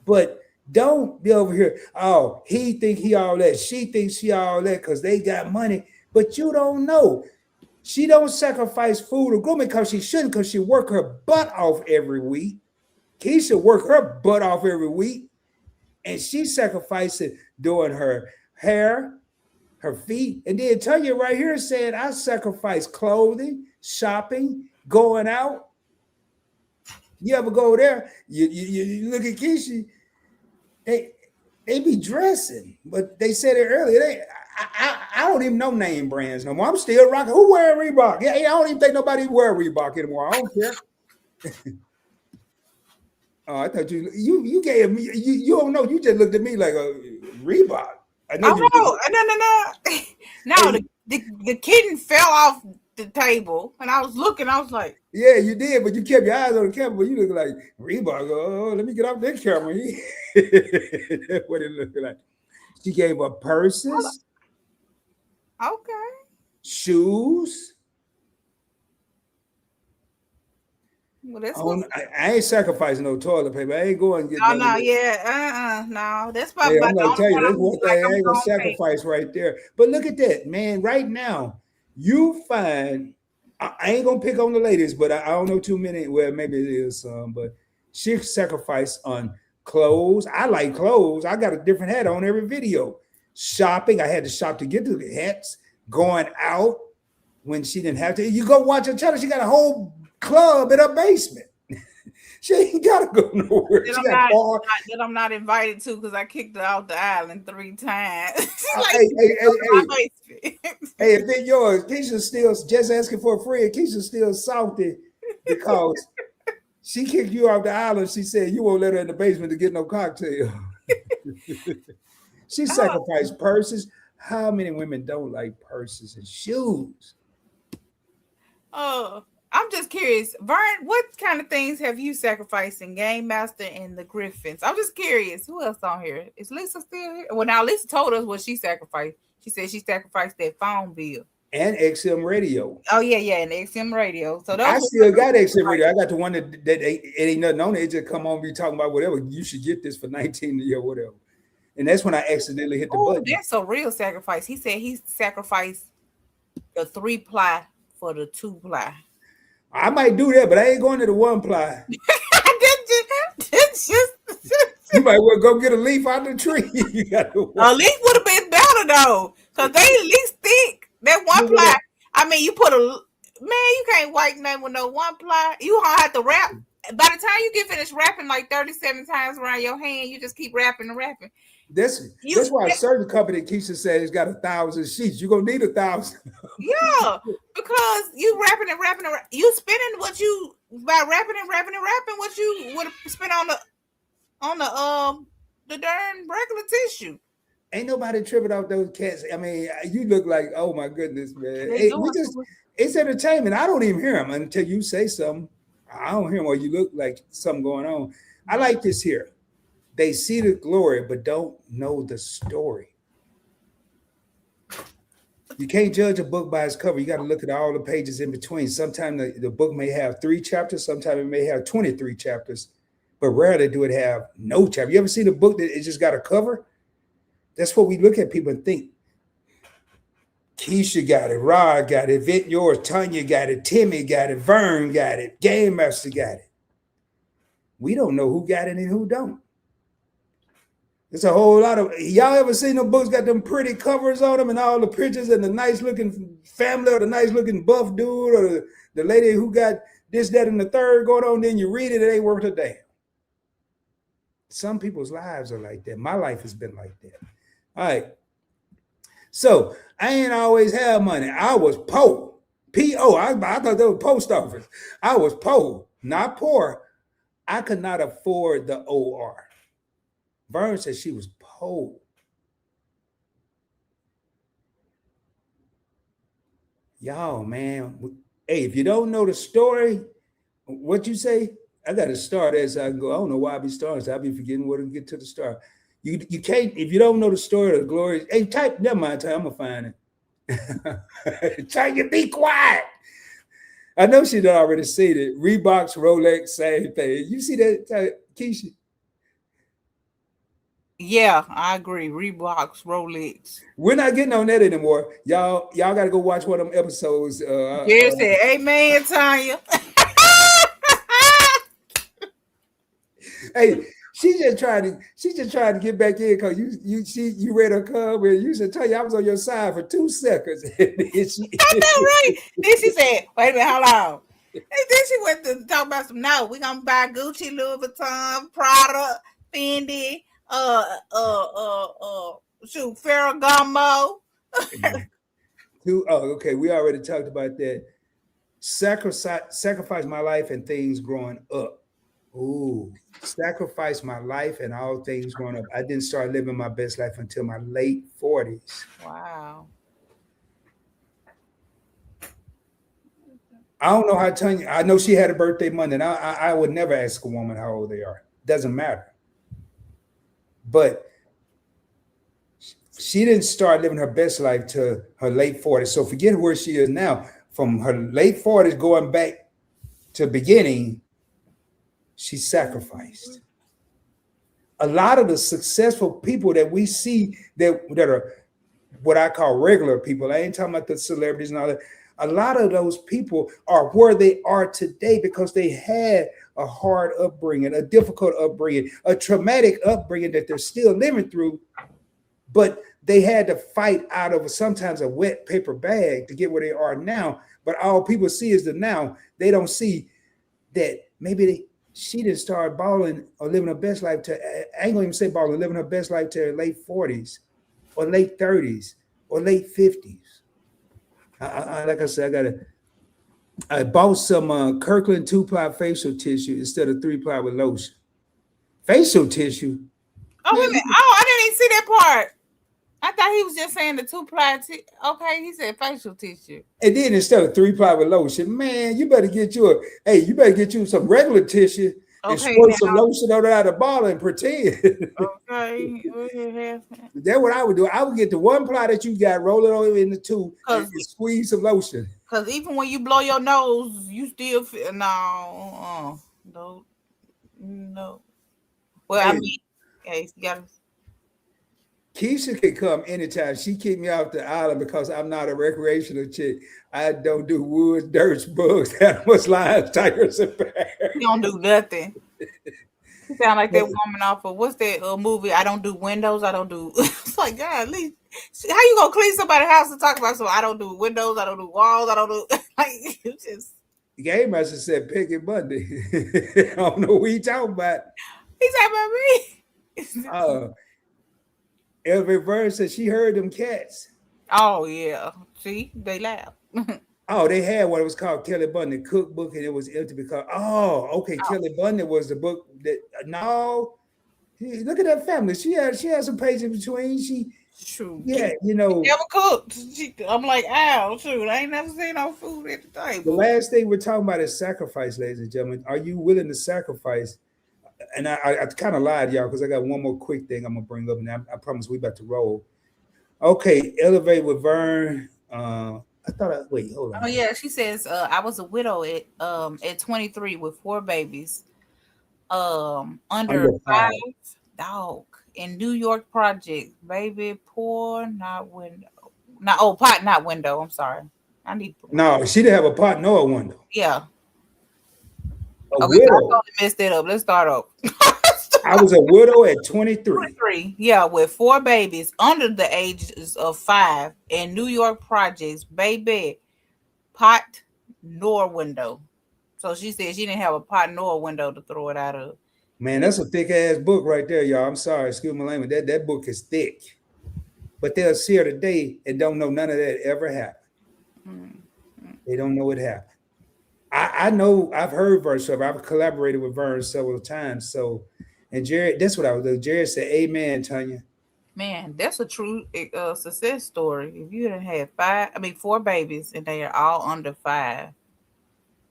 S1: But don't be over here. Oh, he think he all that. She thinks she all that because they got money. But you don't know. She don't sacrifice food or grooming because she shouldn't, because she work her butt off every week. Keisha work her butt off every week. And she sacrificing doing her hair, her feet. And then Tanya right here said, I sacrifice clothing, shopping, going out. You ever go there? You look at Keisha, they be dressing, but they said it earlier. I don't even know name brands no more. I'm still rocking. Who wearing Reebok? Yeah, I don't even think nobody wear Reebok anymore. I don't care. Oh, I thought you gave me you don't know. You just looked at me like a Reebok. I know you.
S2: Oh no. No,
S1: Hey,
S2: the kitten fell off the table, and I was looking. I was like,
S1: yeah, you did, but you kept your eyes on the camera. But you look like Reebok. Oh, let me get off that camera. That's what it looked like. She gave her purses,
S2: okay.
S1: shoes.
S2: Well, that's
S1: Oh,
S2: what.
S1: I ain't sacrificing no toilet paper. I ain't going to get
S2: Oh
S1: none of
S2: no,
S1: that.
S2: yeah, no. That's probably
S1: Hey,
S2: about
S1: I'm
S2: the
S1: gonna
S2: only
S1: tell you,
S2: one
S1: that's
S2: I'm
S1: one
S2: like
S1: thing I
S2: I'm
S1: ain't gonna
S2: gonna pay.
S1: sacrifice right there. But look at that, man. Right now, you find I ain't gonna pick on the ladies, but I don't know too many. Well, maybe it is some, but she sacrificed on clothes. I like clothes. I got a different hat on every video. Shopping, I had to shop to get to the hats. Going out when she didn't have to. You go watch her channel. She got a whole club in her basement. She ain't gotta go nowhere.
S2: That
S1: She
S2: I'm
S1: got
S2: not
S1: bar.
S2: that I'm not invited to because I kicked her off the island 3 times. She's like,
S1: Hey, hey, hey,
S2: my
S1: hey.
S2: basement.
S1: Hey, if it's yours, Keisha's still just asking for a friend. Keisha's still salty because she kicked you off the island. She said you won't let her in the basement to get no cocktail. She
S2: Oh,
S1: sacrificed purses. How many women don't like purses and shoes?
S2: oh, I'm just curious, Vern. What kind of things have you sacrificed in Game Master and the Griffins? I'm just curious. Who else on here? Is Lisa still here? Well, now Lisa told us what she sacrificed. She said she sacrificed that phone bill.
S1: And XM radio.
S2: Oh yeah, and XM radio. So those
S1: I
S2: were
S1: still got
S2: her
S1: XM radio.
S2: sacrifices.
S1: I got the one that it ain't nothing on it. It just come on, be talking about whatever. You should get this for 19 or whatever. And that's when I accidentally hit the
S2: Oh,
S1: button.
S2: that's a real sacrifice. He said he sacrificed the 3-ply for the 2-ply.
S1: I might do that, but I ain't going to the 1-ply. You might well go get a leaf out the tree. You got to
S2: A leaf would have been better though, because they at least thick. That 1-ply. I mean, you put a man. You can't wipe nothing with no 1-ply. You don't have to wrap. By the time you get finished wrapping like 37 times around your hand, you just keep wrapping and wrapping.
S1: That's why a certain company, Keisha said, it's got 1,000 sheets. You're gonna need 1,000.
S2: Yeah, because you wrapping and wrapping and you spending what you by wrapping and wrapping and wrapping what you would have spent on the darn regular tissue.
S1: Ain't nobody tripping off those cats. I mean, you look like, oh my goodness, man.
S2: They
S1: Hey,
S2: doing
S1: it's entertainment. I don't even hear them until you say something. I don't hear them or you look like something going on. I like this here. They see the glory, but don't know the story. You can't judge a book by its cover. You got to look at all the pages in between. Sometimes the book may have 3 chapters. Sometimes it may have 23 chapters, but rarely do it have no chapter. You ever seen a book that it just got a cover? That's what we look at people and think. Keisha got it. Rod got it. Vit yours. Tanya got it. Timmy got it. Vern got it. Game Master got it. We don't know who got it and who don't. There's a whole lot of, y'all ever seen them books got them pretty covers on them and all the pictures and the nice looking family or the nice looking buff dude or the lady who got this, that, and the third going on, then you read it, it ain't worth a damn. Some people's lives are like that. My life has been like that. All right. So I ain't always had money. I was poor. P-O. I thought that was post office. I was poor, not poor. I could not afford the O-R. Vern said she was poor. Y'all, man. Hey, if you don't know the story, what you say? I got to start as I go. I don't know why I be starting. So I be forgetting where to get to the start. You can't, if you don't know the story of the glory. Hey, never mind, I'm going to find it. Tanya, be quiet. I know she done already seen it. Reeboks, Rolex, same thing. You see that, Keisha?
S2: Yeah, I agree. Reeboks, Rolex.
S1: We're not getting on that anymore. Y'all got to go watch one of them episodes.
S2: Jerry said, amen, Tanya.
S1: Hey, she just trying to get back in because you read her comment and you said, Tanya, I was on your side for 2 seconds.
S2: I know, right? Then she said, wait a minute, hold on. And then she went to talk about some, no, we're gonna buy Gucci, Louis Vuitton, Prada, Fendi, Ferragamo.
S1: Okay, we already talked about that. Sacrifice my life and things growing up. Ooh, sacrifice my life and all things growing up. I didn't start living my best life until my late 40s.
S2: Wow.
S1: I don't know how Tanya, I know she had a birthday Monday, and I would never ask a woman how old they are. Doesn't matter. But she didn't start living her best life to her late 40s. So forget where she is now. From her late 40s going back to beginning, she sacrificed. A lot of the successful people that we see that are what I call regular people, I ain't talking about the celebrities and all that. A lot of those people are where they are today because they had a hard upbringing, a difficult upbringing, a traumatic upbringing that they're still living through, but they had to fight out of sometimes a wet paper bag to get where they are now. But all people see is the now. They don't see that maybe she didn't start balling or living her best life to, I ain't gonna even say balling, living her best life to her late 40s or late 30s or late 50s. Like I said, I bought some Kirkland 2-ply facial tissue instead of 3-ply with lotion. Facial tissue.
S2: Oh, wait a minute. Oh, I didn't even see that part. I thought he was just saying the 2-ply. Okay, he said facial tissue.
S1: And then instead of 3-ply with lotion, man, you better get you some regular tissue and squirt some lotion on out of the bottle and pretend.
S2: Okay.
S1: That's what I would do. I would get the 1-ply that you got, roll it over in the 2, and squeeze some lotion.
S2: Because even when you blow your nose, you still feel no. Well, I mean, hey, you gotta.
S1: Keisha can come anytime. She kicked me off the island because I'm not a recreational chick. I don't do woods, dirt, bugs, animals, lions, tigers, and bears.
S2: You don't do nothing. You sound like that woman off of what's that movie? I don't do windows. I don't do. It's like, God, at least how you gonna clean somebody's house and talk about? So I don't do windows. I don't do walls. I don't do like it's just.
S1: The game master said Peggy Bundy. I don't know what he talking about.
S2: He talking about me.
S1: Every verse said she heard them cats.
S2: Oh yeah, see, they laugh.
S1: Oh, they had what it was called Kelly Bundy Cookbook, and it was empty because Kelly Bundy was the book that look at that family. She had some pages in between.
S2: Shoot.
S1: Yeah, you know.
S2: Never cooked. I'm like, ow, shoot, I ain't never seen no food at the table.
S1: The last thing we're talking about is sacrifice, ladies and gentlemen. Are you willing to sacrifice? And I kind of lied, y'all, because I got one more quick thing I'm gonna bring up, and I promise we about to roll. Okay, Elevate with Vern. I thought wait, hold
S2: Oh
S1: on.
S2: yeah, she says I was a widow at 23 with 4 babies. Under
S1: Under 5.
S2: 5 dog in New York project, baby, poor not window. Not oh pot not window. I'm sorry. I need the window.
S1: No, she didn't have a pot nor a window.
S2: Yeah.
S1: A
S2: Okay, so I
S1: widow.
S2: totally messed it up. Let's start up.
S1: I was a widow at 23.
S2: 23, yeah, with 4 babies under the ages of 5 in New York projects, baby, pot nor window. So she said she didn't have a pot nor a window to throw it out of.
S1: Man, that's a thick ass book right there, y'all. I'm sorry, excuse my language. That book is thick. But they'll see her today and don't know none of that ever happened. They don't know it happened. I know I've heard Vern several. I've collaborated with Vern several times. So, and Jared, that's what I was doing. Jared said, "Amen, Tanya."
S2: Man, that's a true success story. If you had had 4 babies and they are all under 5,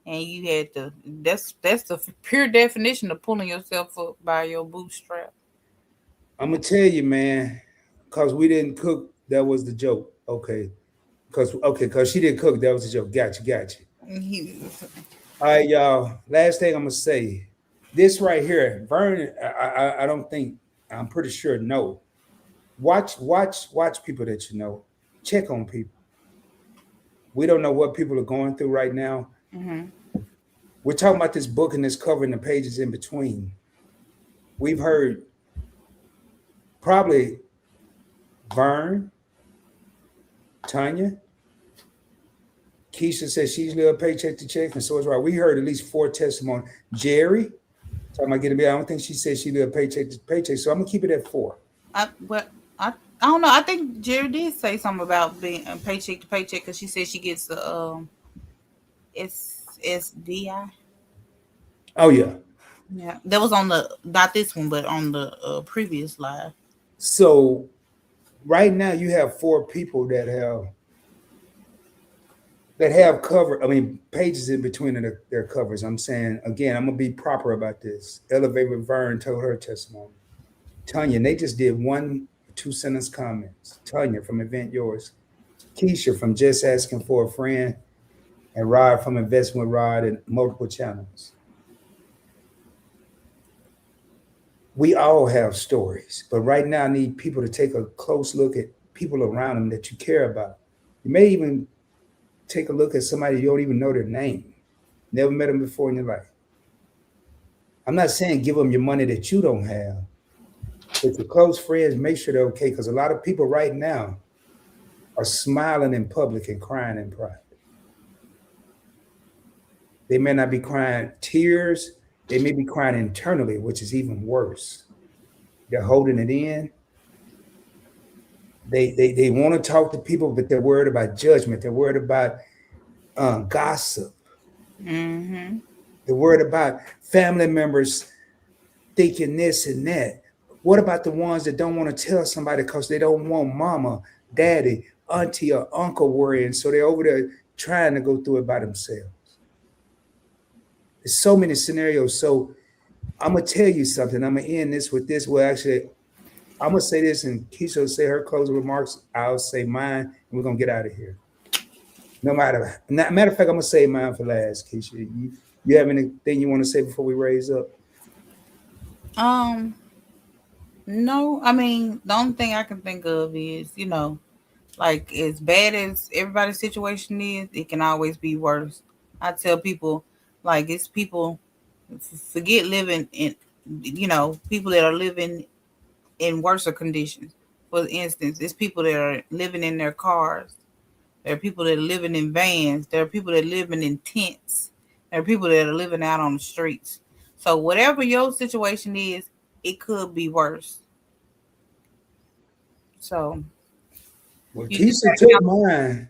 S2: and you had to, that's the pure definition of pulling yourself up by your bootstrap.
S1: I'm gonna tell you, man, because we didn't cook. That was the joke. Okay, because she didn't cook. That was the joke. Got you. All right, y'all. Last thing I'm gonna say, this right here, Vern. I don't think. I'm pretty sure. No. Watch people that you know. Check on people. We don't know what people are going through right now.
S2: Mm-hmm.
S1: We're talking about this book and this cover and the pages in between. We've heard probably Vern, Tanya, Keisha says she's lived paycheck to check, and so is right. We heard at least 4 testimonies. Jerry, talking about getting a bill. I don't think she said she lived paycheck to paycheck, so I'm gonna keep it at 4.
S2: I don't know. I think Jerry did say something about being paycheck to paycheck because she said she gets the SSDI.
S1: Oh yeah.
S2: Yeah, that was on the not this one, but on the previous live.
S1: So right now you have 4 people that have cover. I mean, pages in between their covers. I'm saying again, I'm gonna be proper about this. Elevate with Vern told her testimony. Tanya, and they just did 1 2 sentence comments. Tanya from Event Yours, Keisha from Just Asking for a Friend, and Rod from Investment with Rod and multiple channels. We all have stories, but right now I need people to take a close look at people around them that you care about. You may even take a look at somebody you don't even know their name, never met them before in your life. I'm not saying give them your money that you don't have, but your close friends, make sure they're okay, because a lot of people right now are smiling in public and crying in private. They may not be crying tears, they may be crying internally, which is even worse. They're holding it in. They want to talk to people, but they're worried about judgment. They're worried about gossip.
S2: Mm-hmm.
S1: They're worried about family members thinking this and that. What about the ones that don't want to tell somebody because they don't want mama, daddy, auntie, or uncle worrying, so they're over there trying to go through it by themselves? There's so many scenarios. So I'm gonna tell you something. I'm gonna end this with this. Well, actually, I'm gonna say this, and Keisha will say her closing remarks. I'll say mine, and we're gonna get out of here. Matter of fact, I'm gonna say mine for last. Keisha, you have anything you want to say before we raise up?
S2: No, the only thing I can think of is, like as bad as everybody's situation is, it can always be worse. I tell people, like, it's people, forget living in, people that are living in worse conditions. For instance, it's people that are living in their cars. There are people that are living in vans. There are people that are living in tents. There are people that are living out on the streets. So whatever your situation is, it could be worse. So
S1: Well,
S2: you just
S1: Keisha took mine.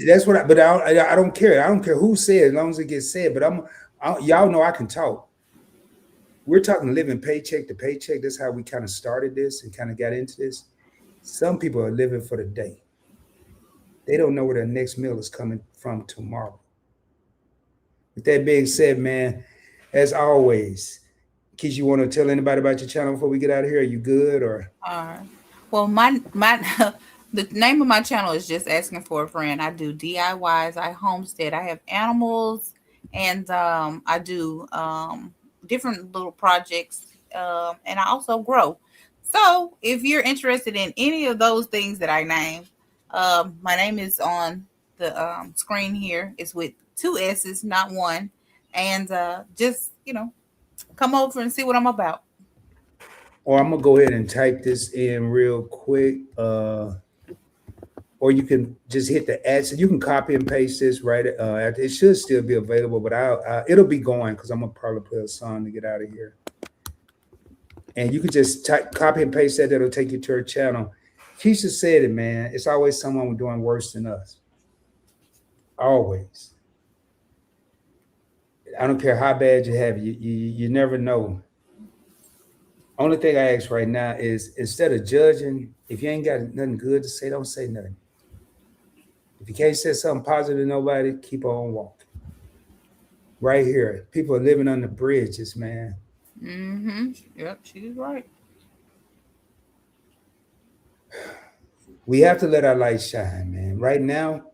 S1: That's what. But I don't care. I don't care who said it, as long as it gets said. But y'all know I can talk. We're talking living paycheck to paycheck. That's how we kind of started this and kind of got into this. Some people are living for the day. They don't know where their next meal is coming from tomorrow. With that being said, man, as always, Keisha, you want to tell anybody about your channel before we get out of here? Are you good or?
S2: Well, my The name of my channel is Just Asking for a Friend. I do DIYs, I homestead, I have animals, and I do different little projects, and I also grow. So if you're interested in any of those things that I named, my name is on the screen here. It's with 2 S's, not one. And just, come over and see what I'm about.
S1: Or I'm gonna go ahead and type this in real quick. Or you can just hit the add. So you can copy and paste this right. It should still be available, but it'll be going because I'm gonna probably play a song to get out of here. And you can just copy and paste that. That'll take you to her channel. Keisha said it, man. It's always someone doing worse than us. Always. I don't care how bad you have it. You never know. Only thing I ask right now is, instead of judging, if you ain't got nothing good to say, don't say nothing. If you can't say something positive to nobody, keep on walking. Right here, people are living on the bridges, man.
S2: Yep, she's right.
S1: We have to let our light shine, man. Right now,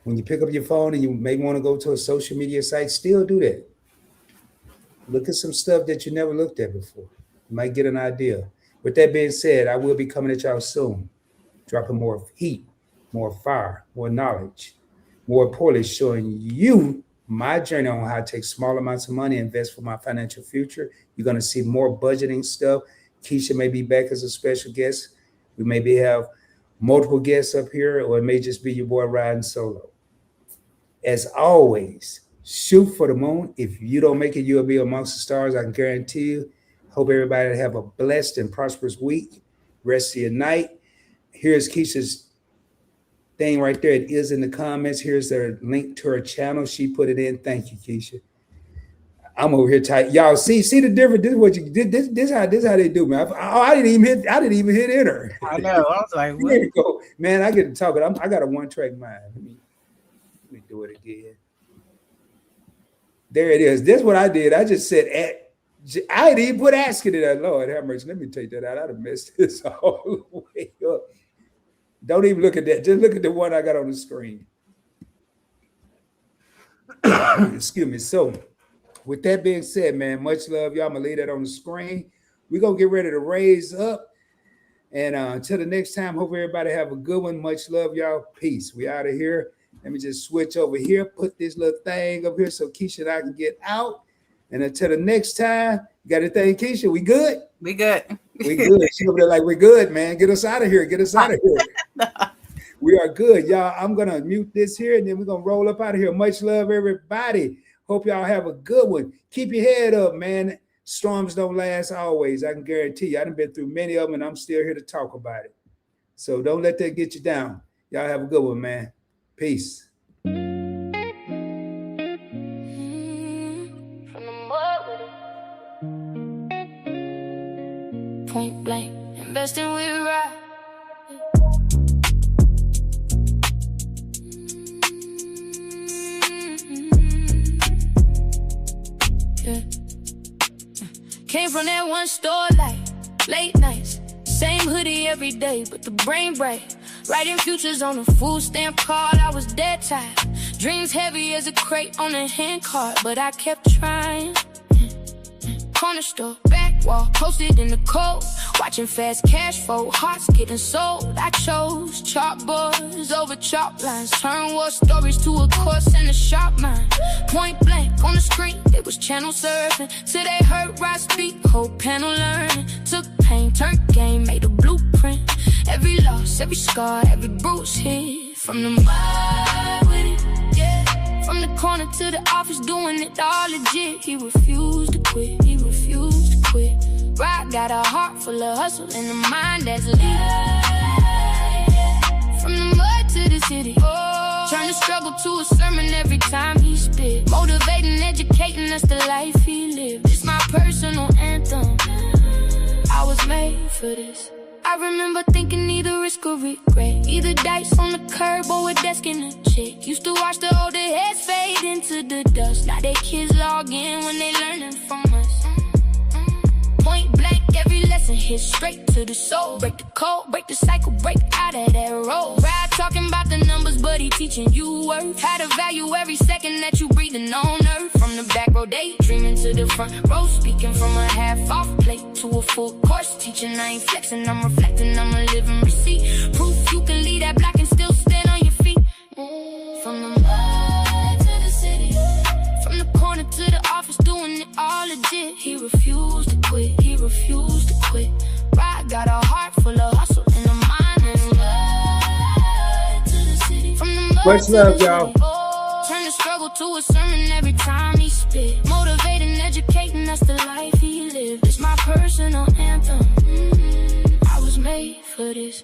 S1: when you pick up your phone and you may want to go to a social media site, still do that. Look at some stuff that you never looked at before. You might get an idea. With that being said, I will be coming at y'all soon, dropping more heat, more fire, more knowledge, more importantly, showing you my journey on how to take small amounts of money, invest for my financial future. You're going to see more budgeting stuff. Keisha may be back as a special guest. We maybe have multiple guests up here, or it may just be your boy riding solo. As always, shoot for the moon. If you don't make it, you'll be amongst the stars. I can guarantee you. Hope everybody have a blessed and prosperous week. Rest of your night. Here's Keisha's thing right there. It is in the comments. Here's the link to her channel. She put it in. Thank you, Keisha. I'm over here tight. Y'all see the difference. This is what you did. This how they do, man. I didn't even hit enter.
S2: I know. I was like,
S1: there you go. Man, I get to talking. I got a one-track mind. Let me do it again. There it is. This is what I did. I just said I didn't even put asking it there. Lord have mercy. Let me take that out. I'd have messed this all the way up. Don't even look at that. Just look at the one I got on the screen. Excuse me. So, with that being said, man, much love. Y'all, I'm going to leave that on the screen. We're going to get ready to raise up. And until the next time, hope everybody have a good one. Much love, y'all. Peace. We out of here. Let me just switch over here. Put this little thing up here so Keisha and I can get out. And until the next time, you got anything, Keisha? We good?
S2: We good.
S1: We good. She over there like, we're good, man. Get us out of here. Get us out of here. We are good, y'all. I'm going to mute this here, and then we're going to roll up out of here. Much love, everybody. Hope y'all have a good one. Keep your head up, man. Storms don't last always. I can guarantee you. I done been through many of them, and I'm still here to talk about it. So don't let that get you down. Y'all have a good one, man. Peace.
S3: Point blank, investing with right. Yeah. Came from that one store like late nights, same hoodie every day, but the brain bright. Writing futures on a food stamp card, I was dead tired. Dreams heavy as a crate on a hand card, but I kept trying. Corner store, back wall, posted in the cold. Watching fast cash flow, hearts getting sold. I chose chalkboards over chalk lines. Turn war stories to a course in a sharp mind. Point blank on the screen, it was channel surfing. Till they heard right speak, whole panel learning. Took pain, turned game, made a blueprint. Every loss, every scar, every bruise hit. From the mud with it, yeah. From the corner to the office, doing it all legit. He refused to quit, he refused to quit. Rock got a heart full of hustle and a mind that's lit. From the mud to the city, turn the struggle to a sermon every time he spit. Motivating, educating us the life he lived. It's my personal anthem. I was made for this. I remember thinking either risk or regret. Either dice on the curb or a desk in a check. Used to watch the older heads fade into the dust. Now they kids log in when they learning from us. Point blank, every lesson hit straight to the soul. Break the code, break the cycle, break out of that road. Ride talking about the numbers, but he teaching you worth. How to value every second that you breathing on earth. From the back row daydreaming to the front row, speaking from a half off plate to a full course. Teaching, I ain't flexing, I'm reflecting, I'm a living receipt. Proof you can leave that block and still stand on your feet. From the mud to the city, from the corner to the office, doing it all legit. He refused to quit, he refused to quit. Ride got a heart full of hustle and a mind that's mud to the city. From the mud
S1: Much
S3: to
S1: love,
S3: the
S1: y'all.
S3: city. Turn the struggle to a sermon every time he spit. Motivating, educating, that's the life he lived. It's my personal anthem. I was made for this.